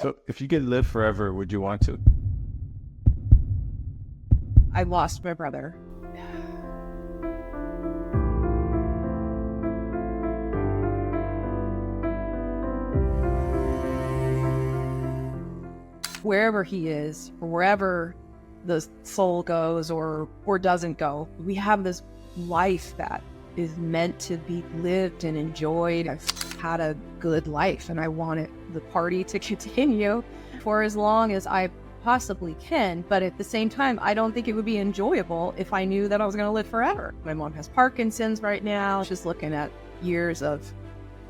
So if you could live forever, would you want to? I lost my brother. Wherever he is, or wherever the soul goes or doesn't go, we have this life that is meant to be lived and enjoyed. I've had a good life and I want the party to continue for as long as I possibly can. But at the same time, I don't think it would be enjoyable if I knew that I was going to live forever. My mom has Parkinson's right now. She's looking at years of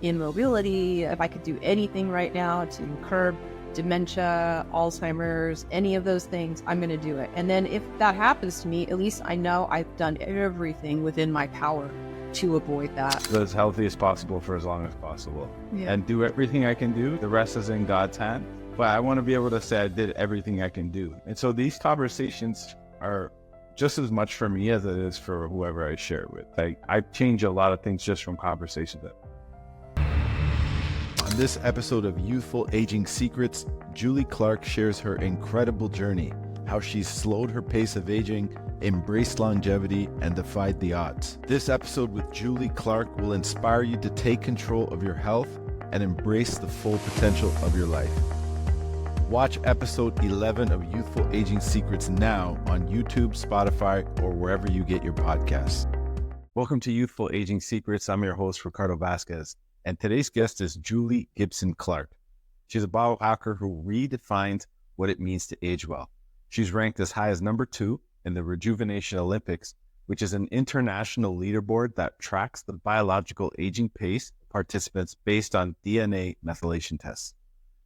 immobility. If I could do anything right now to curb dementia, Alzheimer's, any of those things, I'm going to do it. And then if that happens to me, at least I know I've done everything within my power to avoid that. Live as healthy as possible for as long as possible. Yeah. And do everything I can do. The rest is in God's hand. But I want to be able to say I did everything I can do. And so these conversations are just as much for me as it is for whoever I share it with. Like, I've changed a lot of things just from conversations. On this episode of Youthful Aging Secrets, Julie Clark shares her incredible journey, how she's slowed her pace of aging, embraced longevity, and defied the odds. This episode with Julie Clark will inspire you to take control of your health and embrace the full potential of your life. Watch episode 11 of Youthful Aging Secrets now on YouTube, Spotify, or wherever you get your podcasts. Welcome to Youthful Aging Secrets. I'm your host, Ricardo Vasquez, and today's guest is Julie Gibson Clark. She's a biohacker who redefines what it means to age well. She's ranked as high as number 2 in the Rejuvenation Olympics, which is an international leaderboard that tracks the biological aging pace of participants based on DNA methylation tests.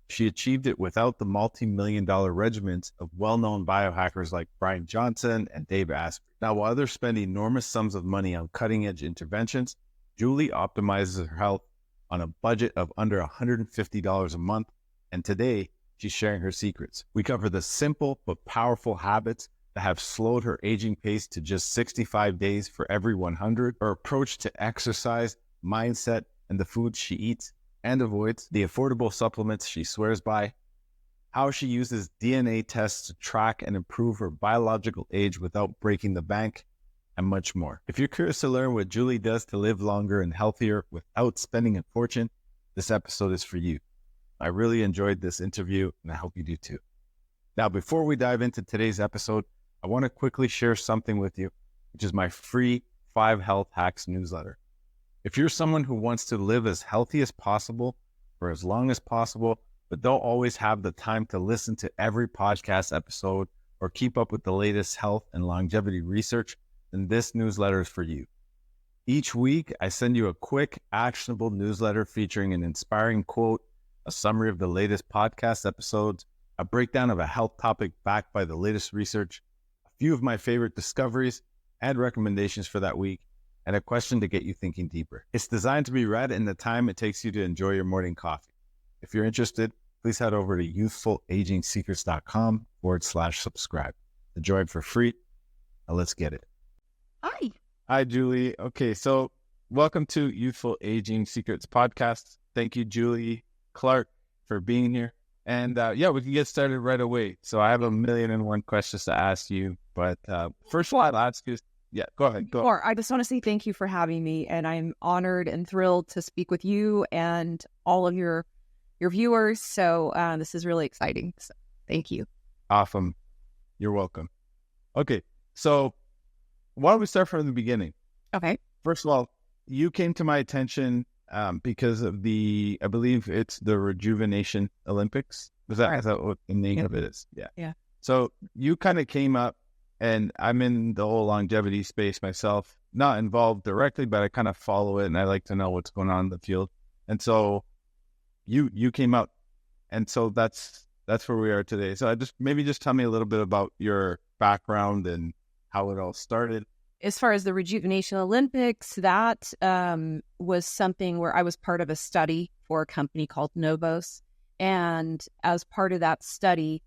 She achieved it without the multi-million-dollar regimens of well-known biohackers like Bryan Johnson and Dave Asprey. Now, while others spend enormous sums of money on cutting-edge interventions, Julie optimizes her health on a budget of under $150 a month, and today, she's sharing her secrets. We cover the simple but powerful habits that have slowed her aging pace to just 65 days for every 100, her approach to exercise, mindset, and the foods she eats and avoids, the affordable supplements she swears by, how she uses DNA tests to track and improve her biological age without breaking the bank, and much more. If you're curious to learn what Julie does to live longer and healthier without spending a fortune, this episode is for you. I really enjoyed this interview, and I hope you do too. Now, before we dive into today's episode, I want to quickly share something with you, which is my free 5 Health Hacks newsletter. If you're someone who wants to live as healthy as possible for as long as possible, but don't always have the time to listen to every podcast episode or keep up with the latest health and longevity research, then this newsletter is for you. Each week, I send you a quick, actionable newsletter featuring an inspiring quote, a summary of the latest podcast episodes, a breakdown of a health topic backed by the latest research, a few of my favorite discoveries and recommendations for that week, and a question to get you thinking deeper. It's designed to be read in the time it takes you to enjoy your morning coffee. If you're interested, please head over to youthfulagingsecrets.com/subscribe to join for free. Now let's get it. Hi. Hi, Julie. Okay, so welcome to Youthful Aging Secrets podcast. Thank you, Julie Clark, for being here. And we can get started right away. So I have 1,000,001 questions to ask you, but first of all, I'll ask you. Yeah, go ahead. Sure. I just want to say thank you for having me, and I'm honored and thrilled to speak with you and all of your viewers. So this is really exciting. So thank you. Awesome. You're welcome. Okay, so why don't we start from the beginning? Okay. First of all, you came to my attention because of I believe it's the Rejuvenation Olympics. Is that what the name of it is? Yeah. Yeah. So you kind of came up, and I'm in the whole longevity space myself, not involved directly, but I kind of follow it and I like to know what's going on in the field. And so you came up, and so that's where we are today. So just tell me a little bit about your background and how it all started. As far as the Rejuvenation Olympics, that was something where I was part of a study for a company called Menopause. And as part of that study,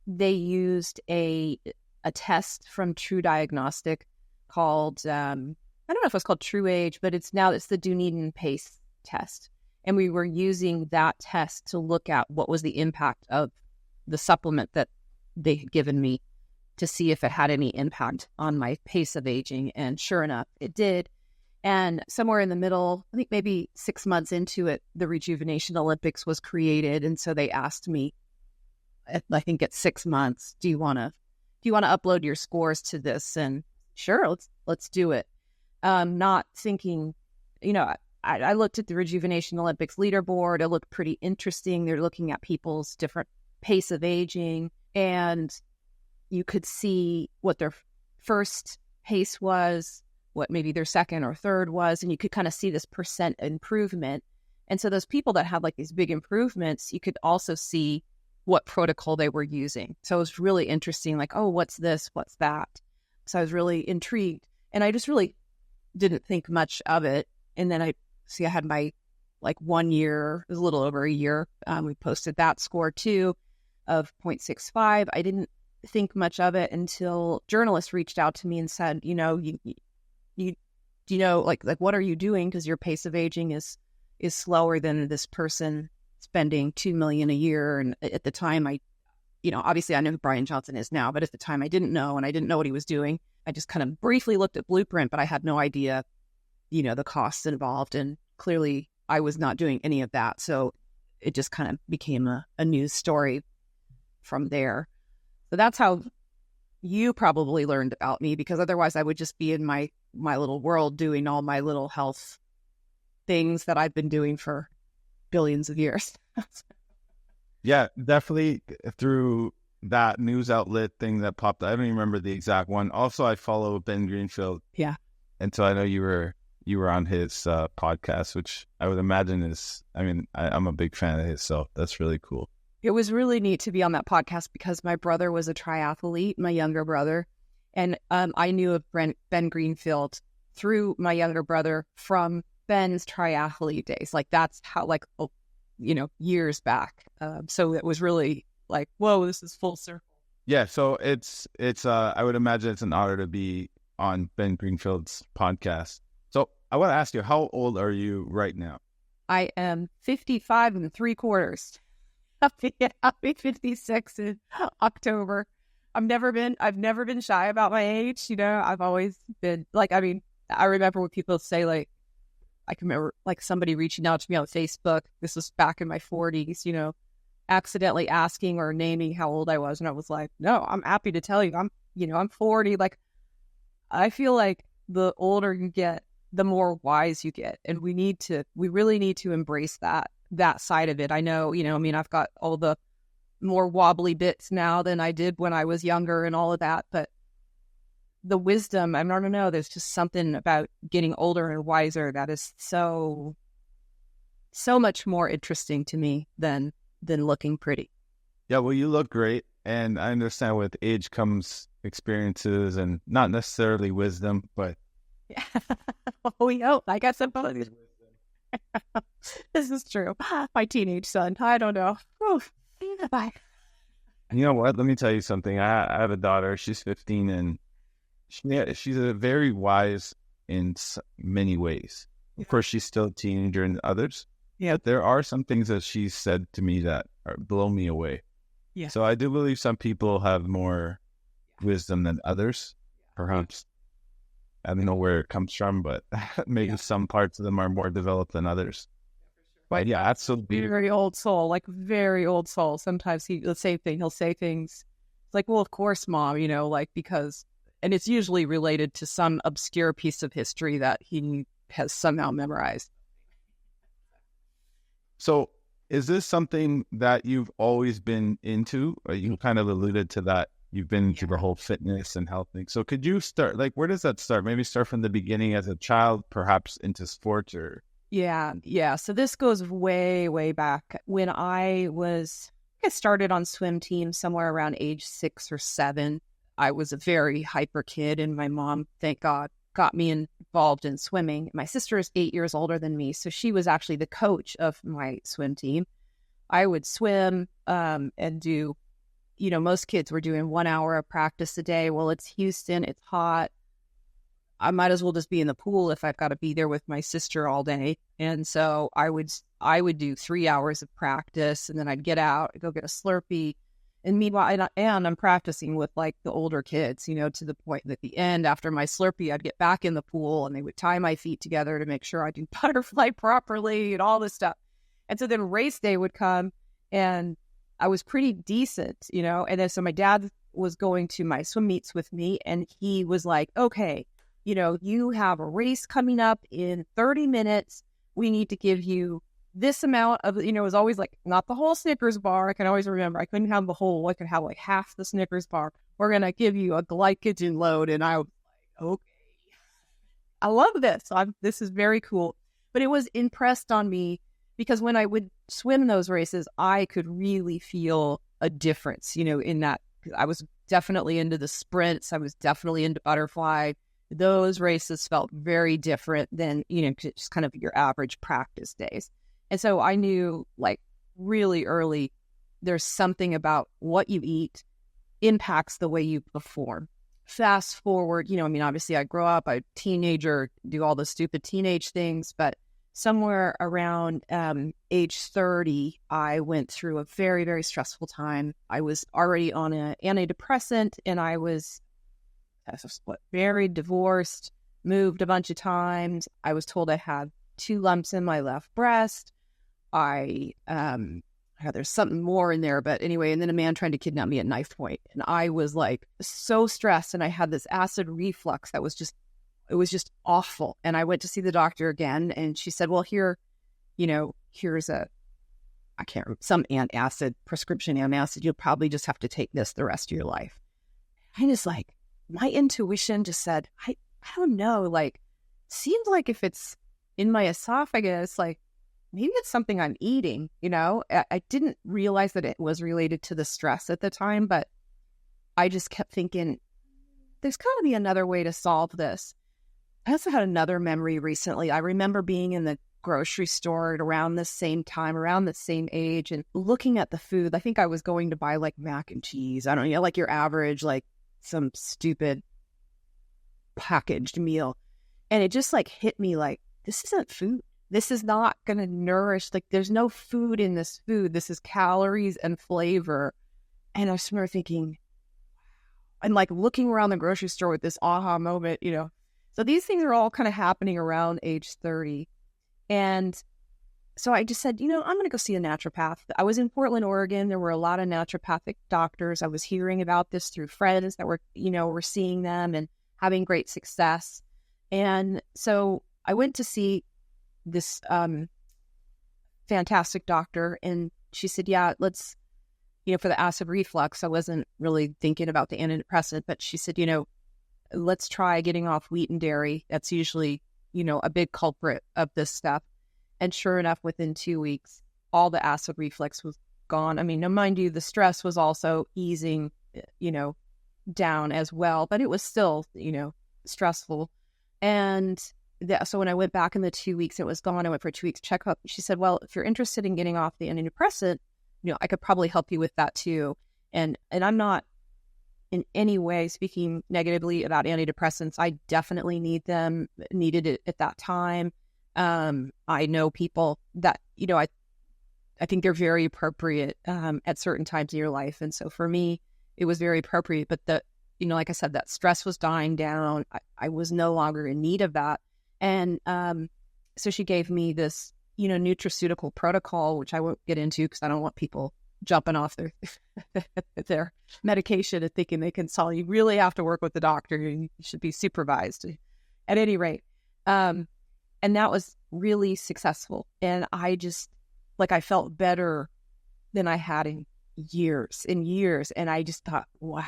they used a test from True Diagnostic called, I don't know if it's called True Age, but it's the Dunedin Pace test. And we were using that test to look at what was the impact of the supplement that they had given me to see if it had any impact on my pace of aging. And sure enough, it did. And somewhere in the middle, I think maybe 6 months into it, the Rejuvenation Olympics was created. And so they asked me, I think at 6 months, do you want to upload your scores to this? And sure, let's do it. Not thinking, I looked at the Rejuvenation Olympics leaderboard. It looked pretty interesting. They're looking at people's different pace of aging, and you could see what their first pace was, what maybe their second or third was, and you could kind of see this percent improvement. And so those people that had like these big improvements, you could also see what protocol they were using. So it was really interesting, like, oh, what's this? What's that? So I was really intrigued. And I just really didn't think much of it. And then I had my 1 year, it was a little over a year. We posted that score too of 0.65. I didn't think much of it until journalists reached out to me and said, what are you doing? Because your pace of aging is slower than this person spending $2 million a year. And at the time, obviously I know who Bryan Johnson is now, but at the time I didn't know, and I didn't know what he was doing. I just kind of briefly looked at Blueprint, but I had no idea, the costs involved. And clearly I was not doing any of that. So it just kind of became a news story from there. So that's how you probably learned about me, because otherwise I would just be in my little world doing all my little health things that I've been doing for billions of years. Yeah, definitely through that news outlet thing that popped. I don't even remember the exact one. Also, I follow Ben Greenfield. Yeah. And so I know you were on his podcast, which I would imagine is, I'm a big fan of his, so that's really cool. It was really neat to be on that podcast because my brother was a triathlete, my younger brother. And I knew of Ben Greenfield through my younger brother from Ben's triathlete days. Like that's how, years back. So it was really like, whoa, this is full circle. Yeah. So it's I would imagine it's an honor to be on Ben Greenfield's podcast. So I want to ask you, how old are you right now? I am 55 3/4. I'll be 56 in October. I've never been shy about my age. I've always been I remember when people say I can remember somebody reaching out to me on Facebook. This was back in my 40s, accidentally asking or naming how old I was. And I was like, no, I'm happy to tell you I'm 40. I feel like the older you get, the more wise you get. And we really need to embrace that side of it. I know, I've got all the more wobbly bits now than I did when I was younger and all of that, but the wisdom, I don't know, there's just something about getting older and wiser that is so much more interesting to me than looking pretty. Yeah, well, you look great. And I understand with age comes experiences and not necessarily wisdom, but yeah. We hope. I got some of these. This is true. My teenage son. I don't know. Bye. You know what? Let me tell you something. I have a daughter. She's 15, and she's a very wise in many ways. Of course, she's still a teenager in others. Yeah, but there are some things that she's said to me that blow me away. Yeah. So I do believe some people have more wisdom than others. Perhaps I don't know where it comes from, but maybe some parts of them are more developed than others. But yeah, absolutely. Very old soul, very old soul. Sometimes he'll say things. It's like, well, of course, Mom, because, and it's usually related to some obscure piece of history that he has somehow memorized. So is this something that you've always been into? Or you kind of alluded to that. You've been into the whole fitness and health thing. So could you start, where does that start? Maybe start from the beginning as a child, perhaps into sports or... Yeah. So this goes way, way back. When I started on swim team somewhere around age 6 or 7. I was a very hyper kid, and my mom, thank God, got me involved in swimming. My sister is 8 years older than me, so she was actually the coach of my swim team. I would swim and do, most kids were doing 1 hour of practice a day. Well, it's Houston, it's hot. I might as well just be in the pool if I've got to be there with my sister all day. And so I would do 3 hours of practice, and then I'd get out, go get a Slurpee. And meanwhile, and I'm practicing with like the older kids, to the point that at the end, after my Slurpee, I'd get back in the pool and they would tie my feet together to make sure I do butterfly properly and all this stuff. And so then race day would come, and I was pretty decent, and then so my dad was going to my swim meets with me, and he was like, okay, you have a race coming up in 30 minutes. We need to give you this amount of, it was always like, not the whole Snickers bar. I can always remember I couldn't have the whole, I could have like half the Snickers bar. We're going to give you a glycogen load. And I was like, okay, I love this. This is very cool. But it was impressed on me because when I would swim those races, I could really feel a difference, in that I was definitely into the sprints. I was definitely into butterfly. Those races felt very different than, just kind of your average practice days. And so I knew like really early, there's something about what you eat impacts the way you perform. Fast forward, obviously I grow up, I'm a teenager, do all the stupid teenage things, but somewhere around age 30, I went through a very, very stressful time. I was already on an antidepressant, and I was married, divorced, moved a bunch of times. I was told I had 2 lumps in my left breast. There's something more in there, but anyway, and then a man trying to kidnap me at knife point. And I was like so stressed, and I had this acid reflux that was just, it was just awful. And I went to see the doctor again, and she said, well, here's some antacid, prescription antacid. You'll probably just have to take this the rest of your life. I just like, my intuition just said, I don't know, like, seems like if it's in my esophagus, like, maybe it's something I'm eating, I didn't realize that it was related to the stress at the time, but I just kept thinking, there's got to be another way to solve this. I also had another memory recently. I remember being in the grocery store at around the same time, around the same age, and looking at the food. I think I was going to buy like mac and cheese. I don't know, like your average, like some stupid packaged meal. And it just like hit me like, this isn't food. This is not going to nourish, like there's no food in this food. This is calories and flavor. And I just remember thinking, and like looking around the grocery store with this aha moment, So these things are all kind of happening around age 30. And so I just said, I'm going to go see a naturopath. I was in Portland, Oregon. There were a lot of naturopathic doctors. I was hearing about this through friends that were, were seeing them and having great success. And so I went to see this fantastic doctor, and she said, yeah, let's, for the acid reflux, I wasn't really thinking about the antidepressant, but she said, let's try getting off wheat and dairy. That's usually, a big culprit of this stuff. And sure enough, within 2 weeks, all the acid reflux was gone. I mean, now mind you, the stress was also easing, down as well, but it was still, stressful. And so when I went back in the 2 weeks, it was gone. I went for a 2 weeks checkup. She said, well, if you're interested in getting off the antidepressant, I could probably help you with that too. And I'm not in any way speaking negatively about antidepressants. I definitely needed it at that time. I know people that, I think they're very appropriate at certain times in your life. And so for me, it was very appropriate. But like I said, that stress was dying down. I was no longer in need of that. And so she gave me this, nutraceutical protocol, which I won't get into because I don't want people jumping off their medication and thinking they can solve. You really have to work with the doctor. You should be supervised at any rate. And that was really successful. And I just, I felt better than I had in years and years. And I just thought, wow,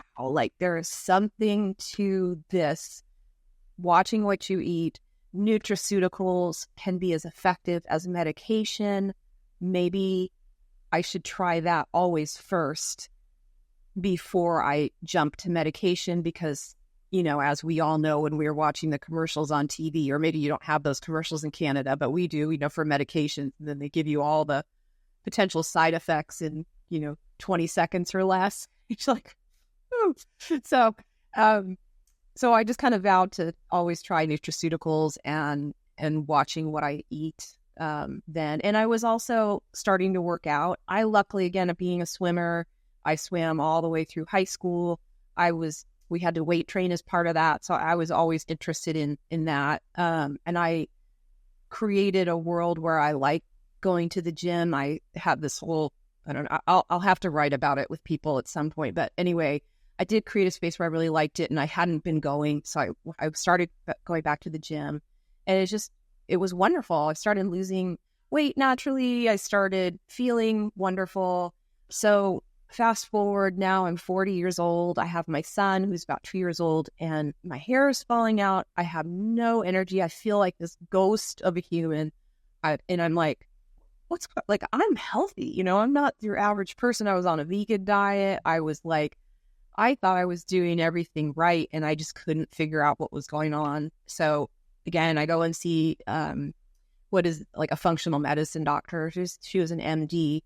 there is something to this. Watching what you eat, nutraceuticals can be as effective as medication. Maybe I should try that always first before I jump to medication because, as we all know when we're watching the commercials on TV, or maybe you don't have those commercials in Canada, but we do, for medication. And then they give you all the potential side effects in, 20 seconds or less. It's like, ooh. So So I just kind of vowed to always try nutraceuticals and watching what I eat then. And I was also starting to work out. I luckily, again, being a swimmer, I swam all the way through high school. We had to weight train as part of that. So I was always interested in that. And I created a world where I like going to the gym. I had this whole, I don't know, I'll have to write about it with people at some point. But anyway, I did create a space where I really liked it and I hadn't been going. So I started going back to the gym and it was wonderful. I started losing weight naturally. I started feeling wonderful. So fast forward now, I'm 40 years old. I have my son who's about 2 years old and my hair is falling out. I have no energy. I feel like this ghost of a human. And I'm like, I'm healthy. I'm not your average person. I was on a vegan diet. I thought I was doing everything right and I just couldn't figure out what was going on. So again, I go and see what is like a functional medicine doctor. She was an MD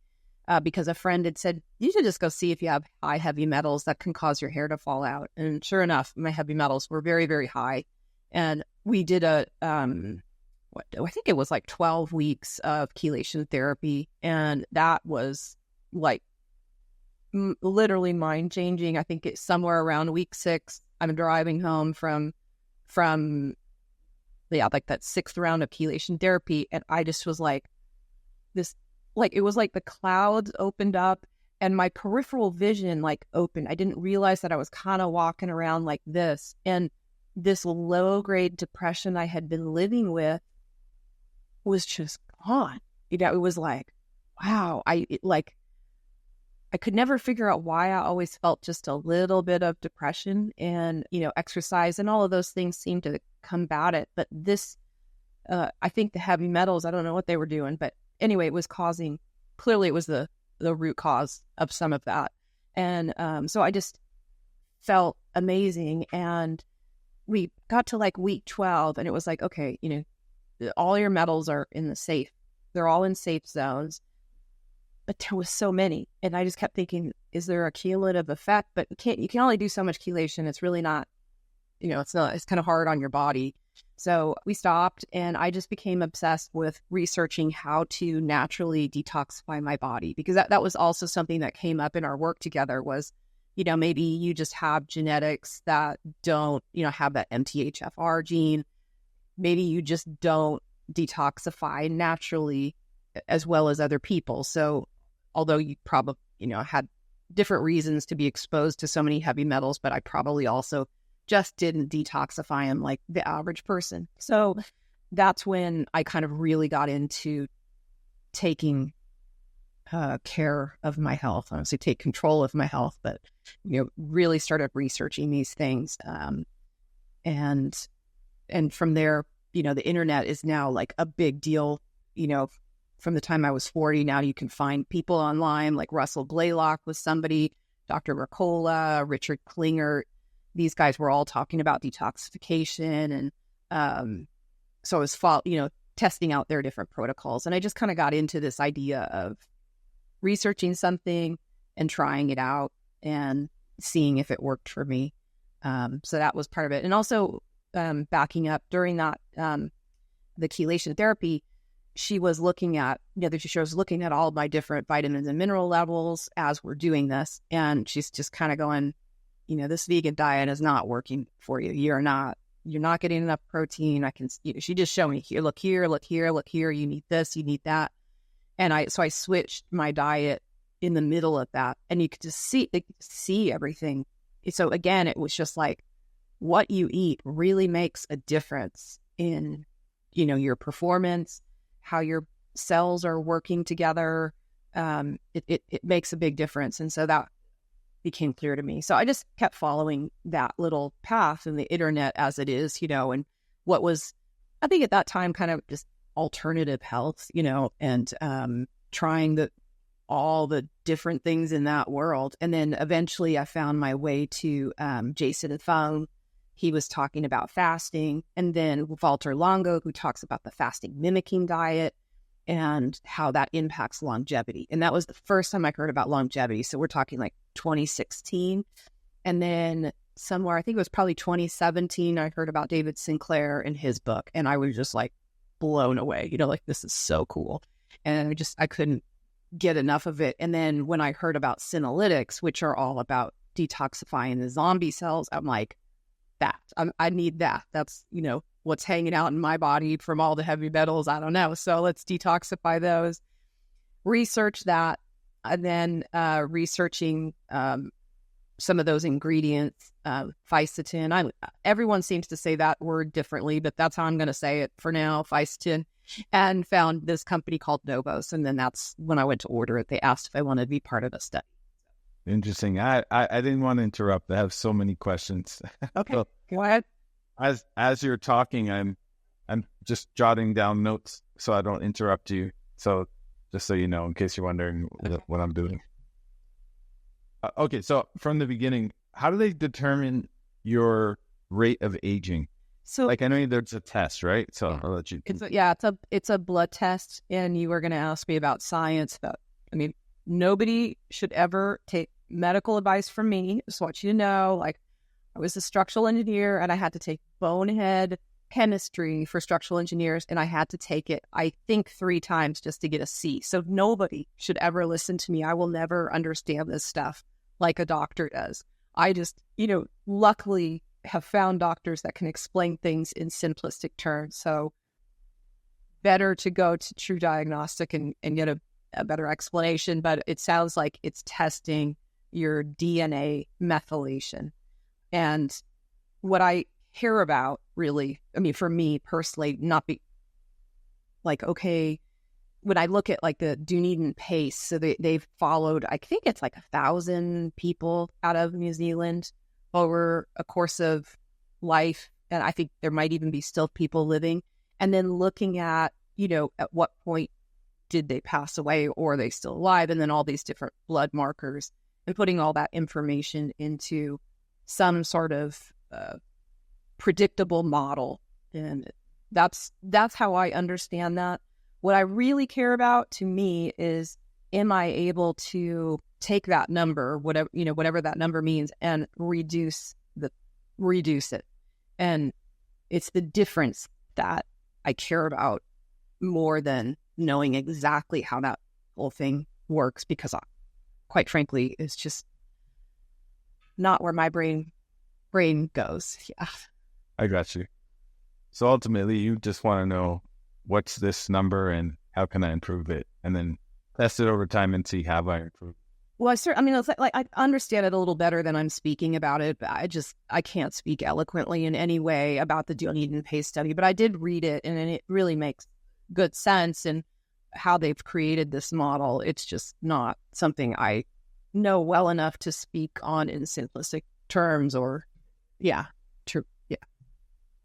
because a friend had said, you should just go see if you have high heavy metals that can cause your hair to fall out. And sure enough, my heavy metals were very, very high. And we did I think it was like 12 weeks of chelation therapy. And that was like literally mind changing. I think it's somewhere around week 6. I'm driving home from like that 6th round of chelation therapy. And I just was like it was like the clouds opened up and my peripheral vision like opened. I didn't realize that I was kind of walking around like this. And this low grade depression I had been living with was just gone. It was like, wow. I could never figure out why I always felt just a little bit of depression, and, exercise and all of those things seemed to combat it. But this, I think the heavy metals, I don't know what they were doing, but anyway, it was clearly it was the root cause of some of that. And so I just felt amazing. And we got to like week 12 and it was like, okay, all your metals are in the safe. They're all in safe zones. But there was so many. And I just kept thinking, is there a cumulative effect? But you can only do so much chelation. It's really not, it's kind of hard on your body. So we stopped and I just became obsessed with researching how to naturally detoxify my body, because that was also something that came up in our work together was, maybe you just have genetics that don't, have that MTHFR gene. Maybe you just don't detoxify naturally as well as other people. So although you probably, had different reasons to be exposed to so many heavy metals, but I probably also just didn't detoxify them like the average person. So that's when I kind of really got into taking care of my health. I don't say take control of my health, but, really started researching these things. And from there, the internet is now like a big deal. From the time I was 40, now you can find people online like Russell Blaylock was somebody, Dr. Mercola, Richard Klinger. These guys were all talking about detoxification. And so I was, testing out their different protocols. And I just kind of got into this idea of researching something and trying it out and seeing if it worked for me. So that was part of it. And also backing up during that, the chelation therapy, she was looking at, she was looking at all of my different vitamins and mineral levels as we're doing this. And she's just kind of going, this vegan diet is not working for you. You're not getting enough protein. She just showed me here, look here, look here, look here. You need this, you need that. And I switched my diet in the middle of that, and you could just see everything. So again, it was just like what you eat really makes a difference in, your performance, how your cells are working together. It makes a big difference. And so that became clear to me. So I just kept following that little path in the internet as it is, and what was, I think at that time, kind of just alternative health, and trying all the different things in that world. And then eventually I found my way to Jason Fung. He was talking about fasting, and then Walter Longo, who talks about the fasting mimicking diet and how that impacts longevity. And that was the first time I heard about longevity. So we're talking like 2016. And then somewhere, I think it was probably 2017, I heard about David Sinclair and his book, and I was just like blown away, like this is so cool. And I couldn't get enough of it. And then when I heard about Senolytics, which are all about detoxifying the zombie cells, I'm like, I need that. That's, what's hanging out in my body from all the heavy metals. I don't know. So let's detoxify those, research that, and then researching some of those ingredients, fisetin. Everyone seems to say that word differently, but that's how I'm going to say it for now, fisetin, and found this company called Novos. And then that's when I went to order it. They asked if I wanted to be part of a study. Interesting. I didn't want to interrupt. I have so many questions. Okay, So, go ahead. As you're talking, I'm just jotting down notes so I don't interrupt you. So just so you know, in case you're wondering what I'm doing. Okay, so from the beginning, how do they determine your rate of aging? So, like, I know there's a test, right? So I'll let you. It's a blood test, and you were going to ask me about science. But I mean, nobody should ever take medical advice from me. Just want you to know, like, I was a structural engineer, and I had to take bonehead chemistry for structural engineers, and I had to take it, I think, 3 times just to get a C. So nobody should ever listen to me. I will never understand this stuff like a doctor does. I just, luckily have found doctors that can explain things in simplistic terms. So better to go to True Diagnostic and get a better explanation. But it sounds like it's testing your DNA methylation. And what I care about, really, I mean, for me personally, not be like, okay, when I look at like the Dunedin Pace, so they've followed, I think it's like 1,000 people out of New Zealand over a course of life. And I think there might even be still people living. And then looking at, at what point did they pass away, or are they still alive? And then all these different blood markers, and putting all that information into some sort of predictable model. And that's how I understand that. What I really care about, to me, is, am I able to take that number, whatever that number means, and reduce it? And it's the difference that I care about more than knowing exactly how that whole thing works, because quite frankly, it's just not where my brain goes. Yeah. I got you. So ultimately, you just want to know, what's this number and how can I improve it? And then test it over time and see how I improve. Well, it's like I understand it a little better than I'm speaking about it, but I can't speak eloquently in any way about the Dunedin Pace study. But I did read it, and it really makes good sense in how they've created this model. It's just not something I know well enough to speak on in simplistic terms, or, yeah, true. Yeah.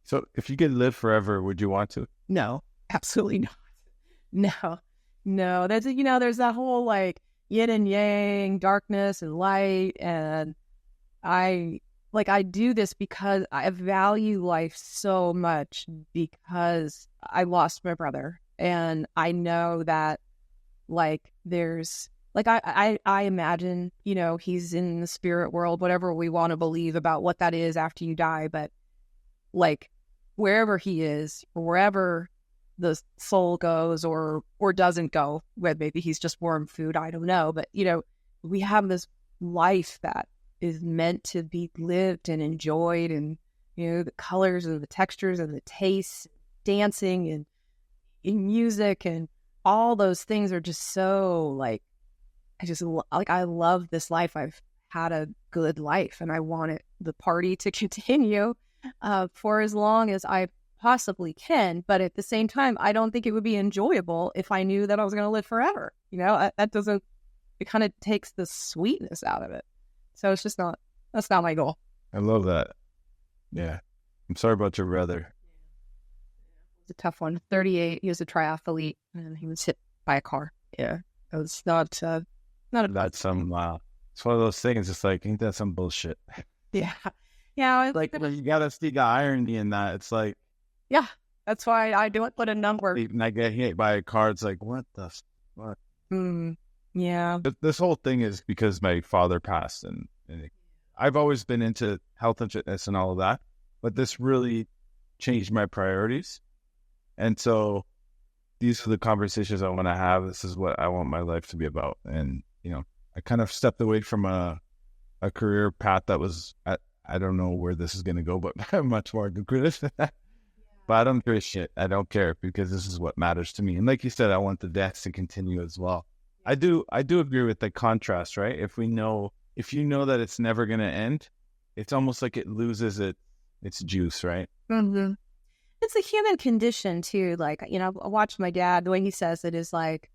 So if you could live forever, would you want to? No, absolutely not. No. That's, there's that whole like yin and yang, darkness and light. And I do this because I value life so much, because I lost my brother. And I know that, like, there's, like, I imagine, he's in the spirit world, whatever we want to believe about what that is after you die. But, like, wherever he is, or wherever the soul goes or doesn't go, where maybe he's just worm food, I don't know. But, we have this life that is meant to be lived and enjoyed, and, the colors and the textures and the tastes, dancing and in music, and all those things are just so, like, I love this life. I've had a good life, and I want the party to continue for as long as I possibly can. But at the same time, I don't think it would be enjoyable if I knew that I was going to live forever. It kind of takes the sweetness out of it. So it's just that's not my goal. I love that. Yeah. I'm sorry about your brother. It's a tough one. 38, he was a triathlete, and he was hit by a car. Yeah. It was not a... That's some, it's one of those things. It's like, ain't that some bullshit? Yeah. Yeah. Like, you gotta see the irony in that. It's like, yeah, that's why I don't put a number. And I get hit by a car. It's like, what the fuck? Yeah. But this whole thing is because my father passed, and I've always been into health and fitness and all of that, but this really changed my priorities. And so these are the conversations I want to have. This is what I want my life to be about. And, you know, I kind of stepped away from a career path that was, I don't know where this is going to go, but much more lucrative than that. But I don't give a shit. I don't care because this is what matters to me. And like you said, I want the dance to continue as well. I do agree with the contrast, right? If you know that it's never going to end, it's almost like it loses its juice, right? Mm-hmm. It's a human condition too. Like, you know, I watched my dad, the way he says it is like,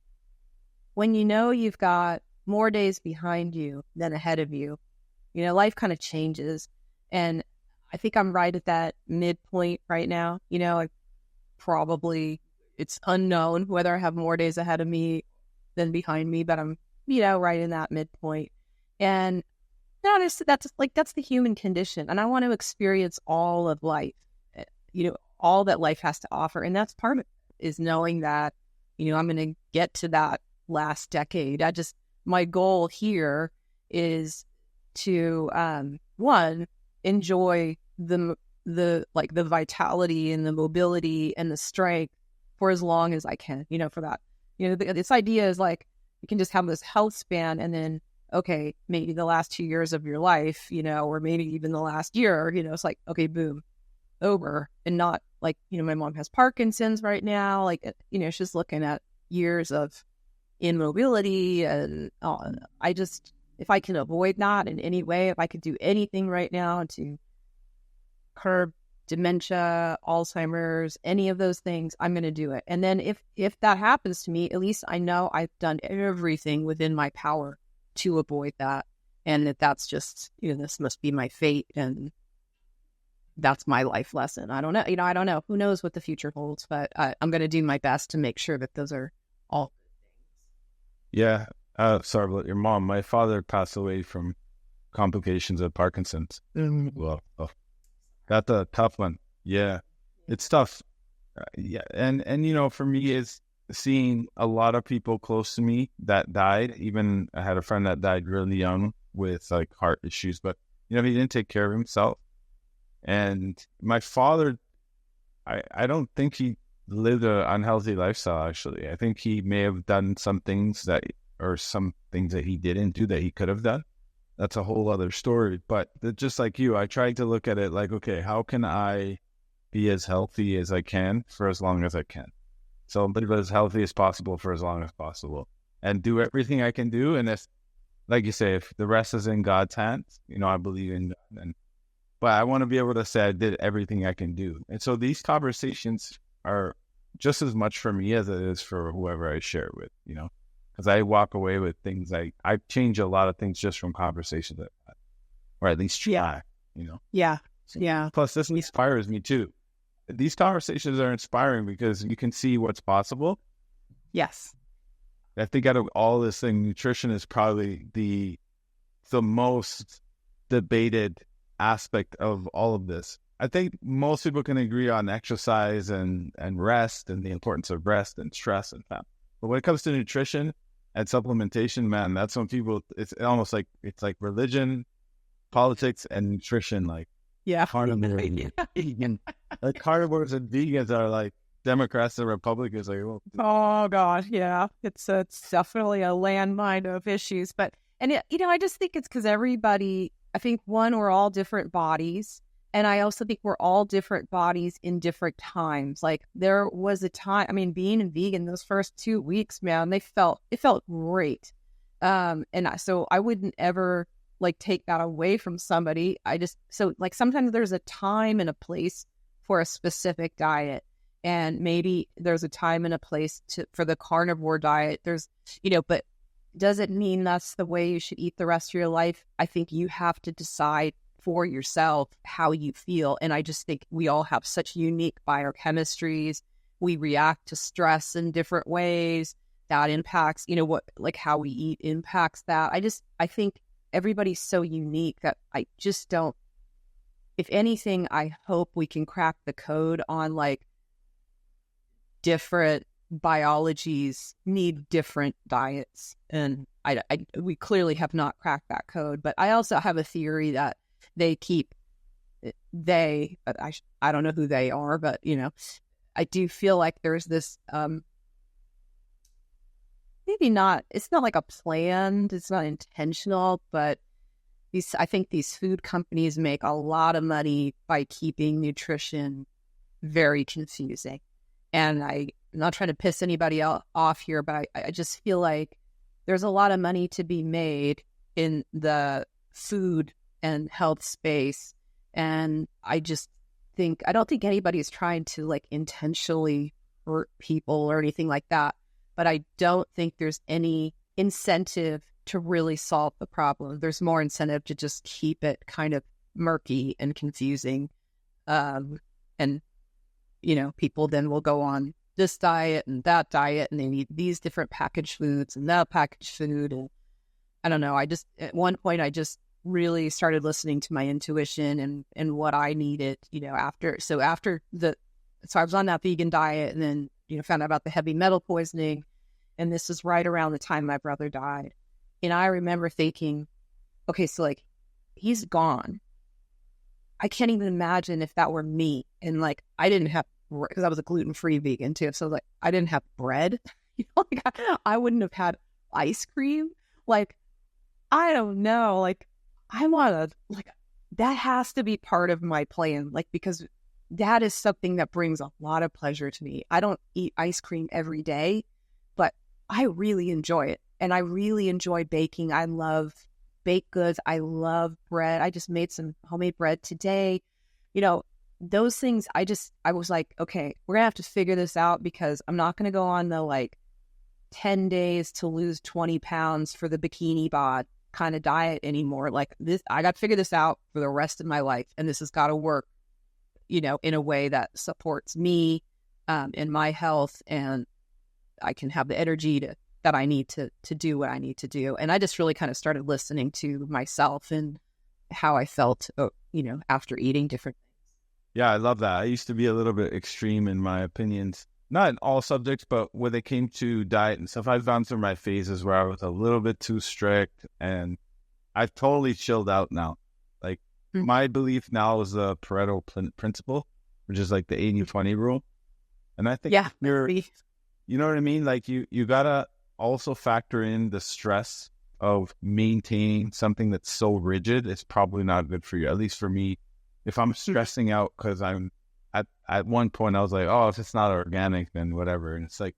when you know you've got more days behind you than ahead of you, you know, life kind of changes. And I think I'm right at that midpoint right now. You know, it's unknown whether I have more days ahead of me than behind me, but I'm, you know, right in that midpoint. And honestly, that's the human condition. And I want to experience all of life, you know, all that life has to offer. And that's part of it, is knowing that, you know, I'm going to get to that last decade. My goal here is to, one, enjoy the vitality and the mobility and the strength for as long as I can, you know, for that. You know, this idea is like, you can just have this health span and then, okay, maybe the last 2 years of your life, you know, or maybe even the last year, you know, it's like, okay, boom, over. And not like, you know, my mom has Parkinson's right now. Like, you know, she's looking at years of immobility. And if I can avoid that in any way, if I could do anything right now to curb dementia, Alzheimer's, any of those things, I'm going to do it. And then if that happens to me, at least I know I've done everything within my power to avoid that. And that's just, you know, this must be my fate. And that's my life lesson. I don't know. You know, I don't know. Who knows what the future holds, but I'm going to do my best to make sure that those are all good things. Yeah. Sorry about your mom. My father passed away from complications of Parkinson's. Well, that's a tough one. Yeah. It's tough. Yeah. And, you know, for me, it's seeing a lot of people close to me that died. Even I had a friend that died really young with like heart issues, but, you know, he didn't take care of himself. And my father, I don't think he lived an unhealthy lifestyle, actually. I think he may have done some things that he didn't do that he could have done. That's a whole other story. But just like you, I tried to look at it like, okay, how can I be as healthy as I can for as long as I can? So live as healthy as possible for as long as possible and do everything I can do. And if, like you say, if the rest is in God's hands, you know, I believe in God. But I want to be able to say I did everything I can do. And so these conversations are just as much for me as it is for whoever I share it with, you know, because I walk away with things I change a lot of things just from conversations I've had, or at least try, you know. Yeah. So, yeah. Plus, this inspires me too. These conversations are inspiring because you can see what's possible. Yes. I think out of all this thing, nutrition is probably the most debated aspect of all of this. I think most people can agree on exercise and rest and the importance of rest and stress and that. But when it comes to nutrition and supplementation, man, that's when people, it's almost like, it's like religion, politics, and nutrition, like carnivores. Like carnivores and vegans are like Democrats and Republicans. Like, well, oh God, yeah, it's definitely a landmine of issues. But you know, I just think it's because everybody. I think one, we're all different bodies, and I also think we're all different bodies in different times. Like there was a time. I mean, being a vegan those first 2 weeks, man, it felt great. And so I wouldn't ever like take that away from somebody. So sometimes there's a time and a place for a specific diet. And maybe there's a time and a place for the carnivore diet. There's, you know, but does it mean that's the way you should eat the rest of your life? I think you have to decide for yourself how you feel. And I just think we all have such unique biochemistries. We react to stress in different ways. That impacts, you know, what, like how we eat impacts that. I think everybody's so unique that I just don't, if anything, I hope we can crack the code on like different biologies need different diets. And we clearly have not cracked that code. But I also have a theory that I don't know who they are, but I do feel like there's this maybe not, it's not like a planned, it's not intentional, but I think these food companies make a lot of money by keeping nutrition very confusing. And I'm not trying to piss anybody off here, but I just feel like there's a lot of money to be made in the food and health space. And I don't think anybody's trying to like intentionally hurt people or anything like that. But I don't think there's any incentive to really solve the problem. There's more incentive to just keep it kind of murky and confusing. And, people then will go on this diet and that diet, and they need these different packaged foods and that packaged food. And I don't know. At one point, I just really started listening to my intuition and what I needed, so I was on that vegan diet, and then, found out about the heavy metal poisoning. And this is right around the time my brother died. And I remember thinking, okay, so like, he's gone. I can't even imagine if that were me. And like, I didn't have, because I was a gluten-free vegan too. So like, I didn't have bread. I wouldn't have had ice cream. Like, I don't know. Like, I want to, like, that has to be part of my plan. Like, because that is something that brings a lot of pleasure to me. I don't eat ice cream every day, but I really enjoy it. And I really enjoy baking. I love baked goods. I love bread. I just made some homemade bread today. Those things, I was like, okay, we're gonna have to figure this out, because I'm not gonna go on the like 10 days to lose 20 pounds for the bikini bod kind of diet anymore. Like this, I got to figure this out for the rest of my life. And this has got to work, in a way that supports me and my health, and I can have the energy that I need to do what I need to do. And I just really kind of started listening to myself and how I felt, after eating different things. Yeah, I love that. I used to be a little bit extreme in my opinions, not in all subjects, but when it came to diet and stuff, I've gone through my phases where I was a little bit too strict, and I've totally chilled out now. Like, my belief now is the Pareto principle, which is like the 80-20 rule. And I think you know what I mean? Like you gotta also factor in the stress of maintaining something that's so rigid. It's probably not good for you. At least for me, if I'm stressing out because I'm at one point I was like, oh, if it's not organic, then whatever. And it's like,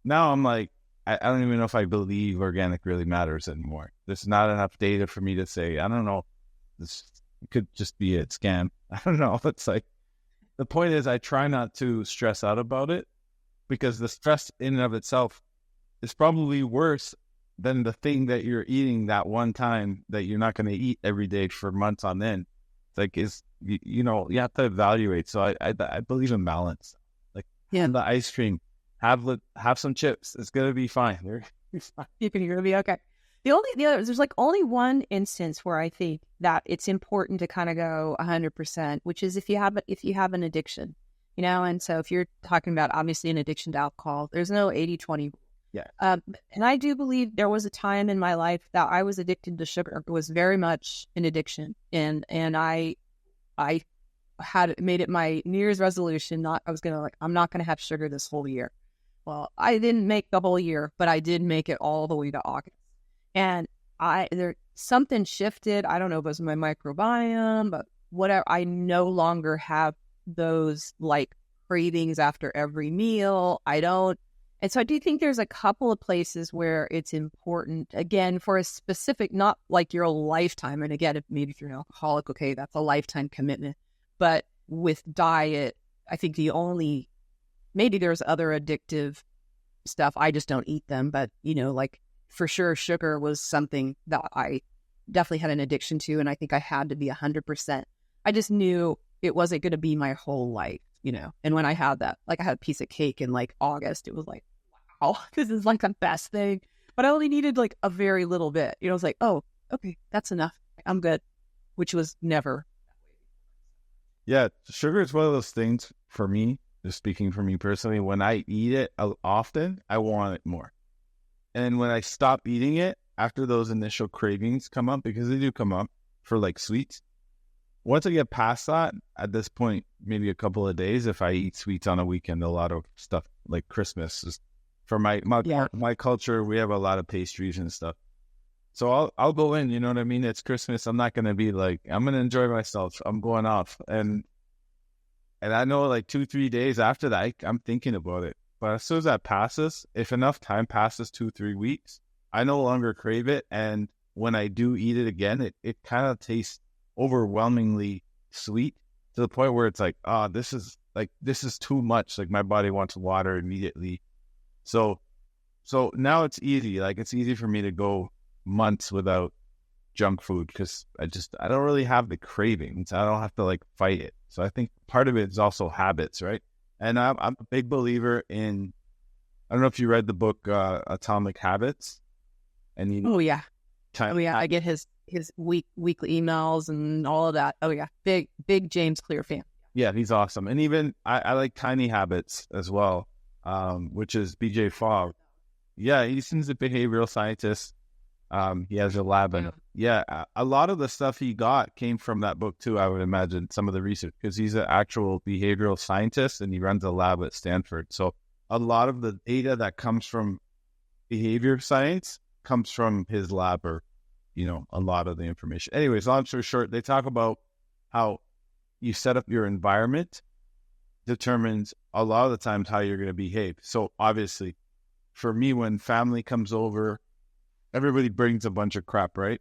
now I'm like, I don't even know if I believe organic really matters anymore. There's not enough data for me to say, I don't know, this could just be a scam. I don't know. It's like, the point is I try not to stress out about it, because the stress in and of itself is probably worse than the thing that you're eating that one time that you're not going to eat every day for months on end. It's like, you have to evaluate. So I believe in balance. Like, the ice cream, have some chips. It's going to be fine. You're going to be okay. There's like only one instance where I think that it's important to kind of go 100%, which is if you have an addiction, and so if you're talking about obviously an addiction to alcohol, there's no 80-20. Yeah. And I do believe there was a time in my life that I was addicted to sugar. It was very much an addiction. And I had made it my New Year's resolution. I'm not going to have sugar this whole year. Well, I didn't make the whole year, but I did make it all the way to August. And something shifted. I don't know if it was my microbiome, but whatever. I no longer have those like cravings after every meal. I don't. And so I do think there's a couple of places where it's important, again, for a specific, not like your lifetime. And again, maybe if you're an alcoholic, okay, that's a lifetime commitment. But with diet, I think maybe there's other addictive stuff. I just don't eat them. But, like for sure, sugar was something that I definitely had an addiction to. And I think I had to be 100%. I just knew it wasn't going to be my whole life, And when I had that, like I had a piece of cake in like August, it was like, wow, this is like the best thing. But I only needed like a very little bit. I was like, oh, okay, that's enough. I'm good, which was never. Yeah, sugar is one of those things for me, just speaking for me personally, when I eat it often, I want it more. And when I stop eating it, after those initial cravings come up, because they do come up for like sweets, once I get past that, at this point, maybe a couple of days, if I eat sweets on a weekend, a lot of stuff like Christmas is for my culture. We have a lot of pastries and stuff. So I'll go in, you know what I mean? It's Christmas. I'm not going to be like, I'm going to enjoy myself. I'm going off. And I know like 2-3 days after that, I'm thinking about it. But as soon as that passes, if enough time passes, 2-3 weeks, I no longer crave it. And when I do eat it again, it kind of tastes overwhelmingly sweet to the point where it's like, oh, this is too much. Like my body wants water immediately. So now it's easy. Like it's easy for me to go months without junk food because I don't really have the cravings. I don't have to like fight it. So I think part of it is also habits, right? And I'm a big believer in, I don't know if you read the book Atomic Habits. And oh yeah, I get his weekly emails and all of that. Oh yeah, big James Clear fan. Yeah, he's awesome. And even I like Tiny Habits as well, which is BJ Fogg. Yeah, he's a behavioral scientist. He has a lab, and a lot of the stuff he got came from that book too. I would imagine some of the research, because he's an actual behavioral scientist and he runs a lab at Stanford. So a lot of the data that comes from behavior science comes from his lab, or a lot of the information. Anyways, long story short, they talk about how you set up your environment determines a lot of the times how you're going to behave. So obviously, for me, when family comes over, everybody brings a bunch of crap, right?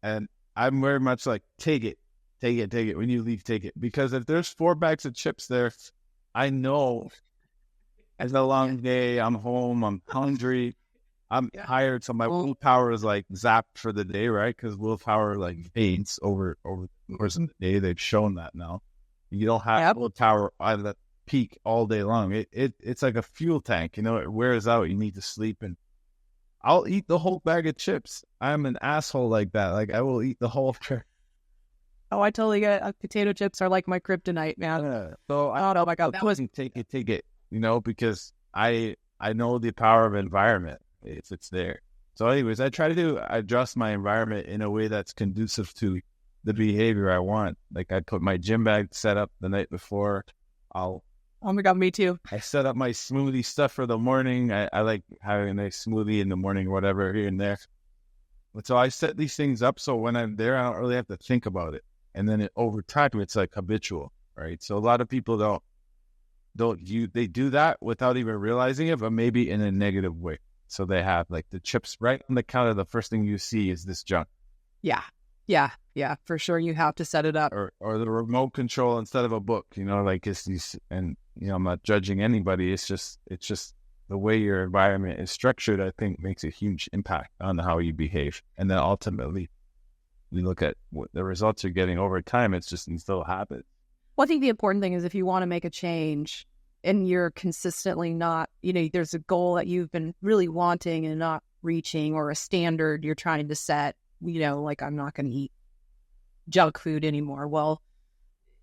And I'm very much like, take it. When you leave, take it. Because if there's 4 bags of chips there, I know it's a long day. I'm home. I'm hungry. I'm tired. So my willpower is like zapped for the day, right? Because willpower like fades over the course of the day. They've shown that now. You don't have willpower at the peak all day long. It's like a fuel tank. It wears out. You need to sleep, and I'll eat the whole bag of chips. I'm an asshole like that. Like I will eat the whole trip. Oh, I totally get it. Potato chips are like my kryptonite, man. So oh my God, that was take it. Because I know the power of environment if it's there. So, anyways, I try to adjust my environment in a way that's conducive to the behavior I want. Like I put my gym bag set up the night before. Oh my God, me too. I set up my smoothie stuff for the morning. I like having a nice smoothie in the morning, whatever, here and there. But so I set these things up so when I'm there, I don't really have to think about it. And then over time, it's like habitual, right? So a lot of people they do that without even realizing it, but maybe in a negative way. So they have like the chips right on the counter. The first thing you see is this junk. Yeah, for sure. You have to set it up. Or the remote control instead of a book, like it's these, and, I'm not judging anybody. It's just the way your environment is structured, I think makes a huge impact on how you behave. And then ultimately we look at what the results you're getting over time. It's just instill habits. Well, I think the important thing is if you want to make a change and you're consistently not, there's a goal that you've been really wanting and not reaching, or a standard you're trying to set, like I'm not going to eat junk food anymore. Well,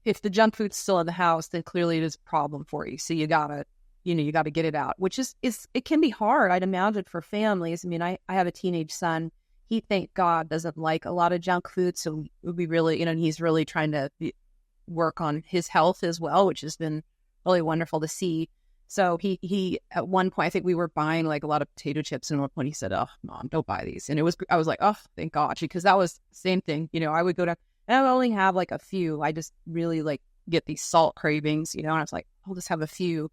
if the junk food's still in the house, then clearly it is a problem for you. So you gotta get it out, which is it can be hard, I'd imagine, for families. I mean, I have a teenage son. He, thank God, doesn't like a lot of junk food. So it would be really, he's really trying to work on his health as well, which has been really wonderful to see. So he at one point, I think we were buying like a lot of potato chips, and at one point he said, "Oh, Mom, don't buy these." And I was like, "Oh, thank God," because that was the same thing. I would go down, and I would only have like a few. I just really like get these salt cravings, and I was like, I'll just have a few,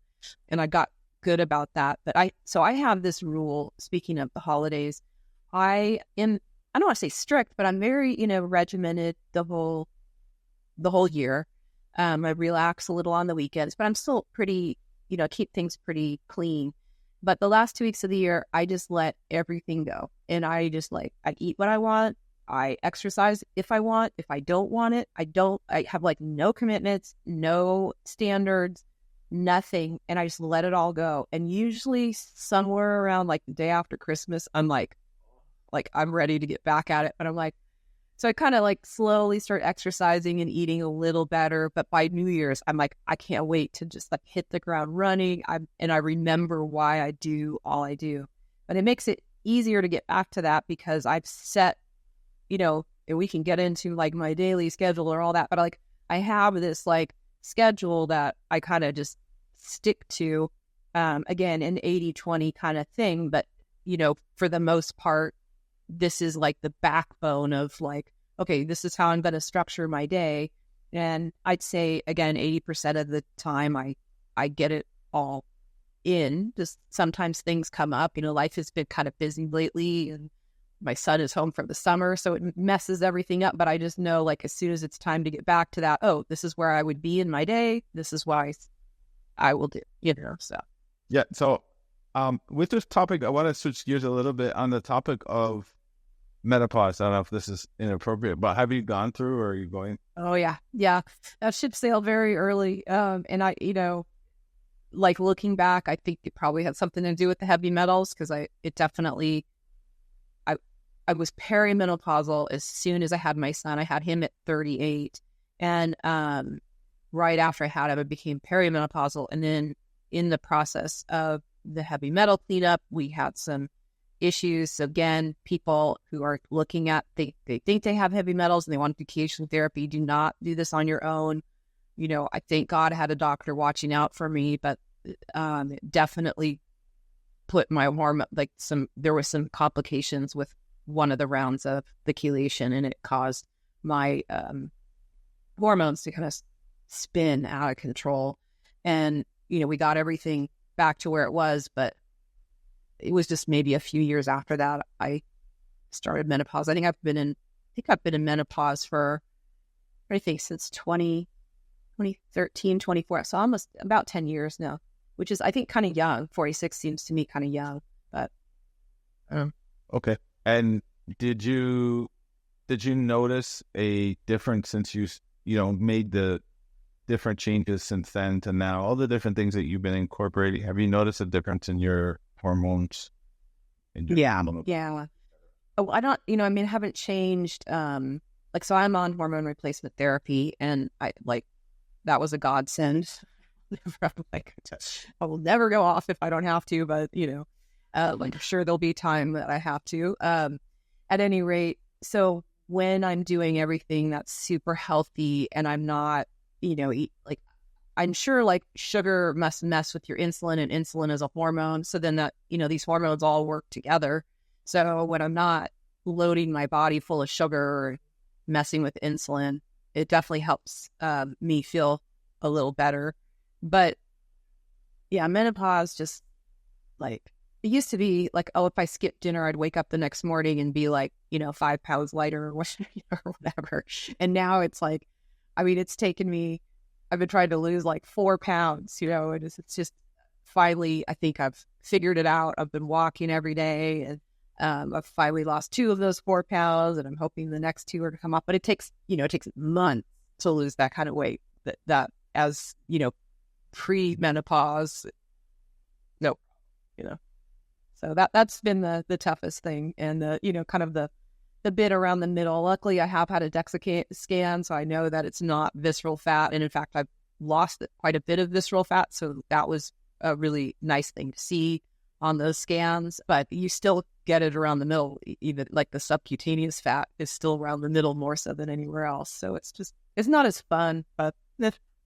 and I got good about that. But I have this rule. Speaking of the holidays, I don't want to say strict, but I'm very regimented the whole year. I relax a little on the weekends, but I'm still pretty, keep things pretty clean. But the last 2 weeks of the year, I just let everything go. And I just I eat what I want. I exercise if I want. If I don't want it, I don't. I have no commitments, no standards, nothing. And I just let it all go. And usually somewhere around the day after Christmas, I'm like I'm ready to get back at it. But I'm so I kind of slowly start exercising and eating a little better. But by New Year's, I'm I can't wait to just hit the ground running. I remember why I do all I do. But it makes it easier to get back to that because I've set, and we can get into like my daily schedule or all that, but like I have this like schedule that I kind of just stick to, again, an 80-20 kind of thing. But, for the most part, this is like the backbone of like, okay, this is how I'm going to structure my day. And I'd say, again, 80% of the time I get it all in. Just sometimes things come up, life has been kind of busy lately and my son is home for the summer, so it messes everything up. But I just know, like, as soon as it's time to get back to that, oh, this is where I would be in my day. This is why I will do, so. Yeah. So with this topic, I want to switch gears a little bit on the topic of menopause. I don't know if this is inappropriate, but have you gone through or are you going? Oh, yeah. Yeah. That ship sailed very early. And I, like looking back, I think it probably had something to do with the heavy metals because I was perimenopausal as soon as I had my son. I had him at 38. And right after I had him, I became perimenopausal. And then in the process of the heavy metal cleanup, we had some issues. Again, people who are looking at, they think they have heavy metals and they want vacation therapy. Do not do this on your own. I thank God I had a doctor watching out for me, but it definitely put my hormone, there was some complications with one of the rounds of the chelation, and it caused my hormones to kind of spin out of control. And, we got everything back to where it was, but it was just maybe a few years after that I started menopause. I think I've been in menopause for, since 2013, 24. So almost about 10 years now, which is, I think, kind of young. 46 seems to me kind of young, but. Okay. And did you notice a difference since you made the different changes since then to now, all the different things that you've been incorporating? Have you noticed a difference in your hormones? Yeah. Oh, I don't, I haven't changed. So I'm on hormone replacement therapy, and that was a godsend. I will never go off if I don't have to, but sure, there'll be time that I have to. At any rate, so when I'm doing everything that's super healthy and I'm not, I'm sure sugar must mess with your insulin, and insulin is a hormone. So then that, these hormones all work together. So when I'm not loading my body full of sugar or messing with insulin, it definitely helps me feel a little better. But yeah, menopause just it used to be if I skipped dinner, I'd wake up the next morning and be 5 pounds lighter or whatever. And now it's it's taken me, I've been trying to lose 4 pounds, and it's just finally, I think I've figured it out. I've been walking every day, and I've finally lost 2 of those 4 pounds, and I'm hoping the next 2 are to come up. But it takes months to lose that kind of weight. That as pre-menopause, no, So that's been the toughest thing, and kind of the bit around the middle. Luckily, I have had a DEXA scan, so I know that it's not visceral fat, and in fact, I've lost quite a bit of visceral fat, so that was a really nice thing to see on those scans. But you still get it around the middle, even the subcutaneous fat is still around the middle more so than anywhere else. So it's not as fun, but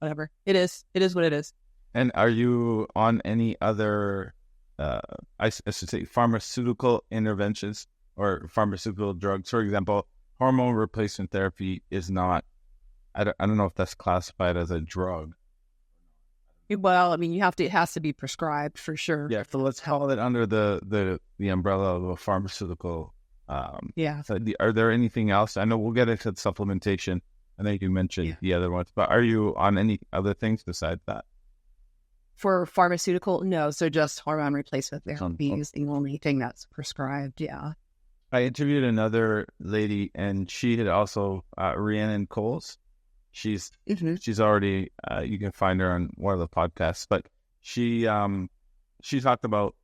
whatever. It is what it is. And are you on any other, I should say, pharmaceutical interventions or pharmaceutical drugs? For example, hormone replacement therapy is not, I don't know if that's classified as a drug. Well, it has to be prescribed for sure. Yeah, so let's call it under the umbrella of a pharmaceutical. Yeah. So are there anything else? I know we'll get into supplementation. I think you mentioned the other ones, but are you on any other things besides that? For pharmaceutical, no. So just hormone replacement therapy is the only thing that's prescribed. Yeah. I interviewed another lady, and she had also Rhiannon Coles. She's already you can find her on one of the podcasts, but she talked about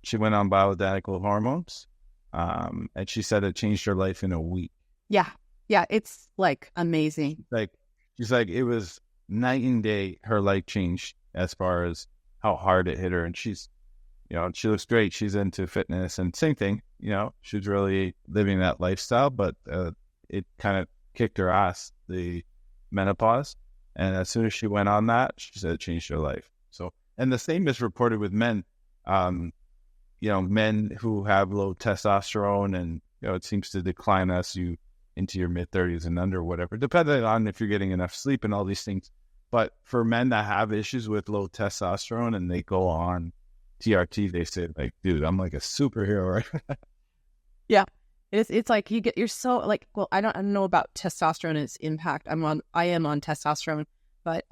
she went on bioidentical hormones, and she said it changed her life in a week. Yeah, it's amazing. She's it was night and day. Her life changed as far as how hard it hit her, and she's she looks great. She's into fitness, and same thing. she was really living that lifestyle, but it kind of kicked her ass, the menopause. And as soon as she went on that, she said it changed her life. So, and the same is reported with men. Men who have low testosterone, and it seems to decline as you into your mid-30s and under, whatever, depending on if you're getting enough sleep and all these things. But for men that have issues with low testosterone and they go on TRT, they say, like, dude, I'm like a superhero, right? Yeah. It's like you're so like, well, I don't know about testosterone and its impact. I am on testosterone, but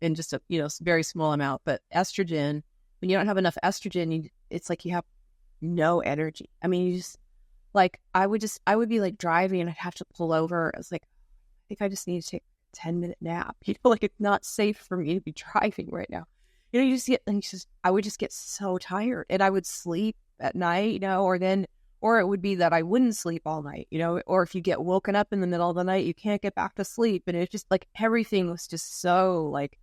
in just a very small amount. But estrogen, when you don't have enough estrogen, it's like you have no energy. I mean, you just like I would be like driving and I'd have to pull over. I was like, I think I just need to take a 10-minute nap. Like it's not safe for me to be driving right now. I would just get so tired, and I would sleep at night, or it would be that I wouldn't sleep all night, or if you get woken up in the middle of the night, you can't get back to sleep. And it's just like everything was just so like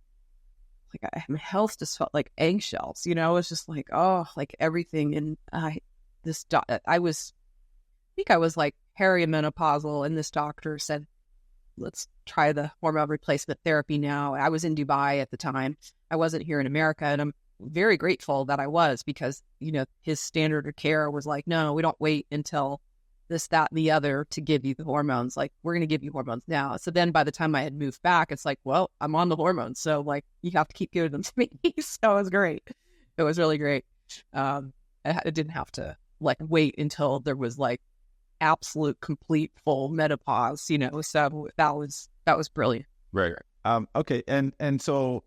my health just felt like eggshells, it's just like, oh, like everything. And I think I was like perimenopausal, and this doctor said, let's try the hormone replacement therapy now. I was in Dubai at the time. I wasn't here in America, and I'm very grateful that I was, because, his standard of care was like, no, we don't wait until this, that, and the other to give you the hormones. Like, we're going to give you hormones now. So then by the time I had moved back, it's like, well, I'm on the hormones. So like, you have to keep giving them to me. So it was great. It was really great. I didn't have to like wait until there was like absolute complete full menopause, so that was brilliant. Right. Okay. And so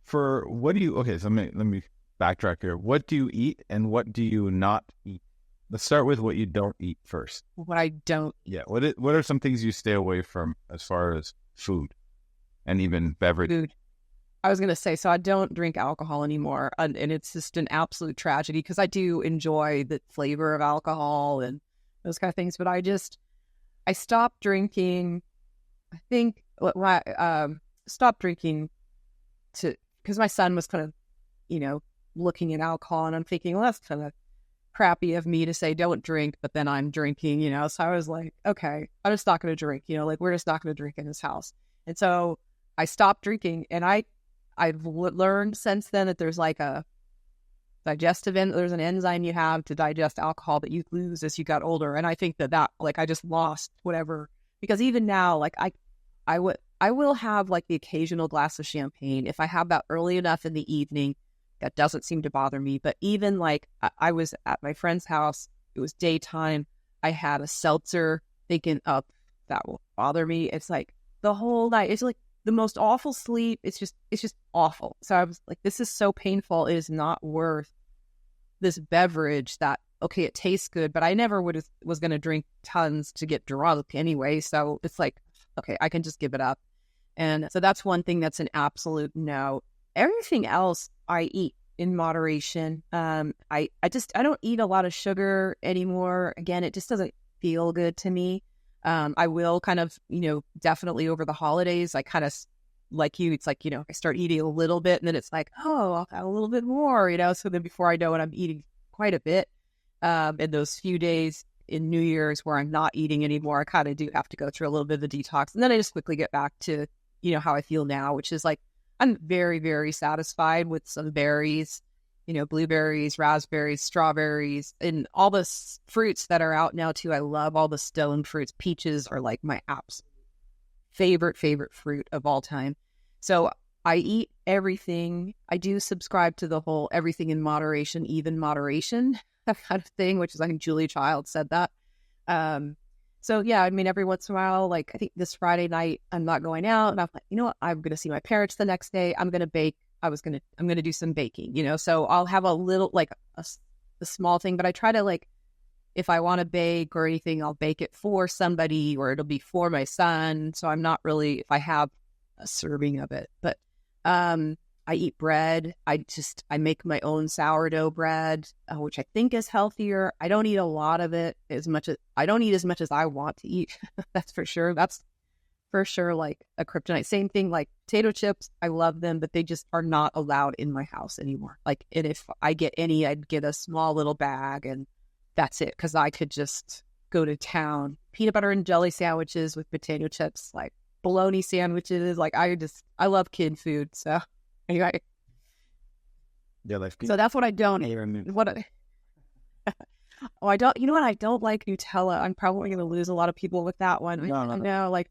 for what do you, okay, so let me backtrack here. What do you eat and what do you not eat? Let's start with what you don't eat first. What I don't eat. Yeah. What are some things you stay away from as far as food and even beverage? Food. I was going to say, so I don't drink alcohol anymore, and it's just an absolute tragedy, because I do enjoy the flavor of alcohol and those kind of things, but I stopped drinking. I think stopped drinking because my son was kind of, looking at alcohol, and I'm thinking, well, that's kind of crappy of me to say don't drink, but then I'm drinking, So I was like, okay, I'm just not going to drink, like we're just not going to drink in this house. And so I stopped drinking, and I've learned since then that there's like a digestive there's an enzyme you have to digest alcohol that you lose as you got older. And I think that like I just lost whatever, because even now, like I will have like the occasional glass of champagne if I have that early enough in the evening. That doesn't seem to bother me. But even like I was at my friend's house, it was daytime, I had a seltzer, thinking, oh, that will bother me. It's like the whole night, it's like the most awful sleep. It's just awful. So I was like, this is so painful. It is not worth this beverage that, okay, it tastes good, but I never was going to drink tons to get drunk anyway. So it's like, okay, I can just give it up. And so that's one thing that's an absolute no. Everything else I eat in moderation. I don't eat a lot of sugar anymore. Again, it just doesn't feel good to me. I will kind of, definitely over the holidays, I kind of, like you, it's like, I start eating a little bit, and then it's like, oh, I'll have a little bit more, so then before I know it, I'm eating quite a bit. And those few days in New Year's where I'm not eating anymore, I kind of do have to go through a little bit of a detox. And then I just quickly get back to, how I feel now, which is like, I'm very, very satisfied with some berries, blueberries, raspberries, strawberries, and all the fruits that are out now too. I love all the stone fruits. Peaches are like my absolute favorite fruit of all time. So I eat everything. I do subscribe to the whole everything in moderation, even moderation, that kind of thing, which is, I think Julia Child said that. So yeah, I mean, every once in a while, like I think this Friday night, I'm not going out, and I'm like, you know what? I'm going to see my parents the next day. I'm going to bake. I'm going to do some baking, so I'll have a little, like a small thing, but I try to, like, if I want to bake or anything, I'll bake it for somebody, or it'll be for my son. So I'm not really, if I have a serving of it, but, I eat bread. I make my own sourdough bread, which I think is healthier. I don't eat a lot of it, I don't eat as much as I want to eat. That's for sure. That's for sure like a kryptonite. Same thing, like potato chips. I love them, but they just are not allowed in my house anymore. Like, and if I get any, I'd get a small little bag, and that's it. Cause I could just go to town, peanut butter and jelly sandwiches with potato chips, like bologna sandwiches. Like I love kid food. So anyway, Yeah, like so that's what I don't eat. Oh, I don't, you know what? I don't like Nutella. I'm probably going to lose a lot of people with that one. No, like,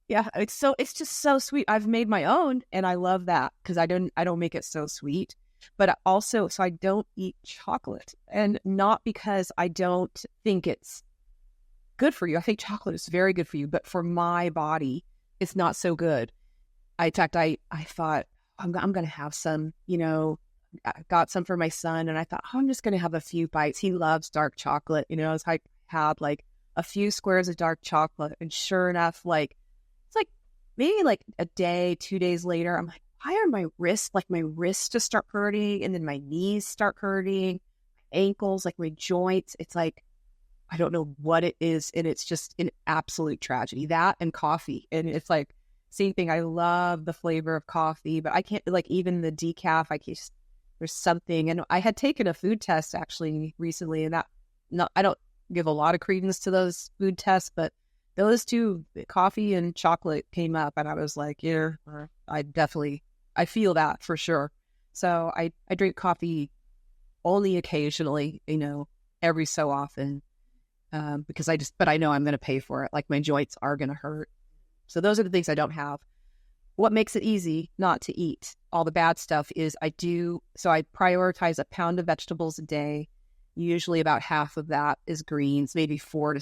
yeah, it's just so sweet. I've made my own and I love that because I don't make it so sweet, but also, so I don't eat chocolate, and not because I don't think it's good for you. I think chocolate is very good for you, but for my body, it's not so good. In fact, I thought I'm going to have some, I got some for my son, and I thought, I'm just going to have a few bites. He loves dark chocolate. So I had like a few squares of dark chocolate, and sure enough, like, it's like maybe like a day, 2 days later, I'm like, why are my wrists just start hurting, and then my knees start hurting, my ankles, like my joints. It's like, I don't know what it is, and it's just an absolute tragedy. That and coffee, and it's like same thing. I love the flavor of coffee, but I can't, like, even the decaf. There's something, and I had taken a food test actually recently, and I don't give a lot of credence to those food tests, but those two, coffee and chocolate, came up, and I was like, yeah, I feel that for sure. So I drink coffee only occasionally, every so often, because but I know I'm going to pay for it. Like, my joints are going to hurt. So those are the things I don't have. What makes it easy not to eat all the bad stuff is I prioritize a pound of vegetables a day. Usually about half of that is greens, maybe 4 to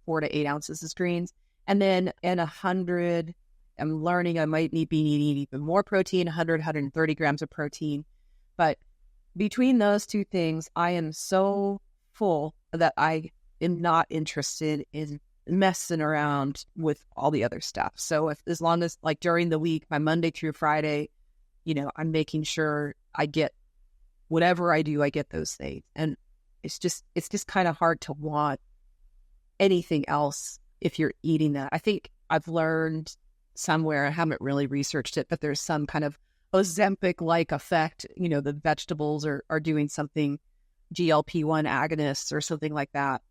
8 ounces is greens. And then in 100, I'm learning I might be needing even more protein, 130 grams of protein. But between those two things, I am so full that I am not interested in messing around with all the other stuff. So as long as, like, during the week, my Monday through Friday, I'm making sure I get whatever I do, I get those things. And it's just kind of hard to want anything else if you're eating that. I think I've learned somewhere, I haven't really researched it, but there's some kind of Ozempic-like effect. The vegetables are doing something, GLP-1 agonists or something like that.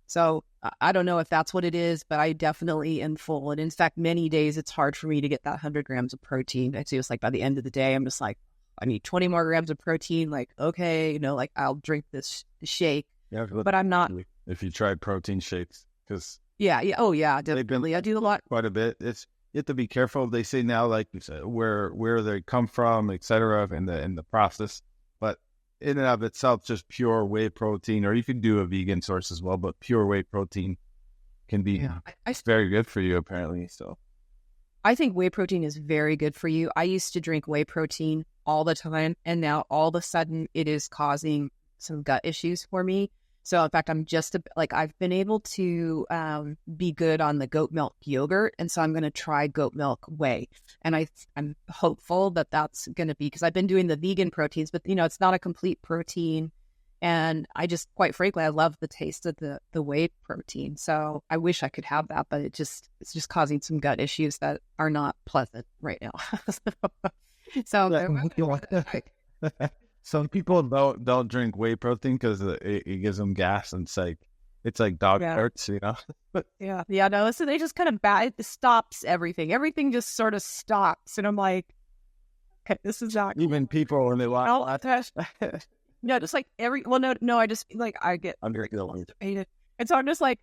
So I don't know if that's what it is, but I definitely am full. And in fact, many days it's hard for me to get that 100 grams of protein. It's just like by the end of the day, I'm just like, I need 20 more grams of protein. Like, okay, like, I'll drink this shake, but I'm not. If you tried protein shakes, because oh yeah, definitely. I do a lot. Quite a bit. You have to be careful. They say now, like you said, where they come from, etc., in the process. But in and of itself, just pure whey protein, or you can do a vegan source as well, but pure whey protein can be very good for you, apparently. So I think whey protein is very good for you. I used to drink whey protein all the time, and now all of a sudden it is causing some gut issues for me. So in fact, I'm I've been able to be good on the goat milk yogurt, and so I'm going to try goat milk whey. And I'm hopeful that that's going to be, because I've been doing the vegan proteins, but it's not a complete protein. And I just, quite frankly, I love the taste of the whey protein. So I wish I could have that, but it's just causing some gut issues that are not pleasant right now. Some people don't drink whey protein because it gives them gas, and it's like dog farts, No, so they just kind of it stops everything. Everything just sort of stops, and I'm like, okay, this is not even people when they watch. No, just like I just like I'm drinking the one. And so I'm just like,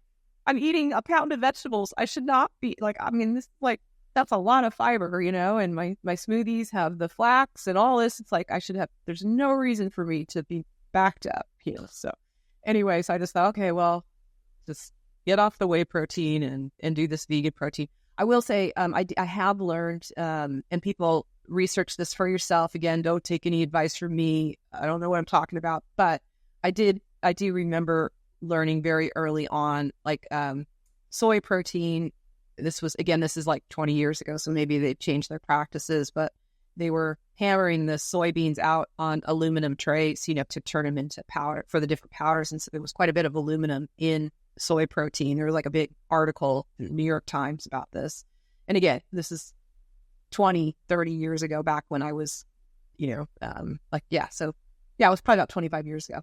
I'm eating a pound of vegetables. I should not be like, I mean, this, like, that's a lot of fiber, and my smoothies have the flax and all this. It's like, there's no reason for me to be backed up, So anyways, I just thought, okay, well, just get off the whey protein and do this vegan protein. I will say, I have learned, and people research this for yourself. Again, don't take any advice from me. I don't know what I'm talking about, but I do remember learning very early on, like, soy protein. This is like 20 years ago, so maybe they've changed their practices, but they were hammering the soybeans out on aluminum trays, to turn them into powder for the different powders. And so there was quite a bit of aluminum in soy protein. There was like a big article in the New York Times about this. And again, this is 20, 30 years ago, back when I was, it was probably about 25 years ago.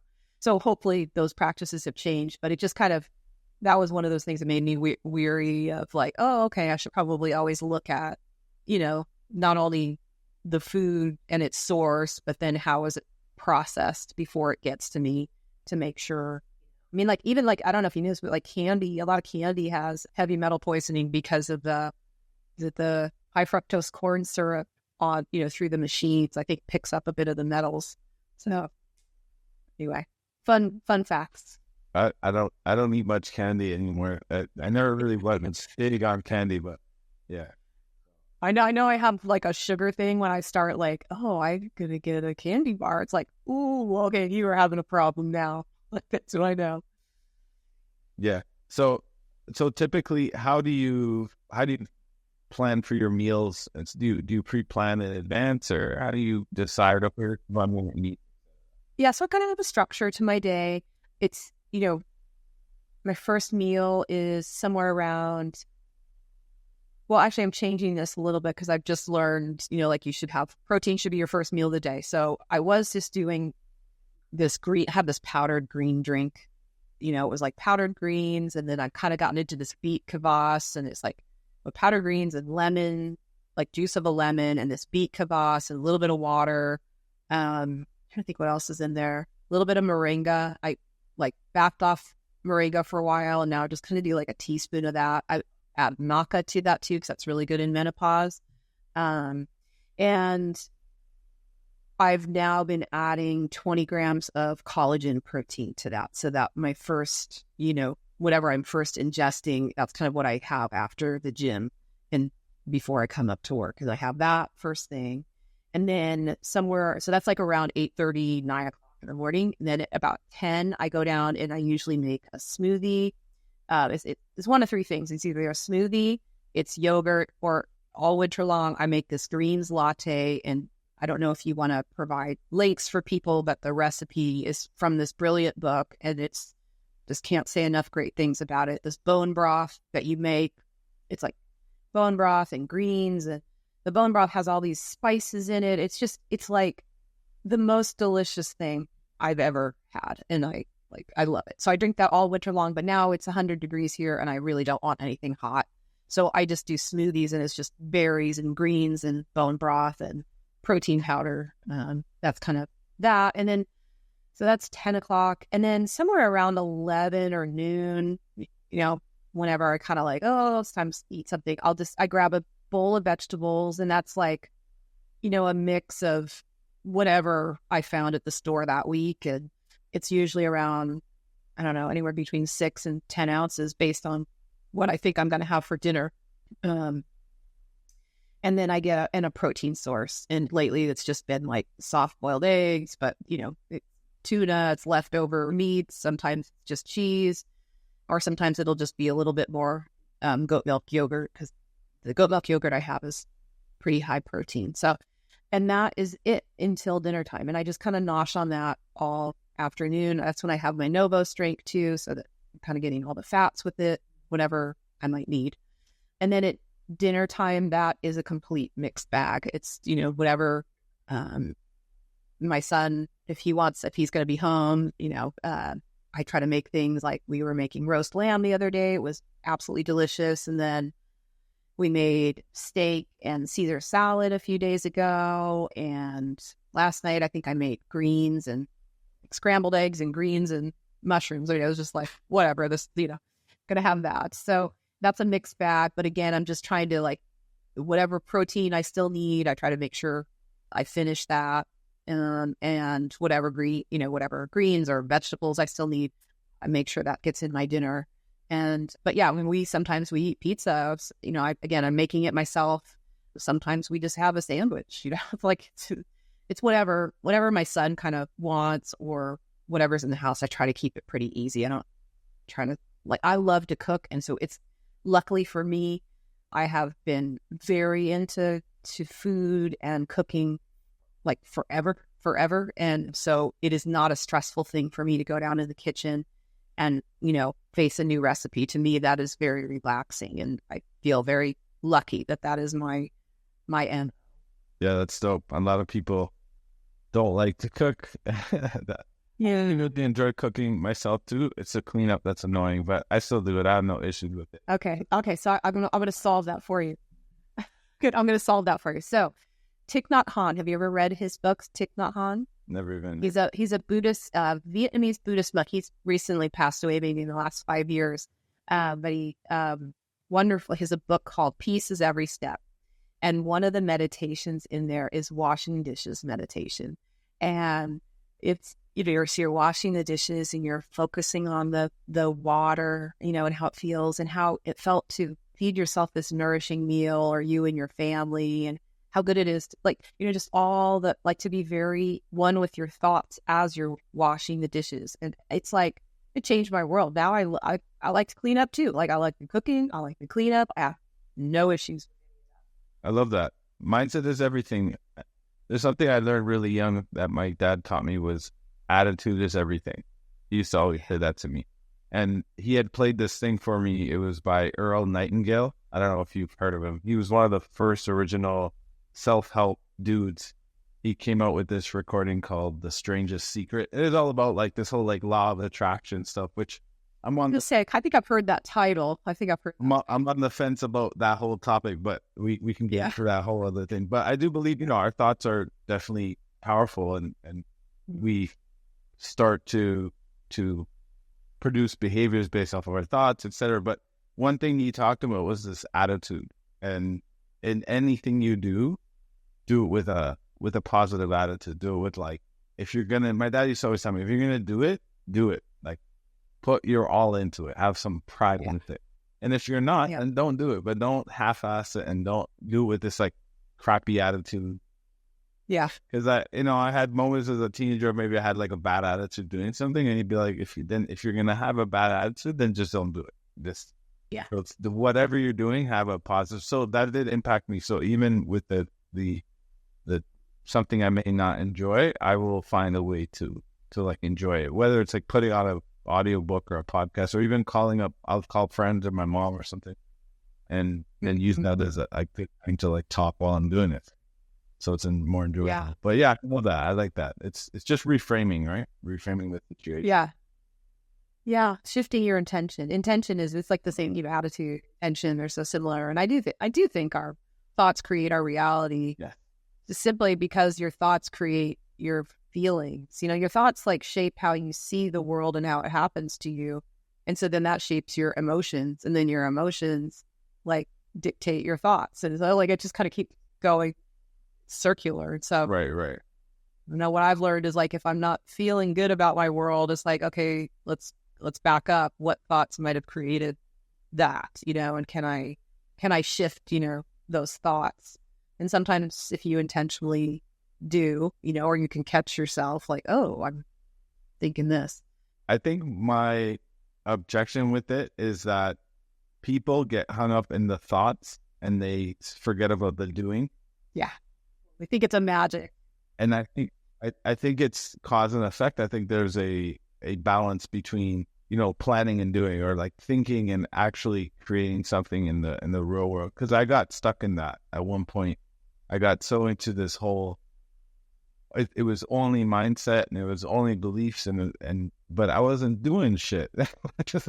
So hopefully those practices have changed, but it just kind of, that was one of those things that made me weary of like, oh, okay, I should probably always look at, not only the food and its source, but then how is it processed before it gets to me, to make sure. I mean, like, even like, I don't know if you knew this, but like candy, a lot of candy has heavy metal poisoning because of the high fructose corn syrup on, through the machines, I think picks up a bit of the metals. So anyway, fun facts. I don't eat much candy anymore. I never really was big on candy, but yeah. I know I have like a sugar thing when I start like, oh, I'm going to get a candy bar. It's like, ooh, okay, you are having a problem now. Like, that's what I know. Yeah. So typically, how do you plan for your meals? Do you pre-plan in advance, or how do you decide where one will eat? Yeah, so I kind of have a structure to my day. It's, my first meal is somewhere around, well, actually, I'm changing this a little bit because I've just learned, like protein should be your first meal of the day. So I was just doing this powdered green drink. It was like powdered greens, and then I've kind of gotten into this beet kvass, and it's like with powdered greens and lemon, like juice of a lemon, and this beet kvass and a little bit of water. I'm trying to think what else is in there. A little bit of moringa. I like backed off moringa for a while, and now I just kind of do like a teaspoon of that. I add maca to that too, because that's really good in menopause. And I've now been adding 20 grams of collagen protein to that, so that my first, whatever I'm first ingesting, that's kind of what I have after the gym and before I come up to work, because I have that first thing. And then so that's like around 8:30, 9 o'clock in the morning. And then at about 10, I go down and I usually make a smoothie. It's one of three things. It's either a smoothie, it's yogurt, or all winter long, I make this greens latte. And I don't know if you want to provide links for people, but the recipe is from this brilliant book, and it's just can't say enough great things about it. This bone broth that you make, it's like bone broth and greens, and the bone broth has all these spices in it. It's like the most delicious thing I've ever had. And I love it. So I drink that all winter long, but now it's 100 degrees here and I really don't want anything hot. So I just do smoothies, and it's just berries and greens and bone broth and protein powder. That's kind of that. And then, so that's 10 o'clock. And then somewhere around 11 or noon, whenever I kind of like, oh, it's time to eat something, I grab a bowl of vegetables, and that's like, a mix of whatever I found at the store that week. And it's usually around, I don't know, anywhere between 6 and 10 ounces based on what I think I'm going to have for dinner. And then I get a protein source. And lately it's just been like soft boiled eggs, but tuna, it's leftover meat. Sometimes it's just cheese, or sometimes it'll just be a little bit more goat milk yogurt, because the goat milk yogurt I have is pretty high protein. So, and that is it until dinner time. And I just kind of nosh on that all afternoon. That's when I have my Novos drink too, so that I'm kind of getting all the fats with it, whatever I might need. And then at dinner time, that is a complete mixed bag. It's, whatever my son, if he's going to be home, I try to make things like we were making roast lamb the other day. It was absolutely delicious. And then we made steak and Caesar salad a few days ago. And last night, I think I made greens and scrambled eggs and greens and mushrooms. It was just like, whatever, going to have that. So that's a mixed bag. But again, I'm just trying to like, whatever protein I still need, I try to make sure I finish that. And whatever whatever greens or vegetables I still need, I make sure that gets in my dinner. But yeah, when sometimes we eat pizza, I'm making it myself. Sometimes we just have a sandwich, like it's whatever my son kind of wants or whatever's in the house. I try to keep it pretty easy. I don't try to I love to cook. And so it's luckily for me, I have been very into food and cooking like forever. And so it is not a stressful thing for me to go down in the kitchen and, face a new recipe. To me, that is very relaxing. And I feel very lucky that is my end. Yeah, that's dope. A lot of people don't like to cook. Yeah, I really enjoy cooking myself too. It's a cleanup that's annoying, but I still do it. I have no issues with it. Okay. So I'm gonna solve that for you. Good. I'm gonna solve that for you. So, Thich Nhat Hanh. Have you ever read his books? Thich Nhat Hanh. Never even. He's a Buddhist, Vietnamese Buddhist monk. He's recently passed away, maybe in the last 5 years. But he wonderful. He has a book called Peace is Every Step, and one of the meditations in there is washing dishes meditation, and it's you're washing the dishes and you're focusing on the water, and how it feels and how it felt to feed yourself this nourishing meal, or you and your family, and how good it is to, just all the, to be very one with your thoughts as you're washing the dishes. And it's like, it changed my world. Now I like to clean up too. I like the cooking. I like the cleanup. I have no issues. I love that. Mindset is everything. There's something I learned really young that my dad taught me was attitude is everything. He used to always say that to me. And he had played this thing for me. It was by Earl Nightingale. I don't know if you've heard of him. He was one of the first original self-help dudes. He came out with this recording called The Strangest Secret. It is all about this whole law of attraction stuff, which I'm on. I think I've heard that title. I'm on the fence about that whole topic, but we can get into that whole other thing. But I do believe, our thoughts are definitely powerful, and we start to produce behaviors based off of our thoughts, etc. But one thing you talked about was this attitude, and in anything you do it with a positive attitude. Do it with if you're gonna. My dad used to always tell me, if you're gonna do it, do it. Put your all into it. Have some pride in it. And if you're not, then don't do it. But don't half-ass it, and don't do it with this crappy attitude. Yeah. Because I had moments as a teenager, maybe I had a bad attitude doing something, and you'd be like, if you're gonna have a bad attitude, then just don't do it. So it's whatever you're doing, have a positive. So that did impact me. So even with the something I may not enjoy, I will find a way to enjoy it. Whether it's putting on a audiobook or a podcast, or even I'll call friends or my mom or something, and then use that as a thing to talk while I'm doing it. So it's more enjoyable. Yeah. But yeah, I love that. I like that. It's just reframing, right? Reframing the situation. Yeah. Yeah. Shifting your intention. Intention it's the same, attitude, intention. They're so similar. And I do think our thoughts create our reality. Yeah. Just simply because your thoughts create your feelings. Your thoughts shape how you see the world and how it happens to you. And so then that shapes your emotions, and then your emotions dictate your thoughts. And so it just kind of keeps going circular. And so right. What I've learned is if I'm not feeling good about my world, it's okay, let's back up. What thoughts might have created that, and can I shift, those thoughts? And sometimes if you intentionally do, or you can catch yourself oh, I'm thinking this. I think my objection with it is that people get hung up in the thoughts and they forget about the doing. Yeah. We think it's a magic. And I think it's cause and effect. I think there's a balance between, planning and doing, or thinking and actually creating something in the real world. Because I got stuck in that at one point. I got so into this whole, it was only mindset and it was only beliefs, but I wasn't doing shit. Just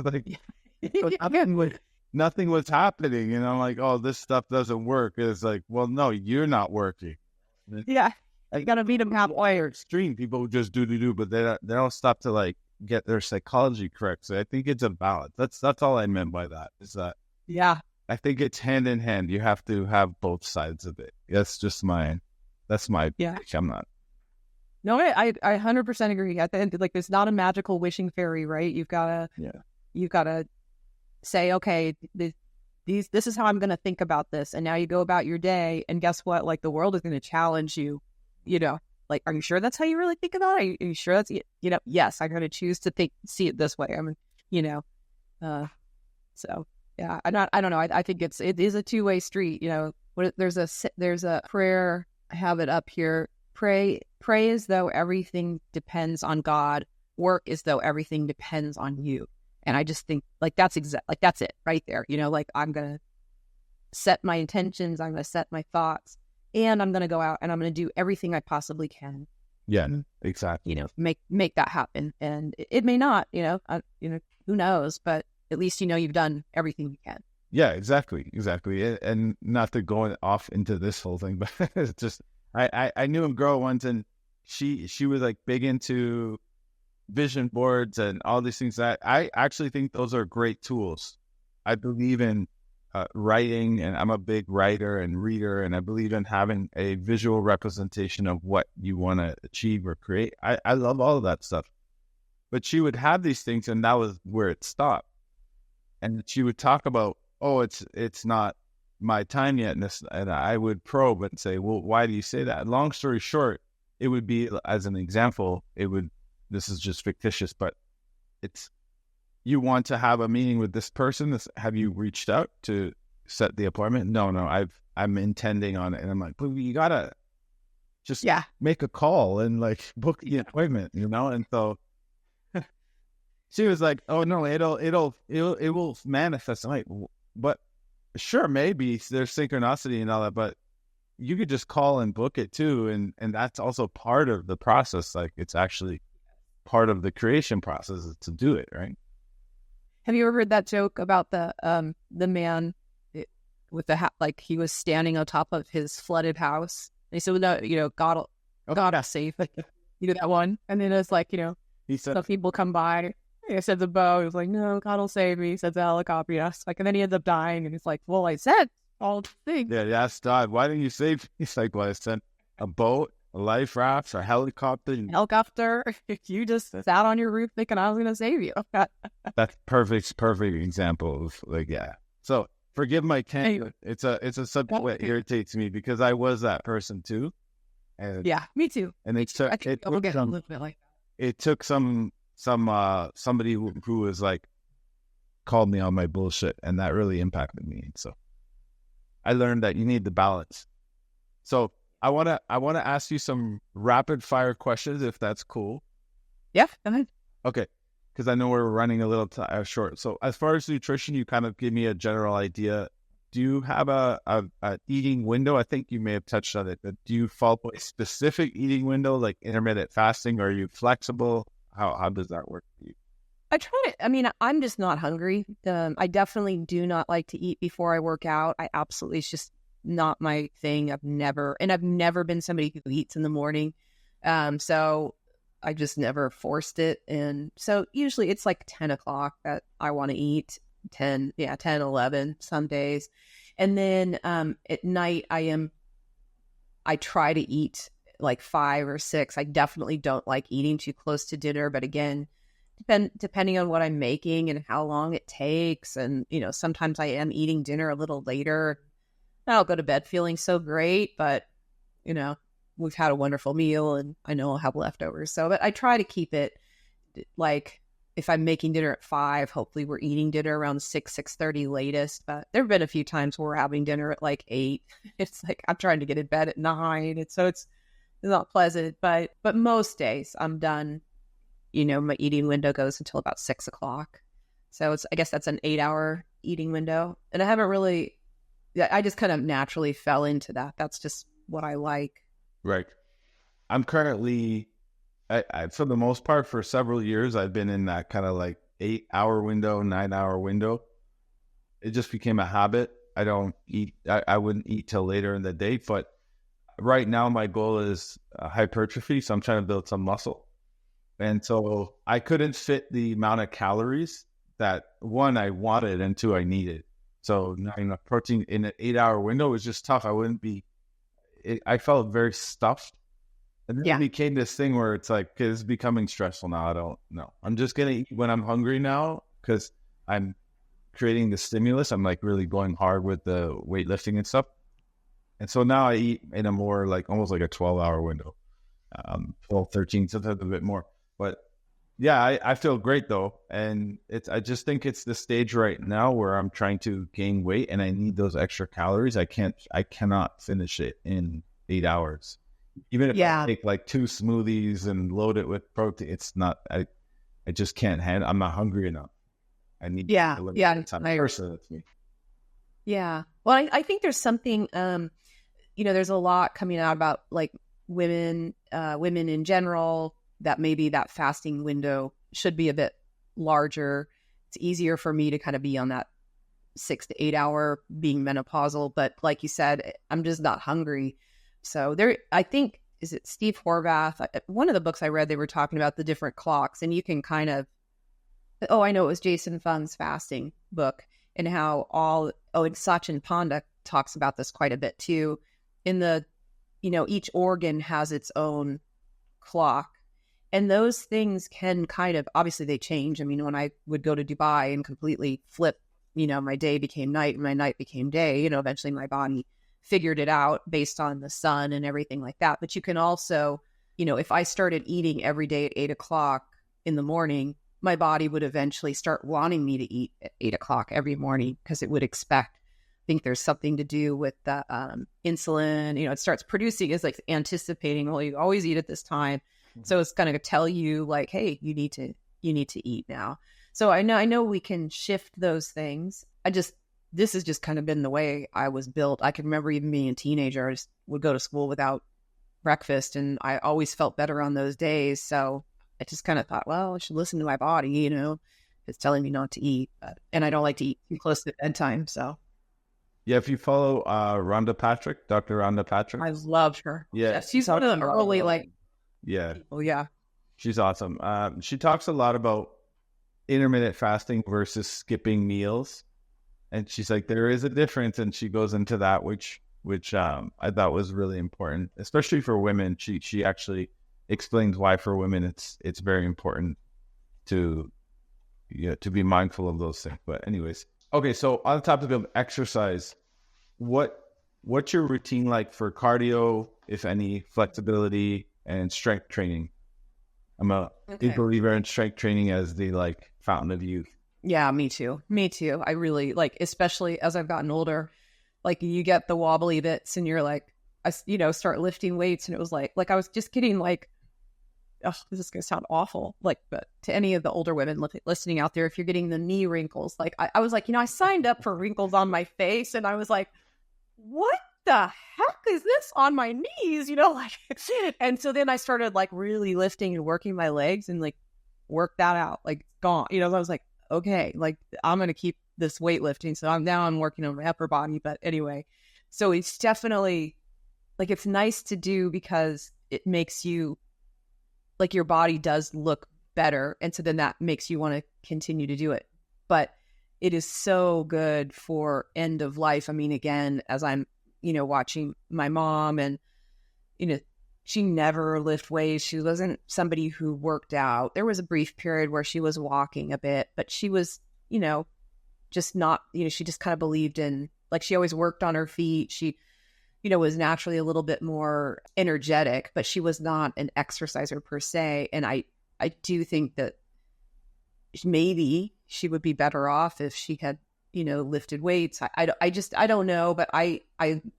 nothing was happening. And I'm oh, this stuff doesn't work. It's well, no, you're not working. Yeah. You got to meet them halfway. Extreme people who just do, but they don't stop to get their psychology correct. So I think it's a balance. That's all I meant by that, is that. Yeah. I think it's hand in hand. You have to have both sides of it. That's my I'm not. No, I 100% agree. At the end, there's not a magical wishing fairy, right? You've got to say, okay, this is how I'm going to think about this. And now you go about your day, and guess what? The world is going to challenge you, are you sure that's how you really think about it? Are you sure that's, yes, I'm going to choose to see it this way. So yeah, I don't know. I think it is a two-way street. There's a prayer. I have it up here. Pray as though everything depends on God. Work as though everything depends on you. And I just think that's that's it right there. I'm going to set my intentions. I'm going to set my thoughts, and I'm going to go out and I'm going to do everything I possibly can. Yeah, exactly. Make that happen. And it may not, who knows, but at least, you've done everything you can. Yeah, exactly. And not to go off into this whole thing, but it's just, I knew a girl once, and she was like big into vision boards and all these things. That I actually think those are great tools. I believe in writing, and I'm a big writer and reader, and I believe in having a visual representation of what you want to achieve or create. I love all of that stuff. But she would have these things, and that was where it stopped. And she would talk about, oh, it's not my time yet, and I would probe and say, well, why do you say that? Long story short, it would be, as an example, this is just fictitious, but it's, you want to have a meeting with this person. Have you reached out to set the appointment? No, I'm intending on it. And I'm like, but you gotta just make a call and like book the appointment, And so she was like, oh no, it will manifest. I'm like, but sure, maybe there's synchronicity and all that, but you could just call and book it too. And that's also part of the process. Like, it's actually part of the creation process is to do it, right? Have you ever heard that joke about the man with the hat, like he was standing on top of his flooded house? And he said, no, God will save it. That one. And then it's like, he said, some people come by. He said the bow. He was like, no, God will save me. He said the helicopter. Yes. Like, and then he ends up dying. And he's like, well, I said all the things. Yeah, asked God, why didn't you save me? He's like, well, I sent a boat, a life raft, a helicopter. You just sat on your roof thinking I was going to save you. That's perfect example of So forgive my tangent. It's a subject that irritates me because I was that person too. And yeah, me too. And it took somebody who was like called me on my bullshit, and that really impacted me. So I learned that you need the balance. So I want to ask you some rapid fire questions, if that's cool. Yeah, go ahead. Okay, because I know we're running a little short. So as far as nutrition, you kind of give me a general idea. Do you have a eating window? I think you may have touched on it, but do you follow a specific eating window, like intermittent fasting? Or are you flexible? How does that work for you? I try to, I'm just not hungry. I definitely do not like to eat before I work out. It's just not my thing. I've never been somebody who eats in the morning. So I just never forced it. And so usually it's like 10 o'clock that I want to eat. 10, 11 some days. And then at night I try to eat like 5 or 6. I definitely don't like eating too close to dinner, but again, depending on what I'm making and how long it takes. And, sometimes I am eating dinner a little later. I'll go to bed feeling so great, but, we've had a wonderful meal and I know I'll have leftovers. So, but I try to keep it like, if I'm making dinner at 5, hopefully we're eating dinner around 6:30 latest. But there have been a few times where we're having dinner at like 8. It's like I'm trying to get in bed at 9. It's not pleasant, but most days I'm done. My eating window goes until about 6 o'clock. So I guess that's an 8-hour eating window. And I just kind of naturally fell into that. That's just what I like. Right. I'm currently, for the most part, for several years, I've been in that kind of like 8-hour window, 9-hour window. It just became a habit. I don't eat. I wouldn't eat till later in the day. But right now, my goal is hypertrophy. So I'm trying to build some muscle. And so I couldn't fit the amount of calories that, one, I wanted, and 2, I needed. So not enough protein in an 8-hour window was just tough. I felt very stuffed. And then it became this thing where it's like, it's becoming stressful now. I don't know. I'm just going to eat when I'm hungry now because I'm creating the stimulus. I'm like really going hard with the weightlifting and stuff. And so now I eat in a more like, almost like a 12-hour window, 12, 13, sometimes a bit more. But yeah, I feel great though. And I just think it's the stage right now where I'm trying to gain weight and I need those extra calories. I cannot finish it in 8 hours. Even if I take like 2 smoothies and load it with protein, it's not, I just can't handle, I'm not hungry enough. I need to limit the time. That's me. Yeah. Well, I think there's something, there's a lot coming out about like women in general, that maybe that fasting window should be a bit larger. It's easier for me to kind of be on that 6 to 8 hour being menopausal. But like you said, I'm just not hungry. So there, I think, is it Steve Horvath? One of the books I read, they were talking about the different clocks, and you can kind of, I know it was Jason Fung's fasting book, and how and Sachin Panda talks about this quite a bit too. In the, each organ has its own clock. And those things can kind of, obviously they change. I mean, when I would go to Dubai and completely flip, my day became night and my night became day, eventually my body figured it out based on the sun and everything like that. But you can also, if I started eating every day at 8 o'clock in the morning, my body would eventually start wanting me to eat at 8 o'clock every morning, because it would think there's something to do with the insulin, it starts producing, it's like anticipating, well, you always eat at this time. So it's going to tell you like, hey, you need to eat now. So I know we can shift those things. This has just kind of been the way I was built. I can remember even being a teenager, I just would go to school without breakfast, and I always felt better on those days. So I just kind of thought, well, I should listen to my body, it's telling me not to eat. And I don't like to eat too close to bedtime. So Yeah, if you follow Dr. Rhonda Patrick. I loved her. Yeah. She's one of them early, like, yeah. Oh, yeah. She's awesome. She talks a lot about intermittent fasting versus skipping meals. And she's like, there is a difference. And she goes into that, which I thought was really important, especially for women. She actually explains why for women it's very important to be mindful of those things. But anyways, okay. So on the topic of exercise, what's your routine like for cardio, if any, flexibility, and strength training? I'm a big believer in strength training as the fountain of youth. Yeah, me too. I really especially as I've gotten older, you get the wobbly bits and you're like, I start lifting weights, and it was like I was just getting this is going to sound awful. But to any of the older women listening out there, if you're getting the knee wrinkles, I was like, I signed up for wrinkles on my face, and I was like, what the heck is this on my knees? And so then I started really lifting and working my legs and work that out, gone. I was like, okay, I'm going to keep this weightlifting. So I'm working on my upper body. But anyway, so it's definitely it's nice to do, because it makes you your body does look better. And so then that makes you want to continue to do it. But it is so good for end of life. I mean, again, as I'm, watching my mom, and, she never lifted weights. She wasn't somebody who worked out. There was a brief period where she was walking a bit, but she was, just not, she just kind of believed in, she always worked on her feet. She, was naturally a little bit more energetic, but she was not an exerciser per se. And I do think that maybe she would be better off if she had, lifted weights. I don't know, but I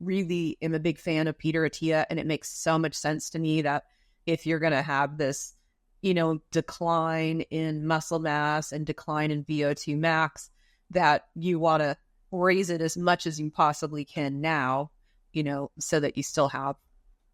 really am a big fan of Peter Attia, and it makes so much sense to me that if you're going to have this, decline in muscle mass and decline in VO2 max, that you want to raise it as much as you possibly can now, so that you still have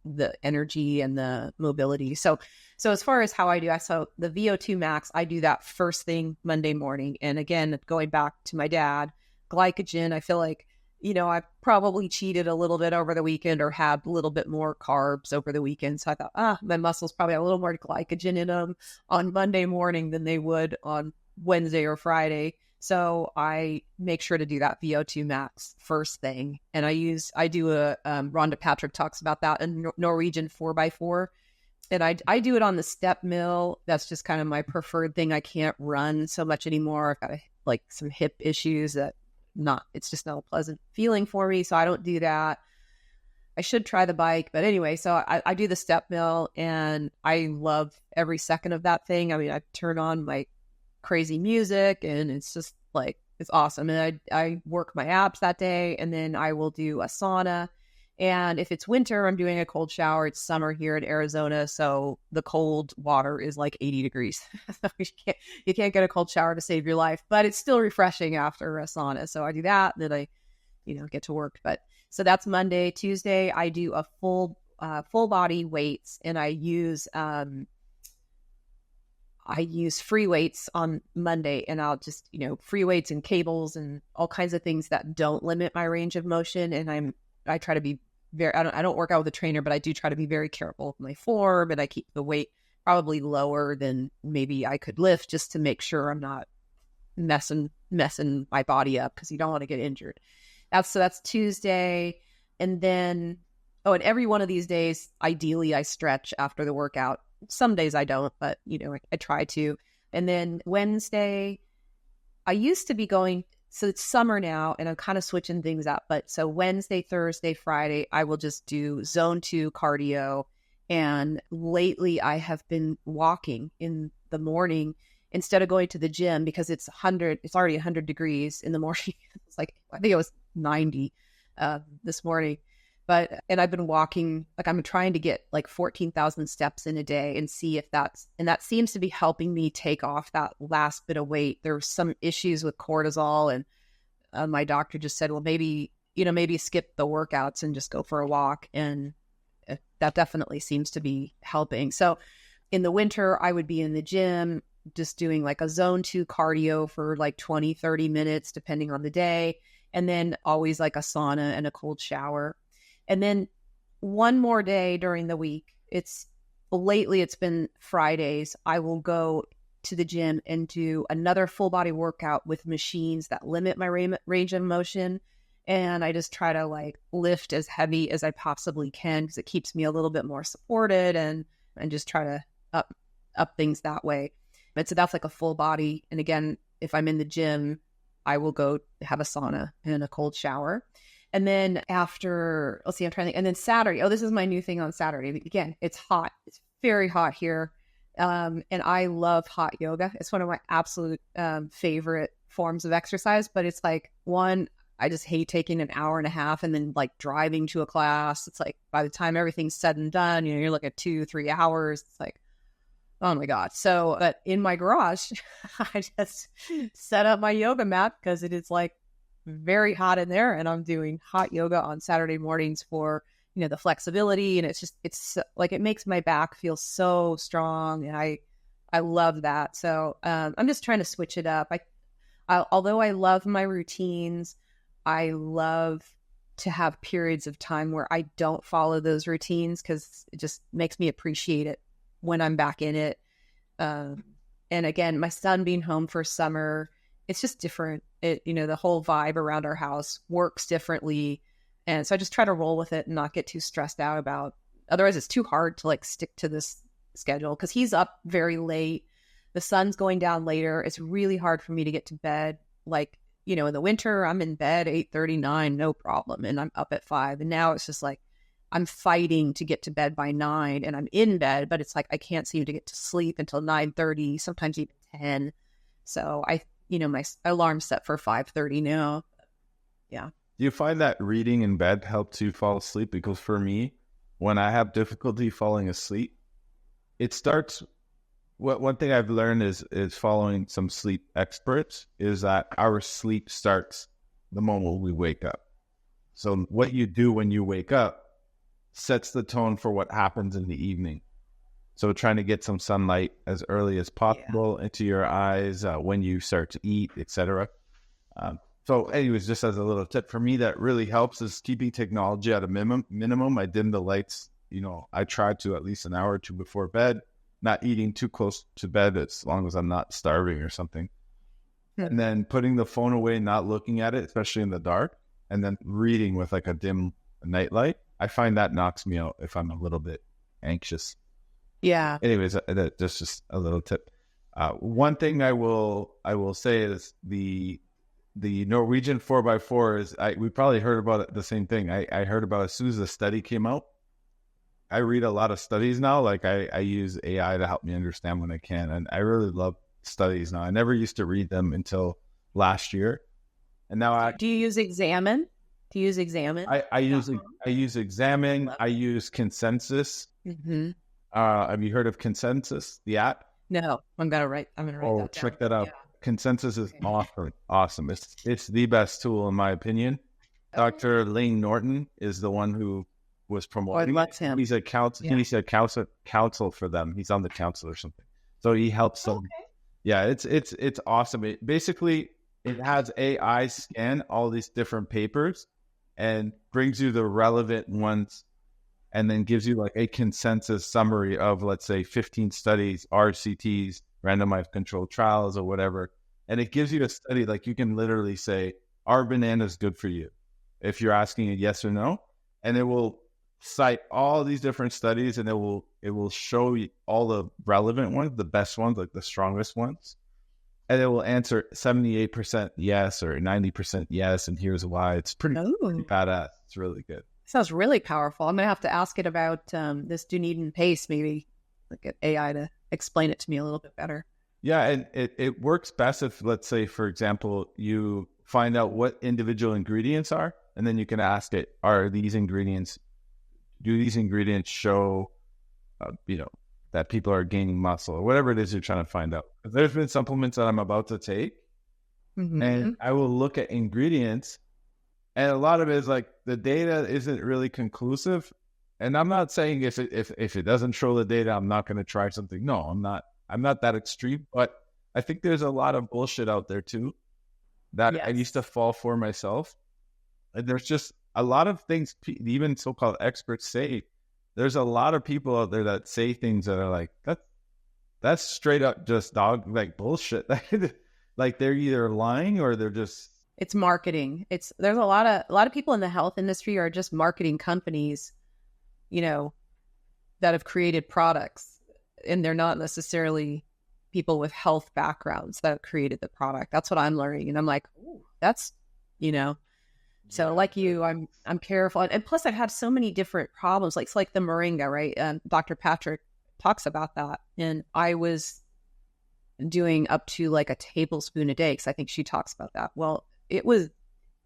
the energy and the mobility. So as far as how I do, so the VO2 max, I do that first thing Monday morning. And again, going back to my dad, glycogen, I feel like, I probably cheated a little bit over the weekend, or had a little bit more carbs over the weekend. So I thought, my muscles probably have a little more glycogen in them on Monday morning than they would on Wednesday or Friday. So I make sure to do that VO2 max first thing. And I do Rhonda Patrick talks about that, a Norwegian 4x4. And I do it on the step mill. That's just kind of my preferred thing. I can't run so much anymore. I've got some hip issues it's just not a pleasant feeling for me. So I don't do that. I should try the bike. But anyway, so I do the step mill, and I love every second of that thing. I mean, I turn on my crazy music, and it's just it's awesome. And I work my abs that day, and then I will do a sauna. And if it's winter, I'm doing a cold shower. It's summer here in Arizona, so the cold water is 80 degrees. So you can't get a cold shower to save your life, but it's still refreshing after a sauna. So I do that, then I get to work. But so that's Monday. Tuesday, I do a full full body weights, and I use free weights on Monday, and I'll just, free weights and cables and all kinds of things that don't limit my range of motion. And I try to be I don't work out with a trainer, but I do try to be very careful with my form, and I keep the weight probably lower than maybe I could lift, just to make sure I'm not messing my body up, because you don't want to get injured. That's Tuesday. And then, and every one of these days, ideally I stretch after the workout. Some days I don't, but I try to. And then Wednesday, I used to be going, so it's summer now and I'm kind of switching things up. But so Wednesday, Thursday, Friday, I will just do zone 2 cardio. And lately I have been walking in the morning instead of going to the gym, because it's already 100 degrees in the morning. It's like, I think it was 90 this morning. And I've been walking, like I'm trying to get like 14,000 steps in a day and see if that seems to be helping me take off that last bit of weight. There were some issues with cortisol, and my doctor just said, well, maybe skip the workouts and just go for a walk. And that definitely seems to be helping. So in the winter, I would be in the gym, just doing like a zone 2 cardio for like 20, 30 minutes, depending on the day. And then always like a sauna and a cold shower. And then one more day during the week, lately it's been Fridays, I will go to the gym and do another full body workout with machines that limit my range of motion. And I just try to like lift as heavy as I possibly can, because it keeps me a little bit more supported, and just try to up things that way. But so that's like a full body. And again, if I'm in the gym, I will go have a sauna and a cold shower. And then after, I'm trying to think. And then Saturday, this is my new thing on Saturday. Again, it's hot. It's very hot here. And I love hot yoga. It's one of my absolute favorite forms of exercise. But it's like, I just hate taking an hour and a half and then like driving to a class. It's like, by the time everything's said and done, you're looking at 2-3 hours. It's like, oh my God. So, but in my garage, I just set up my yoga mat, because it is like very hot in there, and I'm doing hot yoga on Saturday mornings for, the flexibility. And it's like, it makes my back feel so strong. And I love that. So, I'm just trying to switch it up. Although I love my routines, I love to have periods of time where I don't follow those routines, because it just makes me appreciate it when I'm back in it. And again, my son being home for summer, it's just different. The whole vibe around our house works differently. And so I just try to roll with it and not get too stressed out about, otherwise it's too hard to like stick to this schedule, because he's up very late. The sun's going down later. It's really hard for me to get to bed. Like, in the winter, I'm in bed 8:39, no problem. And I'm up at 5. And now it's just like, I'm fighting to get to bed by 9, and I'm in bed, but it's like, I can't seem to get to sleep until 9:30, sometimes even 10. So my alarm's set for 5:30 now. Yeah. Do you find that reading in bed helps you fall asleep? Because for me, when I have difficulty falling asleep, it starts. One thing I've learned is following some sleep experts, is that our sleep starts the moment we wake up. So what you do when you wake up sets the tone for what happens in the evening. So trying to get some sunlight as early as possible into your eyes when you start to eat, etc. So anyways, just as a little tip for me, that really helps, is keeping technology at a minimum. I dim the lights. I try to at least an hour or two before bed, not eating too close to bed as long as I'm not starving or something. And then putting the phone away, not looking at it, especially in the dark, and then reading with like a dim nightlight. I find that knocks me out if I'm a little bit anxious. Yeah. Anyways, that's just a little tip. One thing I will say is the Norwegian 4x4 is, we probably heard about it, the same thing. I heard about it as soon as the study came out. I read a lot of studies now. Like I use AI to help me understand when I can. And I really love studies now. I never used to read them until last year. And now do you use Examine? Do you use Examine? I use Examine. I use Consensus. Mm-hmm. Have you heard of Consensus, the app? No, I'm gonna write that down. Check that out. Yeah. Consensus is awesome. It's the best tool in my opinion. Dr. Layne Norton is the one who was Oh, promoting that's it. him. He's a counsel. Yeah. He's a counsel for them. He's on the council or something. So he helps them. Okay. Yeah, it's awesome. It basically it has AI scan all these different papers and brings you the relevant ones, and then gives you like a consensus summary of, let's say, 15 studies, RCTs, randomized controlled trials, or whatever. And it gives you a study, like you can literally say, are bananas good for you? If you're asking a yes or no, and it will cite all these different studies, and it will show you all the relevant ones, the best ones, like the strongest ones. And it will answer 78% yes or 90% yes, and here's why. It's pretty badass. It's really good. Sounds really powerful. I'm going to have to ask it about this Dunedin pace, maybe like get AI to explain it to me a little bit better. Yeah, and it works best if, let's say, for example, you find out what individual ingredients are, and then you can ask it, do these ingredients show, that people are gaining muscle, or whatever it is you're trying to find out. There's been supplements that I'm about to take, and I will look at ingredients, and a lot of it is like the data isn't really conclusive. And I'm not saying if it doesn't show the data, I'm not going to try something. No, I'm not that extreme. But I think there's a lot of bullshit out there too that I used to fall for myself. And there's just a lot of things, even so-called experts say. There's a lot of people out there that say things that are like, that's straight up just like bullshit. Like they're either lying or they're just. It's marketing. There's a lot of people in the health industry are just marketing companies, that have created products, and they're not necessarily people with health backgrounds that have created the product. That's what I'm learning. And I'm like, ooh, that's, so like you, I'm careful. And plus I've had so many different problems, like the moringa, right? Dr. Patrick talks about that. And I was doing up to like a tablespoon a day, because I think she talks about that. Well,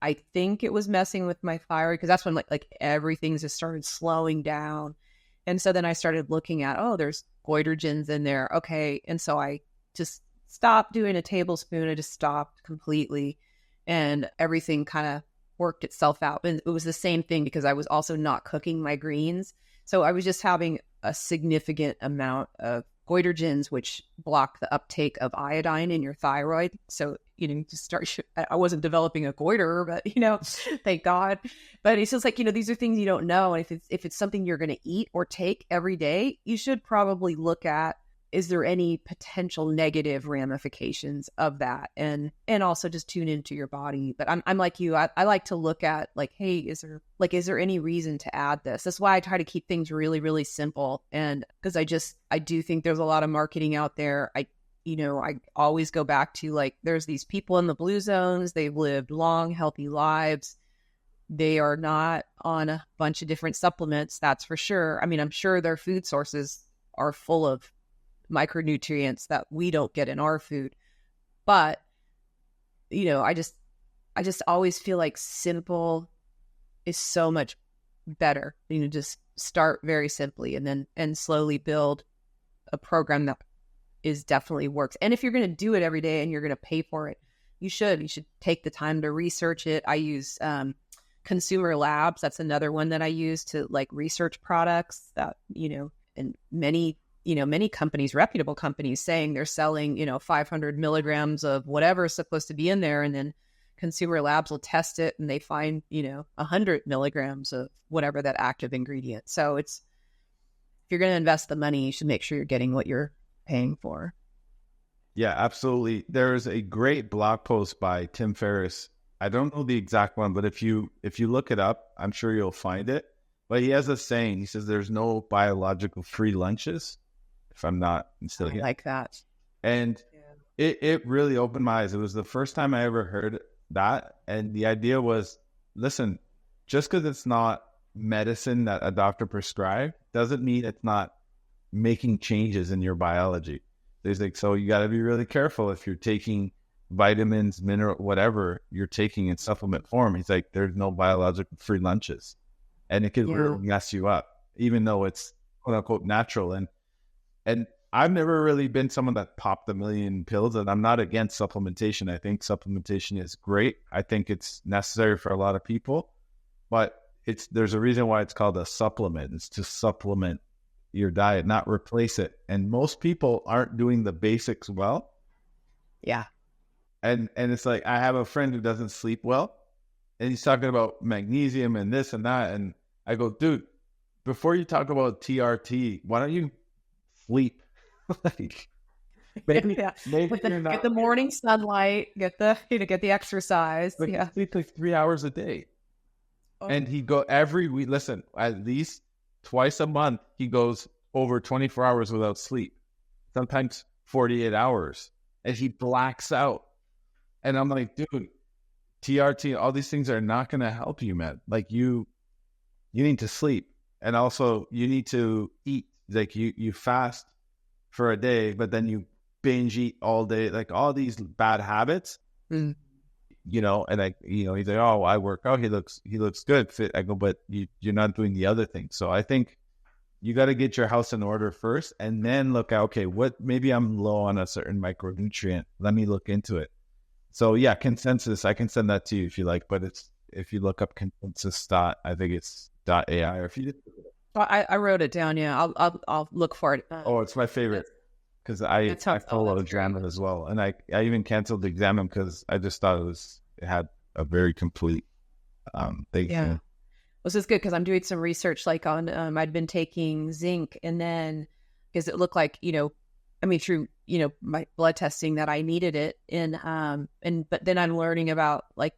I think it was messing with my thyroid, because that's when like everything just started slowing down. And so then I started looking at, there's goitrogens in there. Okay. And so I just stopped doing a tablespoon. I just stopped completely, and everything kind of worked itself out. And it was the same thing because I was also not cooking my greens. So I was just having a significant amount of goitrogens, which block the uptake of iodine in your thyroid. So, I wasn't developing a goiter, but, thank God. But it's just like, these are things you don't know. And if it's something you're going to eat or take every day, you should probably look at, is there any potential negative ramifications of that? And also just tune into your body. But I'm like you, I like to look at like, hey, is there any reason to add this? That's why I try to keep things really, really simple. And because I do think there's a lot of marketing out there. I always go back to like, there's these people in the blue zones. They've lived long, healthy lives. They are not on a bunch of different supplements. That's for sure. I mean, I'm sure their food sources are full of micronutrients that we don't get in our food. But, I just always feel like simple is so much better. Just start very simply and slowly build a program that definitely works. And if you're going to do it every day and you're going to pay for it, you should take the time to research it. I use Consumer Labs. That's another one that I use to like research products that, and many companies, reputable companies, saying they're selling, 500 milligrams of whatever is supposed to be in there. And then Consumer Labs will test it and they find, 100 milligrams of whatever that active ingredient. So if you're going to invest the money, you should make sure you're getting what you're paying for. Yeah, absolutely. There's a great blog post by Tim Ferriss. I don't know the exact one, but if you look it up, I'm sure you'll find it. But he has a saying. He says there's no biological free lunches. If I'm not still here. I like that. And it really opened my eyes. It was the first time I ever heard that. And the idea was, listen, just because it's not medicine that a doctor prescribed doesn't mean it's not making changes in your biology. There's like, so you got to be really careful if you're taking vitamins, mineral, whatever you're taking in supplement form. He's like, there's no biological free lunches, and it could really mess you up, even though it's quote unquote natural. And I've never really been someone that popped a million pills, and I'm not against supplementation. I think supplementation is great. I think it's necessary for a lot of people, but there's a reason why it's called a supplement. It's to supplement your diet, not replace it. And most people aren't doing the basics well. Yeah. And it's like, I have a friend who doesn't sleep well, and he's talking about magnesium and this and that. And I go, dude, before you talk about TRT, why don't you sleep? Like, maybe get the morning sunlight, get the exercise. Like, yeah. Sleep like 3 hours a day. Oh. And he go every week. Listen, at least twice a month, he goes over 24 hours without sleep, sometimes 48 hours, and he blacks out. And I'm like, dude, TRT, all these things are not going to help you, man. Like, you need to sleep, and also you need to eat. Like, you fast for a day, but then you binge eat all day. Like, all these bad habits. Mm. You know, and he's like, oh, I work out. He looks good, fit. I go, but you're not doing the other thing. So I think you got to get your house in order first, and then look at, okay, maybe I'm low on a certain micronutrient. Let me look into it. So yeah, consensus. I can send that to you if you like, but if you look up consensus I think it's .ai, or if you. I wrote it down. Yeah, I'll look for it. It's my favorite. Because I follow Examine as well. And I even canceled the Examine because I just thought it had a very complete thing. Yeah. This is good because I'm doing some research like on, I'd been taking zinc, and then because it looked like, through, my blood testing that I needed it. But then I'm learning about like,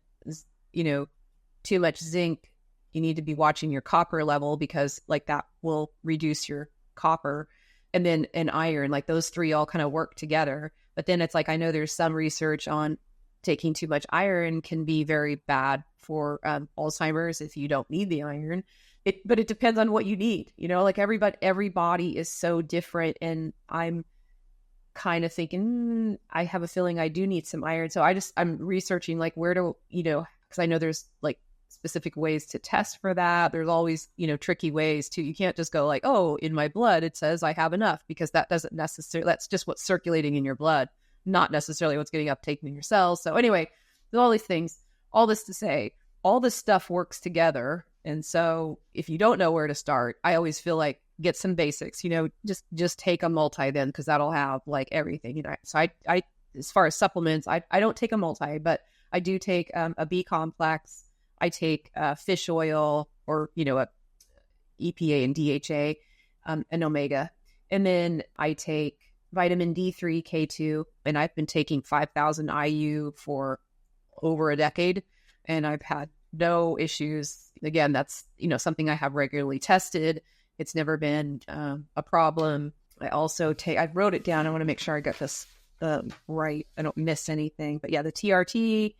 too much zinc, you need to be watching your copper level because like that will reduce your copper. And then iron, like those three all kind of work together. But then it's like, I know there's some research on taking too much iron can be very bad for Alzheimer's if you don't need the iron. But it depends on what you need. Like every body is so different. And I'm kind of thinking, I have a feeling I do need some iron. So I'm researching like where to, because I know there's like specific ways to test for that. There's always, tricky ways to, you can't just go like, oh, in my blood, it says I have enough, because that doesn't necessarily, that's just what's circulating in your blood, not necessarily what's getting uptaken in your cells. So anyway, there's all these things, all this to say, all this stuff works together. And so if you don't know where to start, I always feel like get some basics, just take a multi then, because that'll have like everything, So I as far as supplements, I don't take a multi, but I do take a B complex. I take fish oil, or, a EPA and DHA, and omega. And then I take vitamin D3, K2, and I've been taking 5,000 IU for over a decade, and I've had no issues. Again, that's, something I have regularly tested. It's never been a problem. I also I wrote it down. I want to make sure I got this right. I don't miss anything. But yeah, the HRT,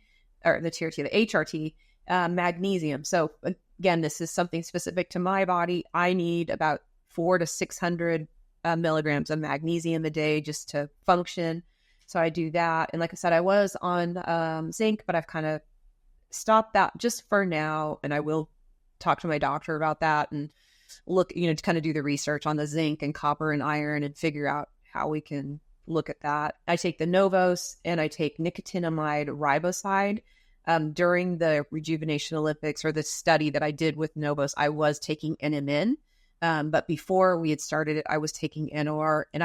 magnesium. So again, this is something specific to my body. I need about 400 to 600 milligrams of magnesium a day just to function. So I do that. And like I said, I was on zinc, but I've kind of stopped that just for now. And I will talk to my doctor about that and look, to kind of do the research on the zinc and copper and iron and figure out how we can look at that. I take the Novos, and I take nicotinamide riboside. During the Rejuvenation Olympics, or the study that I did with Novos, I was taking NMN. But before we had started it, I was taking NR. And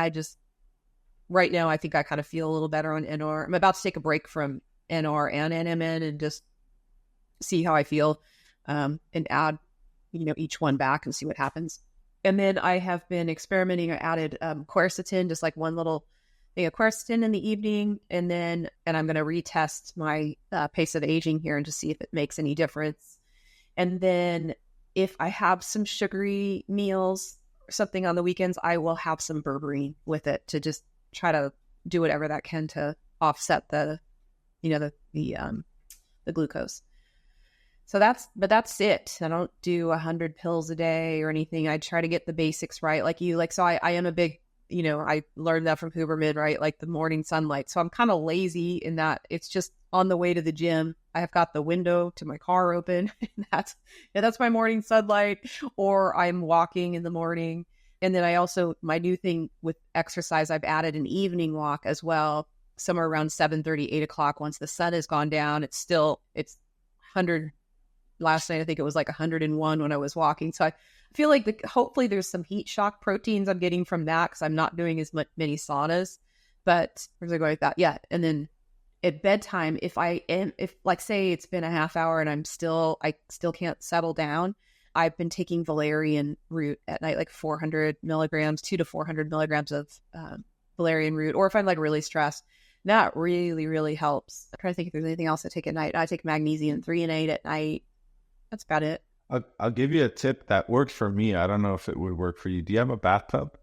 right now, I think I kind of feel a little better on NR. I'm about to take a break from NR and NMN and just see how I feel, and add, each one back and see what happens. And then I have been experimenting. I added quercetin, just like one little quercetin in the evening, and I'm going to retest my pace of aging here and just see if it makes any difference. And then if I have some sugary meals or something on the weekends, I will have some berberine with it to just try to do whatever that can to offset the glucose. So that's it. I don't do 100 pills a day or anything. I try to get the basics right. So I am a big, I learned that from Huberman, right? Like the morning sunlight. So I'm kind of lazy in that it's just on the way to the gym. I have got the window to my car open. And that's my morning sunlight, or I'm walking in the morning. And then I also, my new thing with exercise, I've added an evening walk as well, somewhere around 7:30, 8 o'clock. Once the sun has gone down, it's 100 last night, I think it was like 101 when I was walking. So I feel like hopefully there's some heat shock proteins I'm getting from that because I'm not doing as many saunas. But where's I going with that? Yeah. And then at bedtime, if like say it's been a half hour and I still can't settle down, I've been taking valerian root at night, like 400 milligrams, 200 to 400 milligrams of valerian root. Or if I'm like really stressed, that really, really helps. I'm trying to think if there's anything else I take at night. I take magnesium 3 and 8 at night. That's about it. I'll give you a tip that worked for me. I don't know if it would work for you. Do you have a bathtub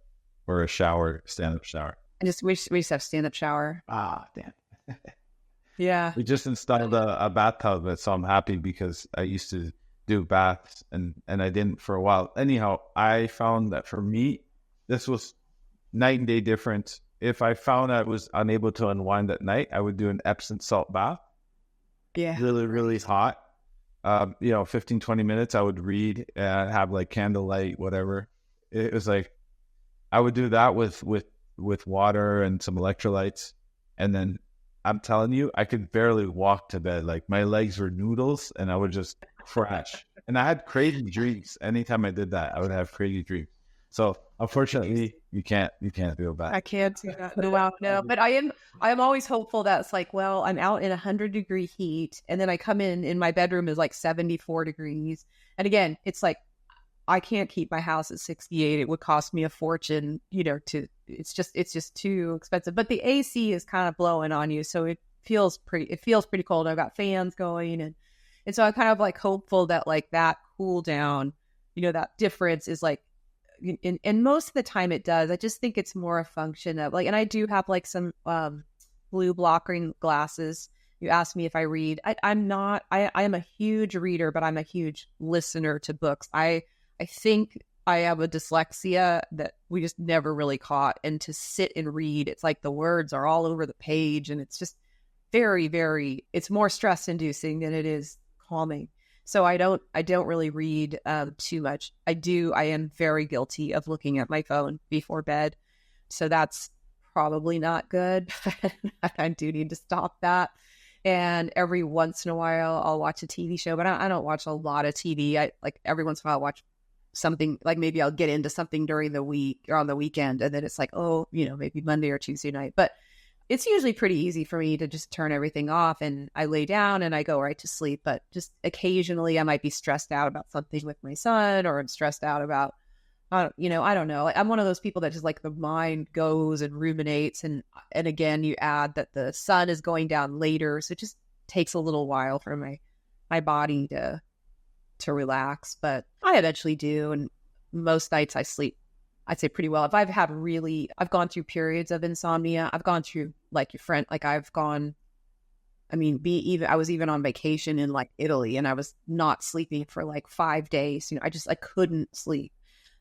or a shower, stand-up shower? We just have stand-up shower. Ah, damn. Yeah. We just installed a bathtub, so I'm happy because I used to do baths and I didn't for a while. Anyhow, I found that for me, this was night and day difference. If I found I was unable to unwind at night, I would do an Epsom salt bath. Yeah. Really, really hot. 15, 20 minutes, I would read and have like candlelight, whatever. It was like, I would do that with water and some electrolytes. And then I'm telling you, I could barely walk to bed. Like my legs were noodles and I would just crash. And I had crazy dreams. Anytime I did that, I would have crazy dreams. So unfortunately, you can't do that. I can't do that. No. But I am always hopeful that it's like, well, I'm out in 100-degree heat, and then I come in my bedroom is like 74 degrees. And again, it's like I can't keep my house at 68. It would cost me a fortune, it's just too expensive. But the AC is kind of blowing on you, so it feels pretty cold. I've got fans going, and so I'm kind of like hopeful that like that cool down, that difference is like. And most of the time it does. I just think it's more a function of like, and I do have like some blue blocking glasses. You asked me if I read. I am a huge reader, but I'm a huge listener to books. I think I have a dyslexia that we just never really caught. And to sit and read, it's like the words are all over the page, and it's just very, very, it's more stress inducing than it is calming. So I don't really read too much. I am very guilty of looking at my phone before bed. So that's probably not good. I do need to stop that. And every once in a while I'll watch a TV show, but I don't watch a lot of TV. I like every once in a while I'll watch something, like maybe I'll get into something during the week or on the weekend. And then it's like, maybe Monday or Tuesday night. But it's usually pretty easy for me to just turn everything off and I lay down and I go right to sleep. But just occasionally I might be stressed out about something with my son, or I'm stressed out about, I don't know. I'm one of those people that just like the mind goes and ruminates. And again, you add that the sun is going down later. So it just takes a little while for my body to relax. But I eventually do. And most nights I sleep, I'd say pretty well. If I've gone through periods of insomnia. I've gone through like your friend, like I was even on vacation in like Italy, and I was not sleeping for like 5 days. I couldn't sleep.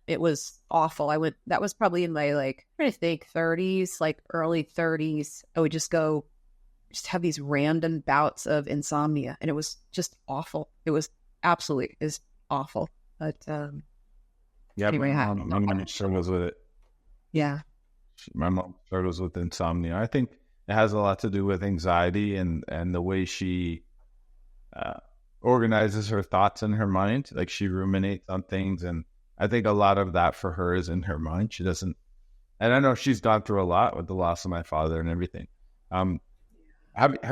It was awful. That was probably in my like, I'm trying to think 30s, like early 30s. I would just have these random bouts of insomnia, and it was just awful. It was awful. But, yeah, anyway, my mom struggles with it. Yeah. My mom struggles with insomnia. I think it has a lot to do with anxiety and the way she organizes her thoughts in her mind. Like she ruminates on things. And I think a lot of that for her is in her mind. She doesn't, and I know she's gone through a lot with the loss of my father and everything. Have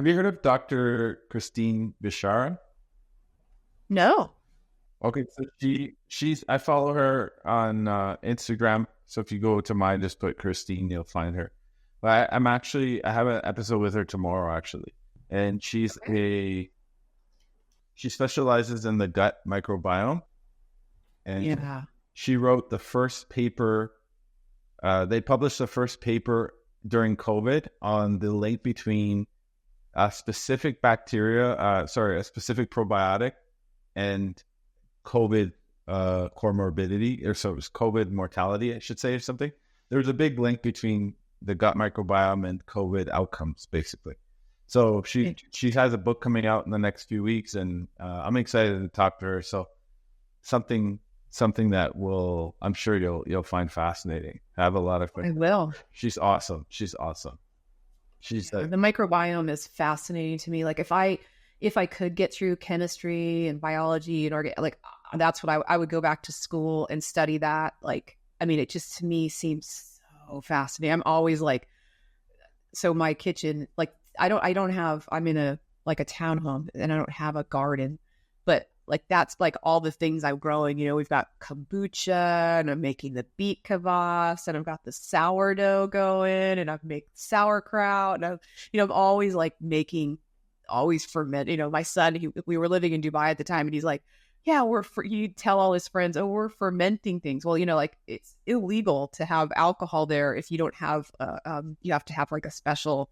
you heard of Dr. Christine Bishara? No. Okay, so I follow her on Instagram. So if you go to mine, just put Christine, you'll find her. But I have an episode with her tomorrow actually, and she specializes in the gut microbiome, and she wrote the first paper. They published the first paper during COVID on the link between a specific a specific probiotic and COVID comorbidity, or so it was COVID mortality, I should say, or something. There's a big link between the gut microbiome and COVID outcomes, basically. So she has a book coming out in the next few weeks, and I'm excited to talk to her. So something that I'm sure you'll find fascinating. I have a lot of questions. I will. She's awesome. The microbiome is fascinating to me. Like if I if I could get through chemistry and biology and like that's what I would go back to school and study that. Like, I mean, it just to me seems so fascinating. I'm always like, so my kitchen, like I'm in a townhome and I don't have a garden, but like that's like all the things I'm growing. You know, we've got kombucha and I'm making the beet kvass and I've got the sourdough going and I've made sauerkraut and I'm always like always ferment. You know, my son, we were living in Dubai at the time and he's like, yeah, you tell all his friends, oh, we're fermenting things. Well, you know, like it's illegal to have alcohol there if you don't have, you have to have like a special,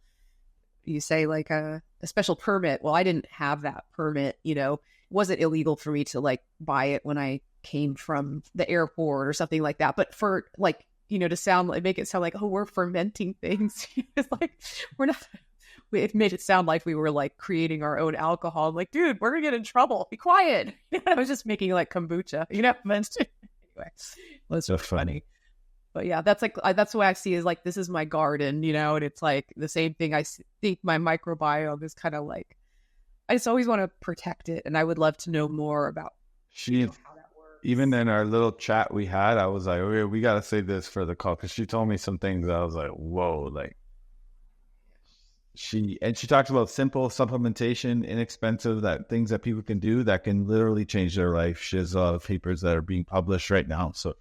you say like a special permit. Well, I didn't have that permit, you know, it wasn't illegal for me to like buy it when I came from the airport or something like that. But for like, you know, to make it sound like, oh, we're fermenting things. It's like, we're not. It made it sound like we were like creating our own alcohol. I'm like, dude, we're gonna get in trouble. Be quiet. I was just making like kombucha, you know. Anyway, well, it's so funny. But yeah, that's the way I see it, is like, this is my garden, you know, and it's like the same thing. I think my microbiome is kind of like, I just always want to protect it, and I would love to know more about how that works. Even in our little chat we had, I was like, okay, we got to say this for the call, because she told me some things I was like, whoa, like. She talks about simple supplementation, inexpensive, that things that people can do that can literally change their life. She has a lot of papers that are being published right now. So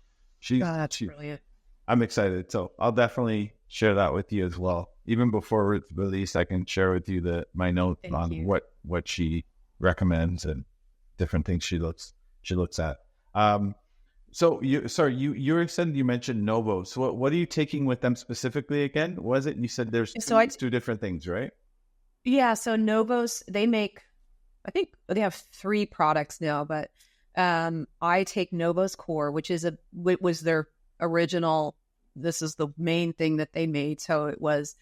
that's brilliant. I'm excited. So I'll definitely share that with you as well. Even before it's released, I can share with you my notes on what she recommends and different things she looks at. So you said you mentioned Novo. So what are you taking with them specifically again? Was it, you said there's two different things, right? Yeah. So Novos, I think they have 3 products now, but I take Novos Core, which was their original. This is the main thing that they made. So it was,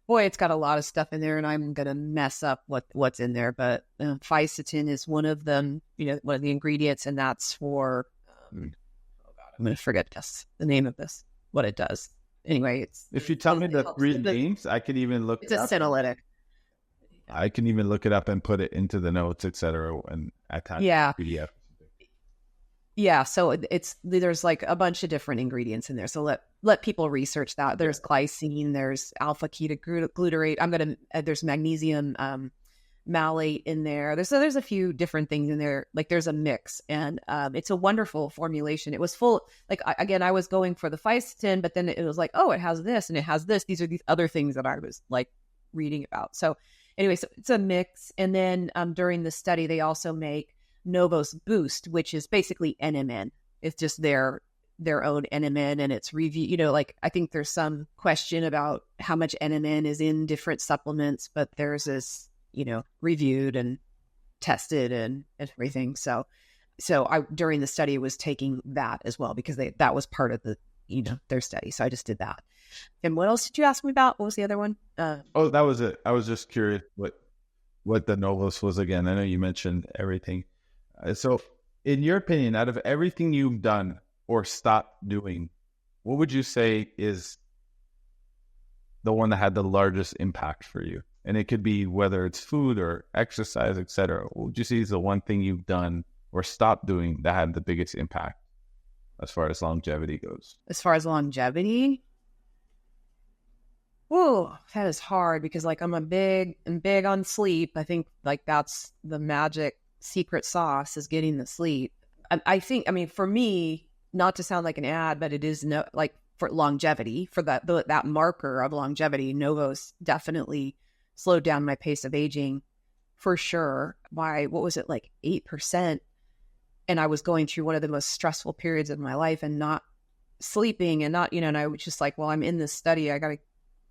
boy, it's got a lot of stuff in there, and I'm going to mess up what's in there. But fisetin is one of them, you know, one of the ingredients, and that's for, I'm going to forget the name of this, what it does. Anyway, if you tell me the 3 names, I could even look it up. It's a senolytic. I can even look it up and put it into the notes, etc., and attach PDF. Yeah, so there's like a bunch of different ingredients in there. So let people research that. There's glycine, there's alpha ketoglutarate. There's magnesium malate in there. There's a few different things in there. Like there's a mix, and it's a wonderful formulation. It was full. Like I was going for the fisetin, but then it was like, oh, it has this and it has this. These are these other things that I was like reading about. So anyway, so it's a mix. And then during the study, they also make Novos Boost, which is basically NMN. It's just their own NMN, and it's review. You know, like I think there's some question about how much NMN is in different supplements, but theirs is, you know, reviewed and tested and everything. So I during the study was taking that as well, because that was part of the, you know, their study. So I just did that. And what else did you ask me about? What was the other one? That was it. I was just curious what the Novos was again. I know you mentioned everything. So in your opinion, out of everything you've done or stopped doing, what would you say is the one that had the largest impact for you? And it could be whether it's food or exercise, etc. What would you say is the one thing you've done or stopped doing that had the biggest impact as far as longevity goes? As far as longevity? Whoa, that is hard, because like I'm big on sleep. I think like that's the magic secret sauce, is getting the sleep. I think, I mean, for me, not to sound like an ad, but it is like for longevity, for that marker of longevity, Novos definitely slowed down my pace of aging for sure by, what was it, like 8%. And I was going through one of the most stressful periods of my life and not sleeping and not, you know, and I was just like, well, I'm in this study. I got to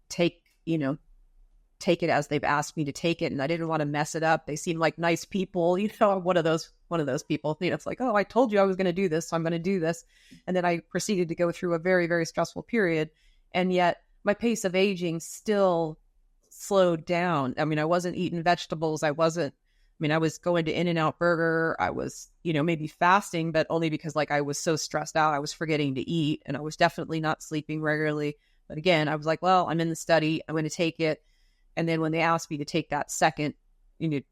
take it as they've asked me to take it. And I didn't want to mess it up. They seem like nice people, you know, one of those people, you know, it's like, oh, I told you I was going to do this, so I'm going to do this. And then I proceeded to go through a very, very stressful period. And yet my pace of aging still slowed down. I mean, I wasn't eating vegetables. I was going to In-N-Out Burger. I was, you know, maybe fasting, but only because like I was so stressed out, I was forgetting to eat, and I was definitely not sleeping regularly. But again, I was like, well, I'm in the study, I'm going to take it. And then when they asked me to take that second,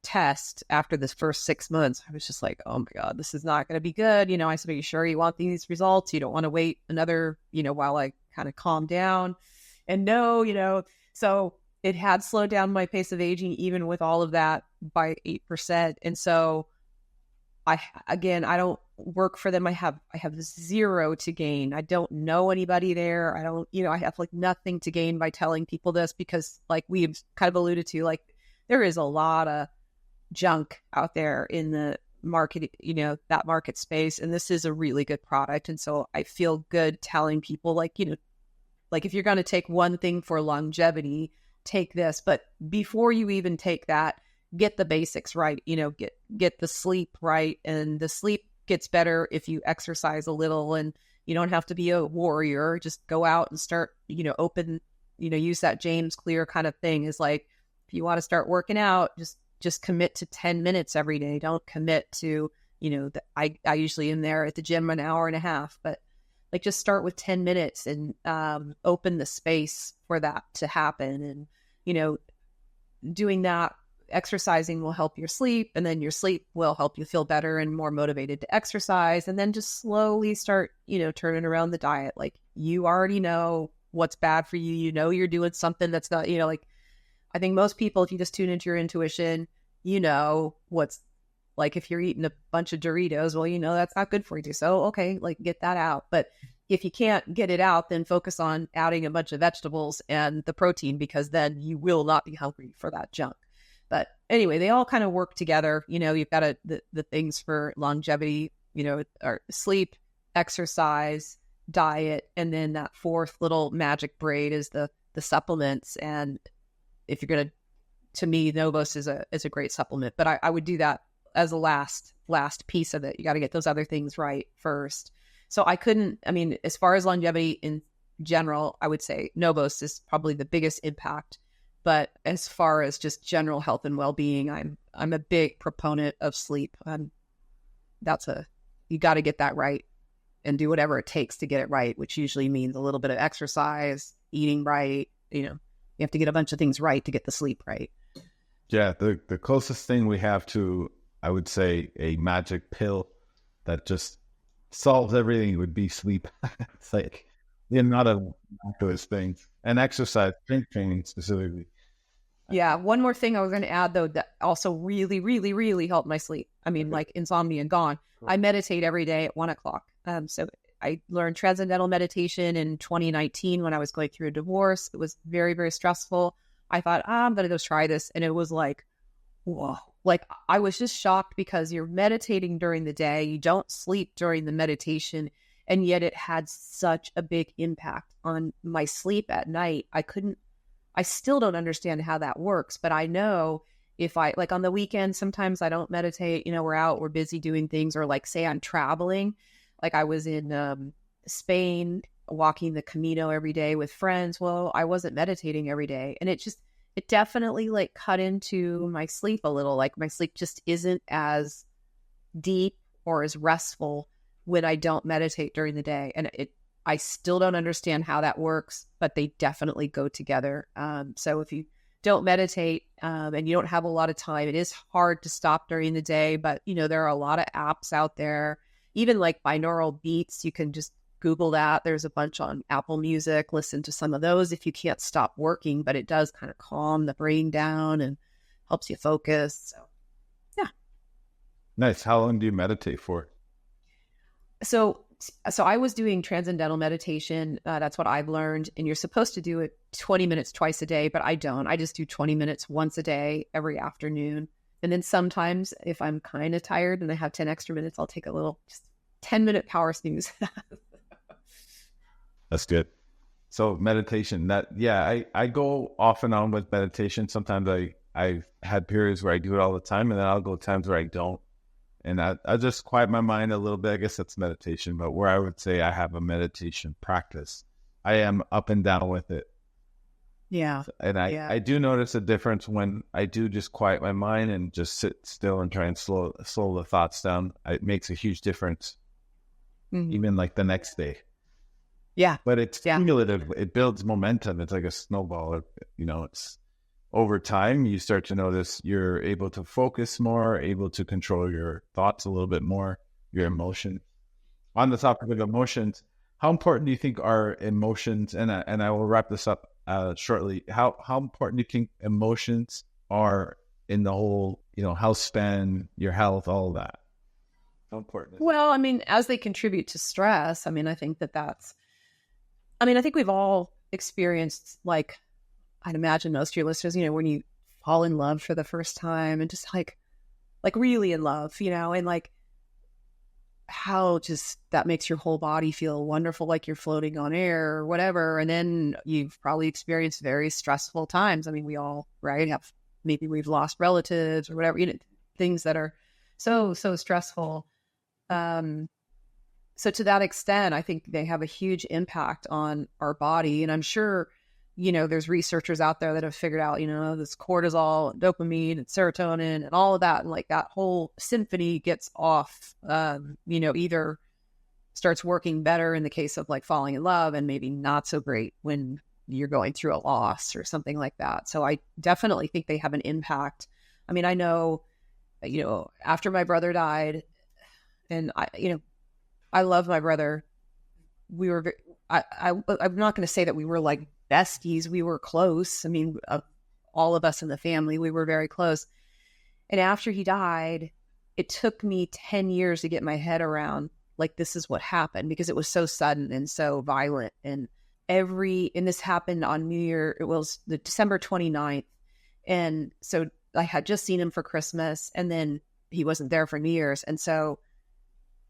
test after this first 6 months, I was just like, oh my God, this is not going to be good. I said, are you sure you want these results? You don't want to wait another, while I kind of calm down. And no, so it had slowed down my pace of aging, even with all of that, by 8%. And so I don't work for them. I have zero to gain. I don't know anybody there. I don't, I have like nothing to gain by telling people this, because like we've kind of alluded to, like there is a lot of junk out there in the market, that market space. And this is a really good product. And so I feel good telling people like, like if you're going to take one thing for longevity, take this. But before you even take that, get the basics right, get the sleep right. And the sleep gets better if you exercise a little, and you don't have to be a warrior. Just go out and start, open, use that James Clear kind of thing, is like, if you want to start working out, just commit to 10 minutes every day. Don't commit to, I usually am there at the gym an hour and a half, but like just start with 10 minutes and open the space for that to happen. And, doing that, exercising will help your sleep, and then your sleep will help you feel better and more motivated to exercise. And then just slowly start, turning around the diet. Like you already know what's bad for you. You're doing something that's not, like I think most people, if you just tune into your intuition, what's like, if you're eating a bunch of Doritos, well, that's not good for you. So, okay, like get that out. But if you can't get it out, then focus on adding a bunch of vegetables and the protein, because then you will not be hungry for that junk. But anyway, they all kind of work together. You've got the things for longevity, are sleep, exercise, diet, and then that fourth little magic braid is the supplements. And if you're going to me, Novos is a great supplement, but I would do that as a last piece of it. You got to get those other things right first. So as far as longevity in general, I would say Novos is probably the biggest impact. But as far as just general health and well-being, I'm a big proponent of sleep. You got to get that right and do whatever it takes to get it right, which usually means a little bit of exercise, eating right. You have to get a bunch of things right to get the sleep right. Yeah, the closest thing we have to, I would say, a magic pill that just solves everything would be sleep. It's like the amount of miraculous things, and exercise, strength training specifically. Yeah. One more thing I was going to add, though, that also really, really, really helped my sleep. Like insomnia gone. I meditate every day at 1:00. So I learned transcendental meditation in 2019 when I was going through a divorce. It was very, very stressful. I thought, I'm going to go try this. And it was like, whoa. Like I was just shocked, because you're meditating during the day. You don't sleep during the meditation. And yet it had such a big impact on my sleep at night. I still don't understand how that works, but I know if I, like on the weekend, sometimes I don't meditate, we're out, we're busy doing things, or like say I'm traveling, like I was in Spain walking the Camino every day with friends. Well, I wasn't meditating every day. And it definitely like cut into my sleep a little. Like my sleep just isn't as deep or as restful when I don't meditate during the day. And I still don't understand how that works, but they definitely go together. So if you don't meditate and you don't have a lot of time, it is hard to stop during the day, but there are a lot of apps out there, even like binaural beats. You can just Google that. There's a bunch on Apple Music. Listen to some of those if you can't stop working, but it does kind of calm the brain down and helps you focus. So, yeah. Nice. How long do you meditate for? So I was doing transcendental meditation. That's what I've learned. And you're supposed to do it 20 minutes twice a day, but I don't. I just do 20 minutes once a day, every afternoon. And then sometimes if I'm kind of tired and I have 10 extra minutes, I'll take a little just 10-minute power snooze. That's good. So meditation, I go off and on with meditation. Sometimes I've had periods where I do it all the time, and then I'll go times where I don't. And I just quiet my mind a little bit. I guess that's meditation, but where I would say I have a meditation practice, I am up and down with it. Yeah. And I do notice a difference when I do just quiet my mind and just sit still and try and slow the thoughts down. It makes a huge difference, even like the next day. Yeah. But it's cumulative. It builds momentum. It's like a snowball. over time, you start to notice you're able to focus more, able to control your thoughts a little bit more, your emotions. On the topic of emotions, how important do you think are emotions? And I will wrap this up shortly. How important do you think emotions are in the whole, health span, your health, all of that? How important is it? Well, I mean, as they contribute to stress, I mean, I think I think we've all experienced, like, I'd imagine most of your listeners, when you fall in love for the first time and just like really in love, and like how just that makes your whole body feel wonderful, like you're floating on air or whatever. And then you've probably experienced very stressful times. I mean, we all, right, maybe we've lost relatives or whatever, things that are so stressful. So to that extent, I think they have a huge impact on our body. And I'm sure, there's researchers out there that have figured out, this cortisol, and dopamine, and serotonin, and all of that, and like that whole symphony gets off. Either starts working better in the case of like falling in love, and maybe not so great when you're going through a loss or something like that. So I definitely think they have an impact. I mean, I know, after my brother died, and I love my brother. We were, I'm not going to say that we were like besties. We were close. I mean, all of us in the family, we were very close. And after he died, it took me 10 years to get my head around, like, this is what happened, because it was so sudden and so violent. And this happened on New Year. It was the December 29th. And so I had just seen him for Christmas, and then he wasn't there for New Year's. And so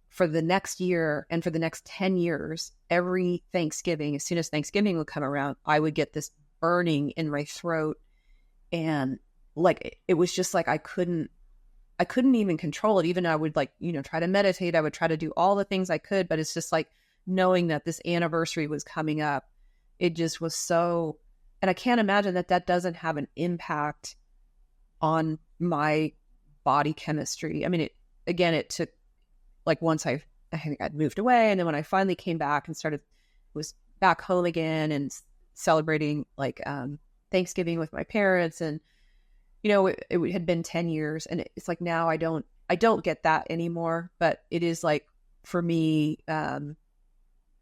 for the next year and for the next 10 years, every Thanksgiving, as soon as Thanksgiving would come around, I would get this burning in my throat. And like, it was just like, I couldn't even control it. Even I would try to meditate. I would try to do all the things I could, but it's just like knowing that this anniversary was coming up. It just was so, and I can't imagine that doesn't have an impact on my body chemistry. I mean, it took, like, once I think I'd moved away. And then when I finally came back and was back home again and celebrating like Thanksgiving with my parents. And, it had been 10 years, and it's like, now I don't get that anymore. But it is like, for me,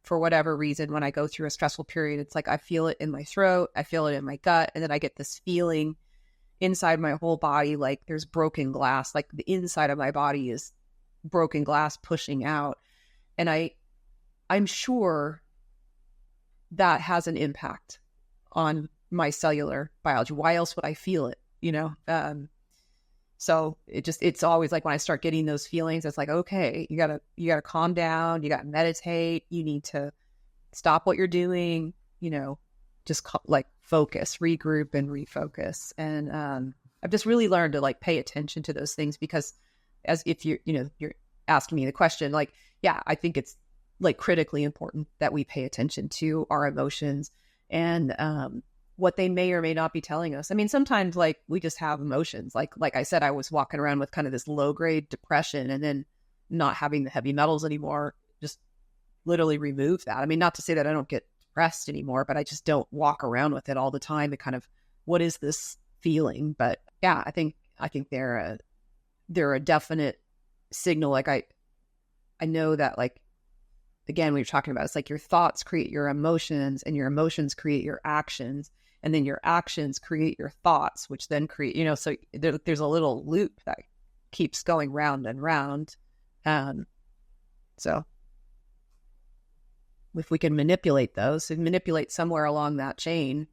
for whatever reason, when I go through a stressful period, it's like, I feel it in my throat, I feel it in my gut. And then I get this feeling inside my whole body, like there's broken glass, like the inside of my body is broken glass pushing out. And I'm sure that has an impact on my cellular biology. Why else would I feel it? So it's always like, when I start getting those feelings, it's like, okay, you gotta calm down, you gotta meditate, you need to stop what you're doing, just focus, regroup and refocus. And I've just really learned to like pay attention to those things, because as if you're asking me the question, like, yeah, I think it's like critically important that we pay attention to our emotions and what they may or may not be telling us. I mean, sometimes like we just have emotions. Like I said, I was walking around with kind of this low grade depression, and then not having the heavy metals anymore just literally removed that. I mean, not to say that I don't get depressed anymore, but I just don't walk around with it all the time. It kind of, what is this feeling? But yeah, I think they're a definite signal. Like I know that, like, again, we were talking about, it's like your thoughts create your emotions, and your emotions create your actions, and then your actions create your thoughts, which then create, so there's a little loop that keeps going round and round. So if we can manipulate those and manipulate somewhere along that chain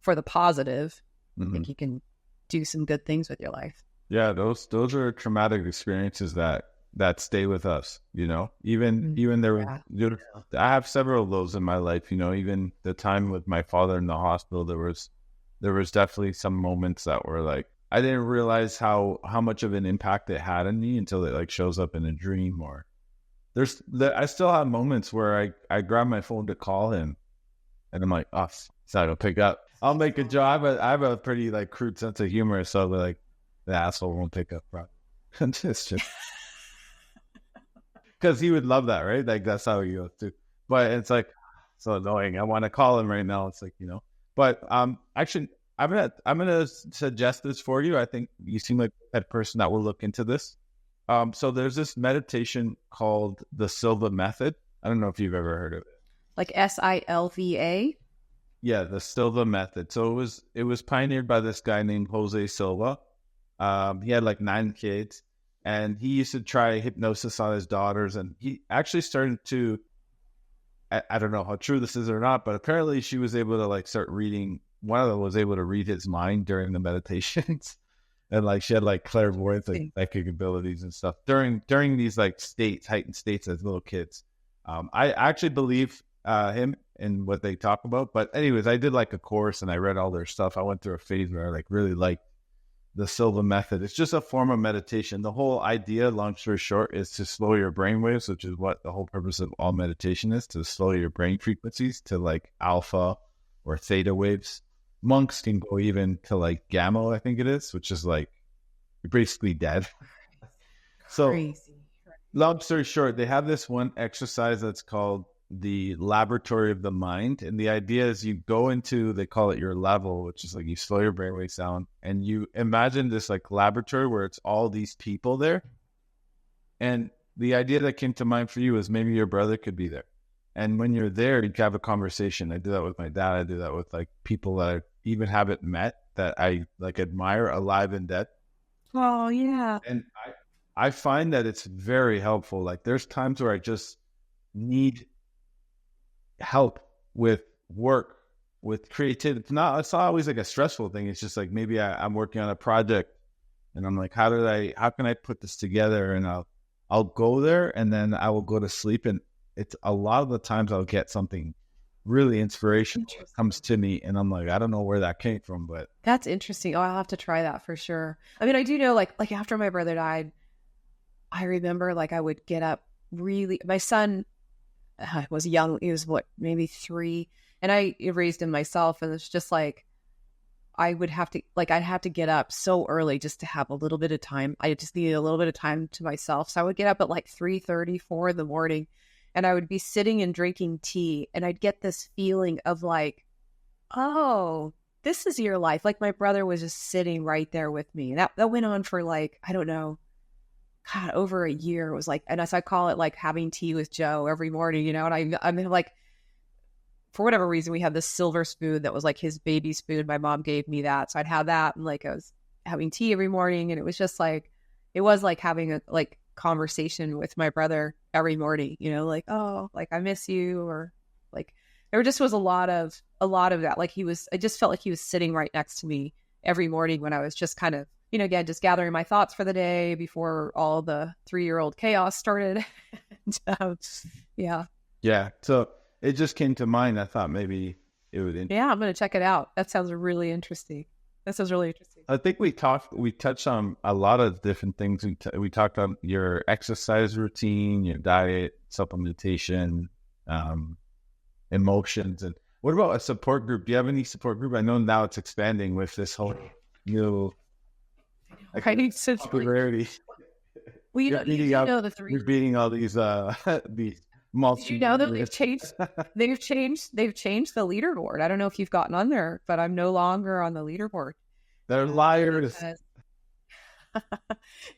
for the positive, I think you can do some good things with your life. Yeah, those are traumatic experiences that stay with us, even there was, I have several of those in my life, even the time with my father in the hospital, there was definitely some moments that were like, I didn't realize how much of an impact it had on me until it like shows up in a dream. Or I still have moments where I grab my phone to call him, and I'm like, oh, so I don't pick up. I'll make a joke. I have a pretty like crude sense of humor, so like the asshole won't pick up. It's just because he would love that, right? Like that's how he goes too. But it's like so annoying. I want to call him right now. It's like, but actually, I'm gonna suggest this for you. I think you seem like that person that will look into this. So there's this meditation called the Silva method. I don't know if you've ever heard of it. Like SILVA? Yeah, the Silva method. So it was pioneered by this guy named Jose Silva. He had like 9 kids, and he used to try hypnosis on his daughters, and he actually started to, I don't know how true this is or not, but apparently she was able to like start reading. One of them was able to read his mind during the meditations. And like she had like clairvoyance, like psychic abilities and stuff during these like heightened states as little kids. I actually believe him in what they talk about. But anyways, I did like a course and I read all their stuff. I went through a phase where I like really liked the Silva method. It's just a form of meditation. The whole idea, long story short, is to slow your brain waves, which is what the whole purpose of all meditation is, to slow your brain frequencies to like alpha or theta waves. Monks can go even to like gamma, I think it is, which is like you're basically dead. So, Crazy. long story short, they have this one exercise that's called the laboratory of the mind. And the idea is you go into, they call it your level, which is like you slow your brainwaves down and you imagine this like laboratory where it's all these people there. And the idea that came to mind for you is maybe your brother could be there. And when you're there, you can have a conversation. I do that with my dad. I do that with like people that I even haven't met that I like admire, alive and dead. Oh, yeah. And I find that it's very helpful. Like there's times where I just need help with work, with creativity. It's not always like a stressful thing. It's just like maybe I'm working on a project and I'm like, how can I put this together? And I'll go there and then I will go to sleep. And it's a lot of the times I'll get something really inspirational that comes to me. And I'm like, I don't know where that came from, but That's interesting. Oh, I'll have to try that for sure. I mean, I do know like after my brother died, I remember like I would get up my son was young. He was maybe 3, and I raised him myself. And it's just like, I'd have to get up so early just to have a little bit of time. I just needed a little bit of time to myself. So I would get up at like 3:30, 4 in the morning, and I would be sitting and drinking tea. And I'd get this feeling of like, oh, this is your life. Like my brother was just sitting right there with me. And that went on for like, I don't know, God, over a year. It was like, and as I call it, like having tea with Joe every morning, you know. And I mean, like, for whatever reason, we had this silver spoon that was like his baby spoon. My mom gave me that, so I'd have that, and like I was having tea every morning, and it was just like, it was like having a like conversation with my brother every morning, you know, like, oh, like I miss you, or like there just was a lot of that. Like I just felt like he was sitting right next to me every morning when I was just kind of, you know, again, just gathering my thoughts for the day before all the 3-year-old chaos started. Yeah. So it just came to mind. I thought maybe it would. Yeah, I'm going to check it out. That sounds really interesting. I think we touched on a lot of different things. We talked on your exercise routine, your diet, supplementation, emotions. And what about a support group? Do you have any support group? I know now it's expanding with this whole new popularity. Well, you know the 3. You're beating all these these Did you know that they've changed the leaderboard? I don't know if you've gotten on there, but I'm no longer on the leaderboard. They're liars.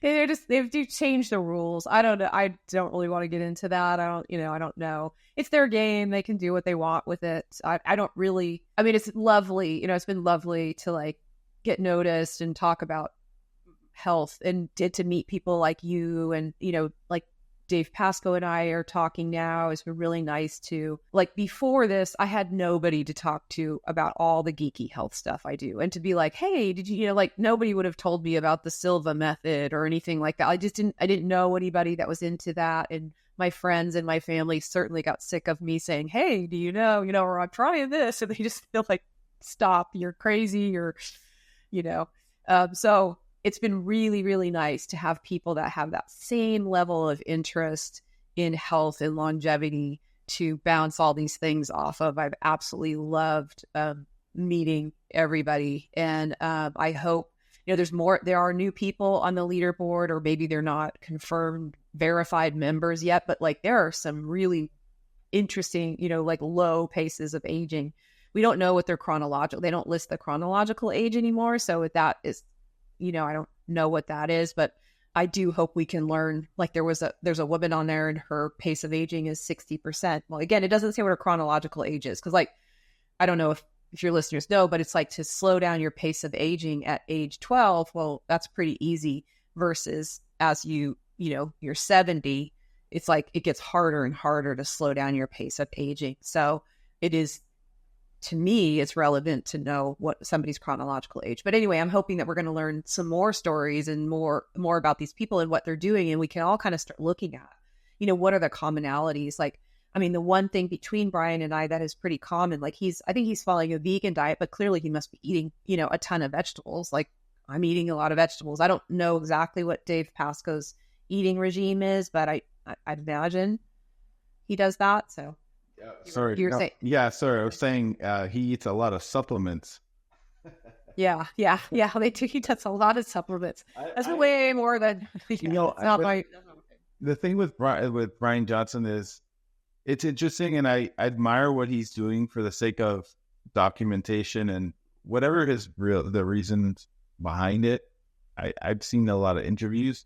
They've changed the rules. I don't know. I don't really want to get into that. I don't know. It's their game. They can do what they want with it. I don't really. I mean, it's lovely. You know, it's been lovely to like get noticed and talk about health and to meet people like you, and you know, like Dave Pasco and I are talking now. It's been really nice to, like, before this, I had nobody to talk to about all the geeky health stuff I do. And to be like, hey, did you know, like, nobody would have told me about the Silva method or anything like that. I didn't know anybody that was into that. And my friends and my family certainly got sick of me saying, hey, do you know, or I'm trying this. And they just feel like, stop, you're crazy, or, you know. So it's been really, really nice to have people that have that same level of interest in health and longevity to bounce all these things off of. I've absolutely loved meeting everybody. And I hope, you know, there are new people on the leaderboard, or maybe they're not confirmed, verified members yet, but like there are some really interesting, you know, like low paces of aging we don't know what their chronological, they don't list the chronological age anymore. So that is, I don't know what that is, but I do hope we can learn. Like there's a woman on there and her pace of aging is 60%. Well, again, it doesn't say what her chronological age is. Cause like, I don't know if your listeners know, but it's like to slow down your pace of aging at age 12. Well, that's pretty easy versus as you're 70, it's like it gets harder and harder to slow down your pace of aging. So it is, to me, it's relevant to know what somebody's chronological age. But anyway, I'm hoping that we're going to learn some more stories and more about these people and what they're doing. And we can all kind of start looking at, what are the commonalities? Like, I mean, the one thing between Bryan and I that is pretty common, like I think he's following a vegan diet, but clearly he must be eating, a ton of vegetables. Like I'm eating a lot of vegetables. I don't know exactly what Dave Pasco's eating regime is, but I'd imagine he does that. So. Sorry. Saying... Yeah, sorry. I was saying he eats a lot of supplements. Yeah. They do. He does a lot of supplements. That's way more than the thing with Bryan Johnson is it's interesting, and I admire what he's doing for the sake of documentation and whatever the reasons behind it. I've seen a lot of interviews.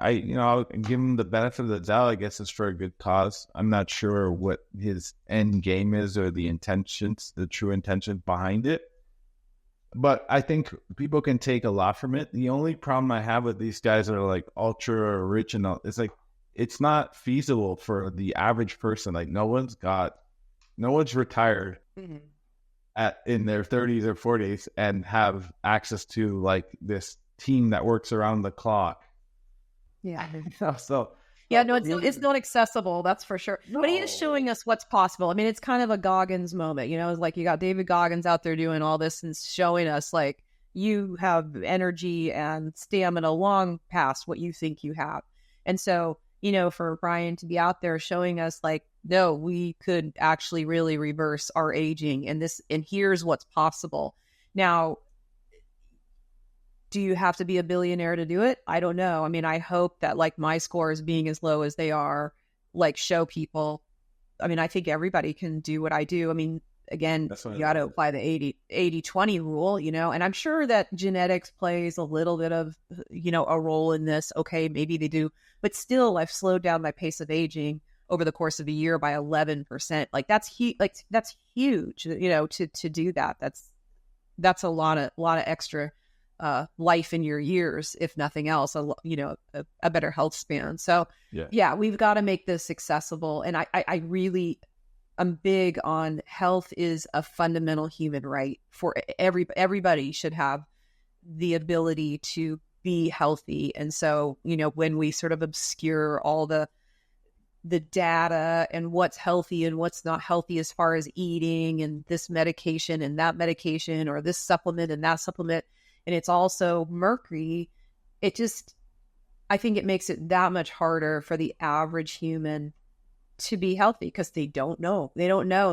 I'll give him the benefit of the doubt. I guess it's for a good cause. I'm not sure what his end game is or the true intentions behind it. But I think people can take a lot from it. The only problem I have with these guys that are like ultra rich and all, it's like, it's not feasible for the average person. Like no one's retired in their 30s or 40s and have access to like this team that works around the clock. Yeah. It's not accessible. That's for sure. No. But he is showing us what's possible. I mean, it's kind of a Goggins moment, it's like you got David Goggins out there doing all this and showing us like you have energy and stamina long past what you think you have. And so, for Bryan to be out there showing us like, no, we could actually really reverse our aging and here's what's possible. Now, do you have to be a billionaire to do it? I don't know. I mean, I hope that like my scores being as low as they are, like show people. I mean, I think everybody can do what I do. I mean, again, you got to apply the 80-20 rule, and I'm sure that genetics plays a little bit of, a role in this. Okay, maybe they do, but still I've slowed down my pace of aging over the course of a year by 11%. Like that's huge, to do that. That's a lot of extra life in your years, if nothing else, a better health span. So yeah, we've got to make this accessible. And I'm big on health is a fundamental human right for everybody should have the ability to be healthy. And so, when we sort of obscure all the data and what's healthy and what's not healthy as far as eating and this medication and that medication or this supplement and that supplement, and it's also mercury, I think it makes it that much harder for the average human to be healthy because they don't know.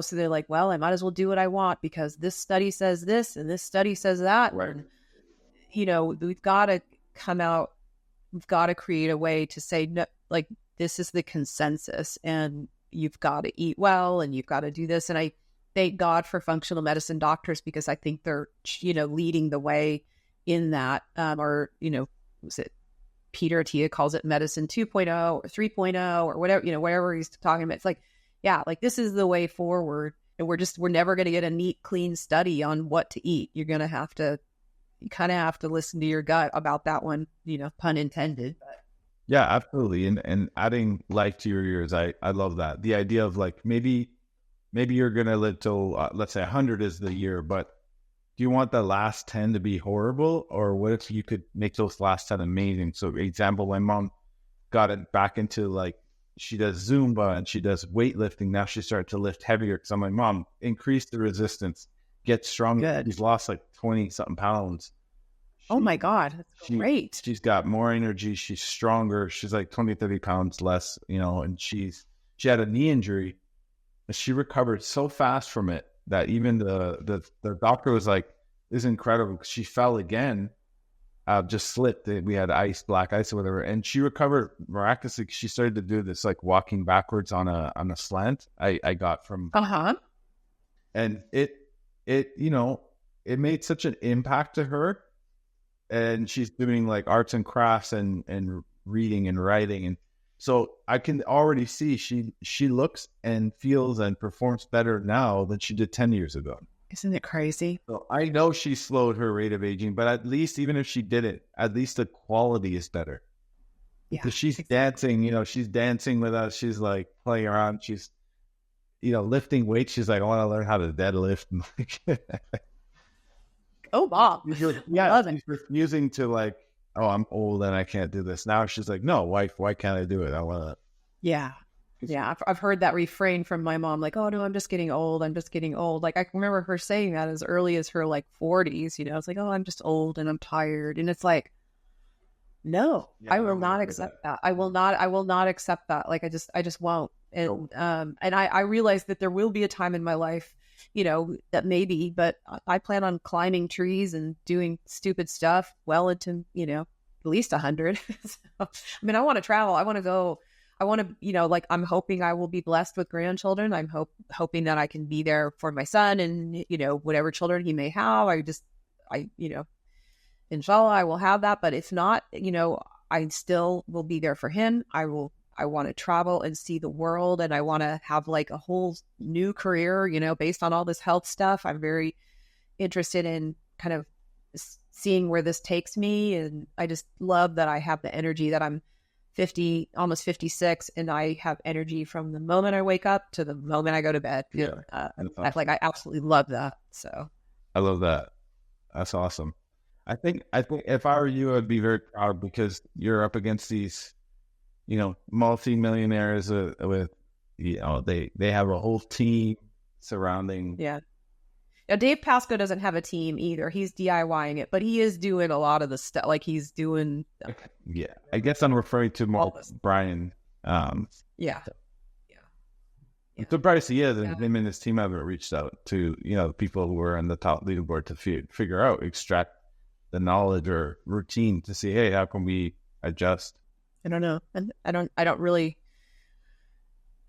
So they're like, well, I might as well do what I want because this study says this and this study says that. Right. And, we've got to come out, we've got to create a way to say, no, like, this is the consensus and you've got to eat well and you've got to do this. And I thank God for functional medicine doctors because I think they're, leading the way in that, was it Peter Attia calls it medicine 2.0 or 3.0 or whatever, whatever he's talking about. It's like, yeah, like this is the way forward. And we're never going to get a neat, clean study on what to eat. You kind of have to listen to your gut about that one, pun intended. But. Yeah, absolutely. And adding life to your years, I love that. The idea of like, maybe you're going to live till, let's say 100 is the year, but do you want the last 10 to be horrible? Or what if you could make those last 10 amazing? So example, my mom got it back into like, she does Zumba and she does weightlifting. Now she started to lift heavier. So my mom increased the resistance, get stronger. Good. She's lost like 20 something pounds. Oh my God. That's great. She's got more energy. She's stronger. She's like 20, 30 pounds less, and she had a knee injury. She recovered so fast from it that even the doctor was like, "This is incredible." She fell again, just slipped. We had black ice or whatever, and she recovered miraculously. She started to do this like walking backwards on a slant. I got from And it it made such an impact to her. And she's doing like arts and crafts and reading and writing. And so I can already see she looks and feels and performs better now than she did 10 years ago. Isn't it crazy? So I know she slowed her rate of aging, but at least even if she didn't, at least the quality is better. Yeah. Because she's dancing, she's dancing with us. She's like playing around. She's, lifting weights. She's like, I want to learn how to deadlift. Oh, Bob. Yeah, she's refusing to like, oh, I'm old and I can't do this. Now she's like, no, why can't I do it? I want to. Yeah. Yeah. I've heard that refrain from my mom, like, oh no, I'm just getting old. I'm just getting old. Like I can remember her saying that as early as her like 40s, it's like, oh, I'm just old and I'm tired. And it's like, no, yeah, I will not accept that. I will not accept that. Like, I just won't. And, and I realize that there will be a time in my life, that maybe, but I plan on climbing trees and doing stupid stuff well into, at least 100. So, I mean, I want to travel. I want to go. I want to, like, I'm hoping I will be blessed with grandchildren. I'm hoping that I can be there for my son and, whatever children he may have. Inshallah, I will have that. But if not, I still will be there for him. I want to travel and see the world, and I want to have like a whole new career, based on all this health stuff. I'm very interested in kind of seeing where this takes me. And I just love that I have the energy that I'm 50, almost 56, and I have energy from the moment I wake up to the moment I go to bed. Yeah. I absolutely love that. So I love that. That's awesome. I think if I were you, I'd be very proud because you're up against these, multi-millionaires with, they have a whole team surrounding. Yeah. Now, Dave Pasco doesn't have a team either. He's DIYing it, but he is doing a lot of the stuff. Like he's doing. Yeah. I guess I'm referring to more Bryan. Yeah. I'm surprised he is, and him and his team haven't reached out to, people who are on the top leaderboard to figure out, extract the knowledge or routine to see, hey, how can we adjust? I don't know. And I don't really,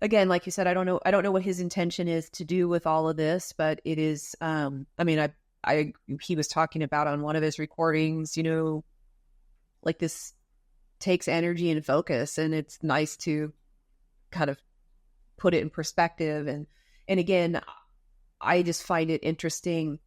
again, like you said, I don't know what his intention is to do with all of this, but it is, he was talking about on one of his recordings, like this takes energy and focus, and it's nice to kind of put it in perspective. And again, I just find it interesting,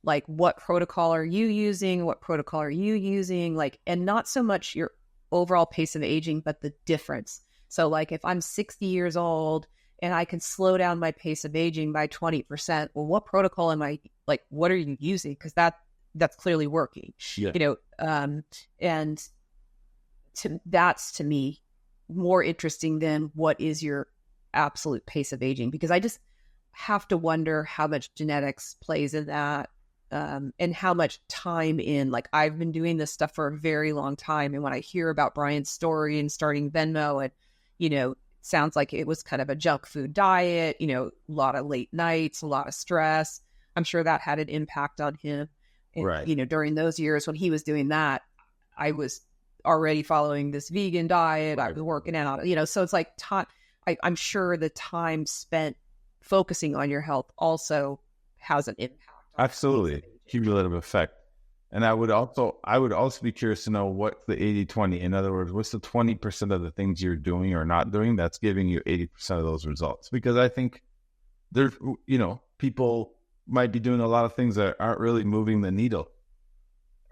like what protocol are you using? What protocol are you using? Like, and not so much your overall pace of aging, but the difference. So like if I'm 60 years old and I can slow down my pace of aging by 20%, well, what protocol am I, like, what are you using? Because that's clearly working, and that's to me more interesting than what is your absolute pace of aging, because I just have to wonder how much genetics plays in that, and how much time in, like, I've been doing this stuff for a very long time. And when I hear about Bryan's story and starting Venmo, and, it sounds like it was kind of a junk food diet, a lot of late nights, a lot of stress. I'm sure that had an impact on him. And, right. During those years when he was doing that, I was already following this vegan diet. Right. I was working out, so it's like time. I'm sure the time spent focusing on your health also has an impact. Absolutely. Cumulative effect. And I would also be curious to know what's the 80-20. In other words, what's the 20% of the things you're doing or not doing that's giving you 80% of those results? Because I think there's, people might be doing a lot of things that aren't really moving the needle.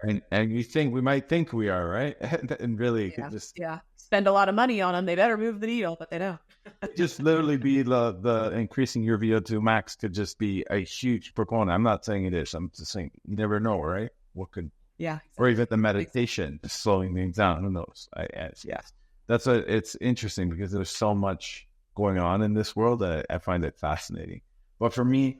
And we might think we are, right? And really spend a lot of money on them. They better move the needle, but they don't. Just literally be the increasing your VO2 max could just be a huge proponent. I'm not saying it is. I'm just saying you never know, right? What could, exactly. Or even the meditation, slowing things down. Who knows? It's interesting because there's so much going on in this world that I find it fascinating. But for me,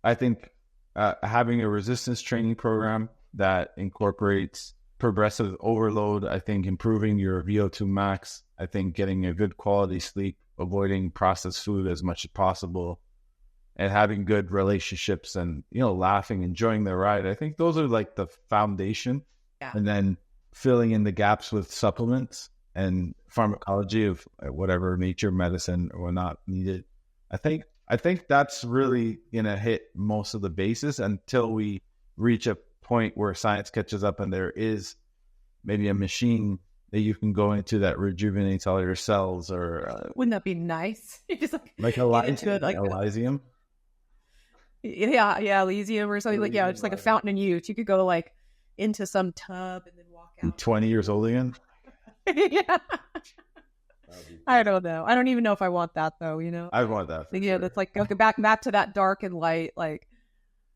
I think having a resistance training program that incorporates progressive overload, I think improving your VO2 max, I think getting a good quality sleep, avoiding processed food as much as possible, and having good relationships and, laughing, enjoying the ride. I think those are like the foundation. Yeah. And then filling in the gaps with supplements and pharmacology of whatever nature, medicine or not needed. I think I think that's really going to hit most of the bases until we reach a point where science catches up and there is maybe a machine that you can go into that rejuvenates all your cells, or Wouldn't that be nice? You just like Elysium. Yeah, Elysium or something, like, yeah, it's like a fountain in youth. You could go like into some tub and then walk out. 20 years old again. Yeah. I don't know. I don't even know if I want that though, you know? I want that. Yeah, Sure. that's like, go back to that dark and light, like.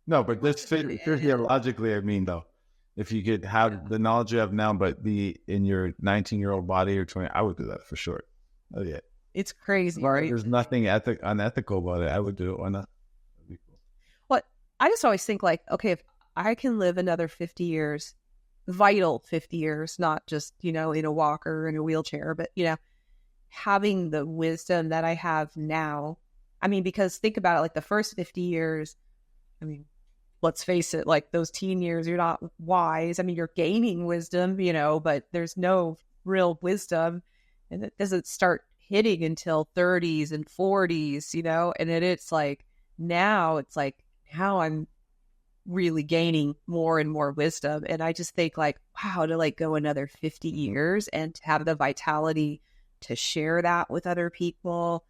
No, but let's physiologically, I mean, though, if you could have the knowledge you have now, but be in your 19-year-old body or 20, I would do that for sure. Oh, yeah. It's crazy, right? There's nothing unethical about it. I would do it. Why not? That'd be cool. Well, I just always think like, okay, if I can live another 50 years, vital 50 years, not just, you know, in a walker, in a wheelchair, but, you know, having the wisdom that I have now. I mean, because think about it, like the first 50 years, I mean, let's face it, like those teen years, you're not wise. I mean, you're gaining wisdom, you know, but there's no real wisdom. And it doesn't start hitting until 30s and 40s, you know, and then it's like, now I'm really gaining more and more wisdom. And I just think like, wow, to like go another 50 years and to have the vitality to share that with other people.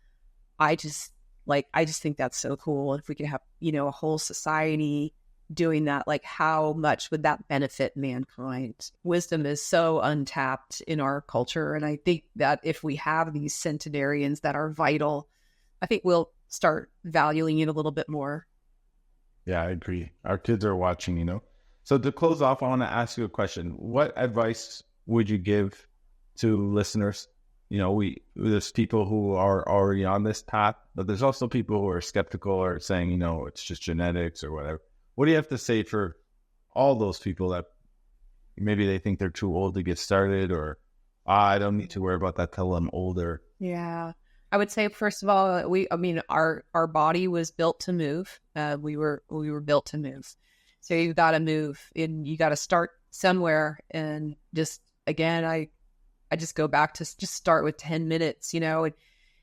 I just think that's so cool. If we could have, you know, a whole society doing that, like how much would that benefit mankind? Wisdom is so untapped in our culture. And I think that if we have these centenarians that are vital, I think we'll start valuing it a little bit more. Yeah, I agree. Our kids are watching, you know. So to close off, I want to ask you a question. What advice would you give to listeners? You know, there's people who are already on this path, but there's also people who are skeptical or saying, you know, it's just genetics or whatever. What do you have to say for all those people that maybe they think they're too old to get started, or I don't need to worry about that till I'm older? Yeah. I would say, first of all, our body was built to move. We were built to move. So you got to move and you got to start somewhere. And just, again, I just go back to just start with 10 minutes, you know. And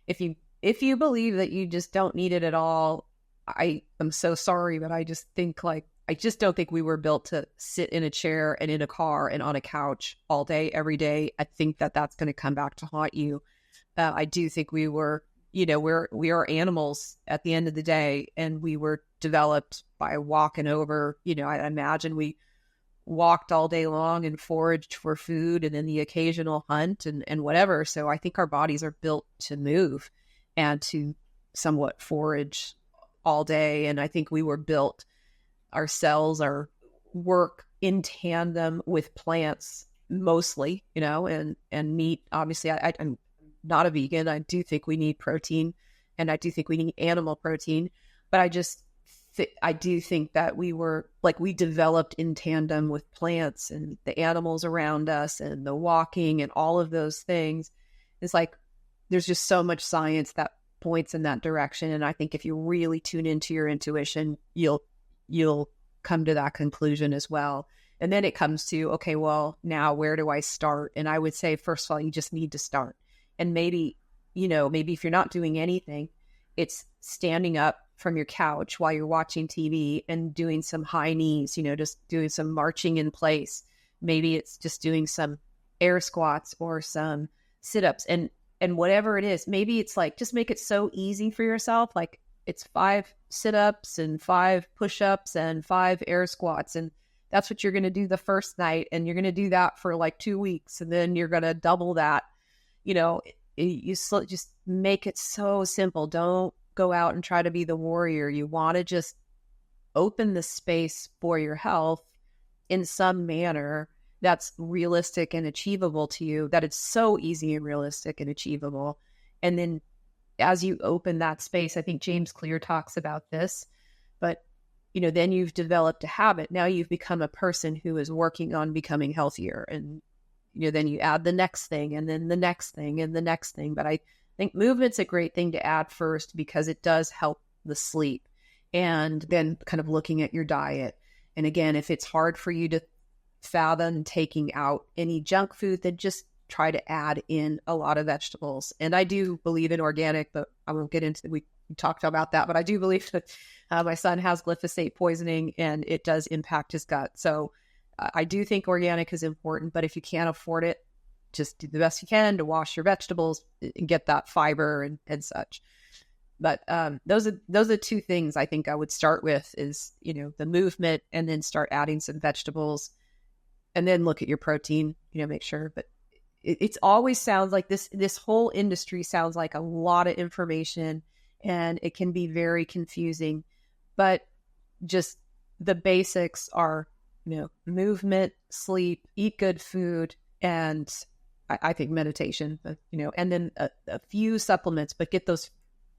if you believe that you just don't need it at all, I am so sorry, but I just don't think we were built to sit in a chair and in a car and on a couch all day, every day. I think that that's going to come back to haunt you. I do think we were, you know, we are animals at the end of the day, and we were developed by walking over, you know, I imagine we walked all day long and foraged for food and then the occasional hunt and whatever. So I think our bodies are built to move and to somewhat forage all day. And I think we were built, our cells are work in tandem with plants mostly, you know, and meat. Obviously, I'm not a vegan. I do think we need protein, and I do think we need animal protein, but I do think that we developed in tandem with plants and the animals around us and the walking and all of those things. It's like, there's just so much science that points in that direction. And I think if you really tune into your intuition, you'll come to that conclusion as well. And then it comes to, okay, well, now where do I start? And I would say, first of all, you just need to start. And maybe if you're not doing anything, it's standing up from your couch while you're watching TV and doing some high knees, you know, just doing some marching in place. Maybe it's just doing some air squats or some sit-ups and whatever it is. Maybe it's like, just make it so easy for yourself. Like it's 5 sit-ups and 5 push-ups and 5 air squats. And that's what you're going to do the first night. And you're going to do that for like 2 weeks. And then you're going to double that. You know, just make it so simple. Don't go out and try to be the warrior. You want to just open the space for your health in some manner that's realistic and achievable to you, that it's so easy and realistic and achievable. And then as you open that space, I think James Clear talks about this, but you know, then you've developed a habit. Now you've become a person who is working on becoming healthier. And you know, then you add the next thing and then the next thing and the next thing. But I think movement's a great thing to add first because it does help the sleep. And then kind of looking at your diet. And again, if it's hard for you to fathom taking out any junk food, then just try to add in a lot of vegetables. And I do believe in organic, but I won't get into talked about that, but I do believe that my son has glyphosate poisoning and it does impact his gut. So I do think organic is important, but if you can't afford it, just do the best you can to wash your vegetables and get that fiber and such. But those are two things I think I would start with is, the movement, and then start adding some vegetables, and then look at your protein, make sure. But it's always sounds like this whole industry sounds like a lot of information, and it can be very confusing, but just the basics are, movement, sleep, eat good food, and I think meditation, and then a few supplements, but get those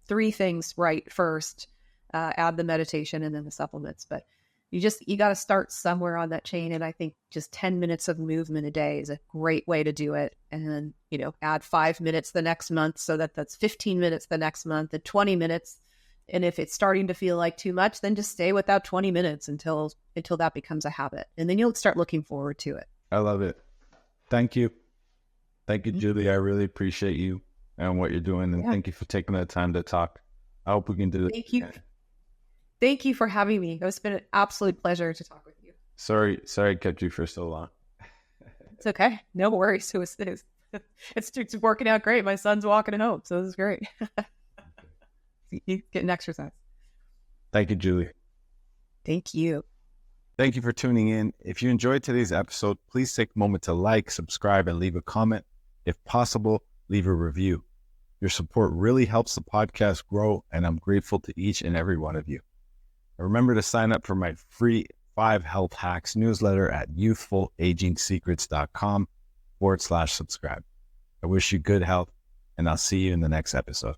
3 things right first, add the meditation and then the supplements. But you got to start somewhere on that chain. And I think just 10 minutes of movement a day is a great way to do it. And then, add 5 minutes the next month, so that's 15 minutes the next month, and 20 minutes. And if it's starting to feel like too much, then just stay with that 20 minutes until that becomes a habit. And then you'll start looking forward to it. I love it. Thank you. Thank you, Julie. I really appreciate you and what you're doing. And thank you for taking the time to talk. I hope we can do it. Thank you. Thank you for having me. It's been an absolute pleasure to talk with you. Sorry I kept you for so long. It's okay. No worries. It's working out great. My son's walking home, so this is great. You getting exercise. Thank you, Julie. Thank you. Thank you for tuning in. If you enjoyed today's episode, please take a moment to like, subscribe, and leave a comment. If possible, leave a review. Your support really helps the podcast grow, and I'm grateful to each and every one of you. Remember to sign up for my free 5 health hacks newsletter at youthfulagingsecrets.com/subscribe. I wish you good health, and I'll see you in the next episode.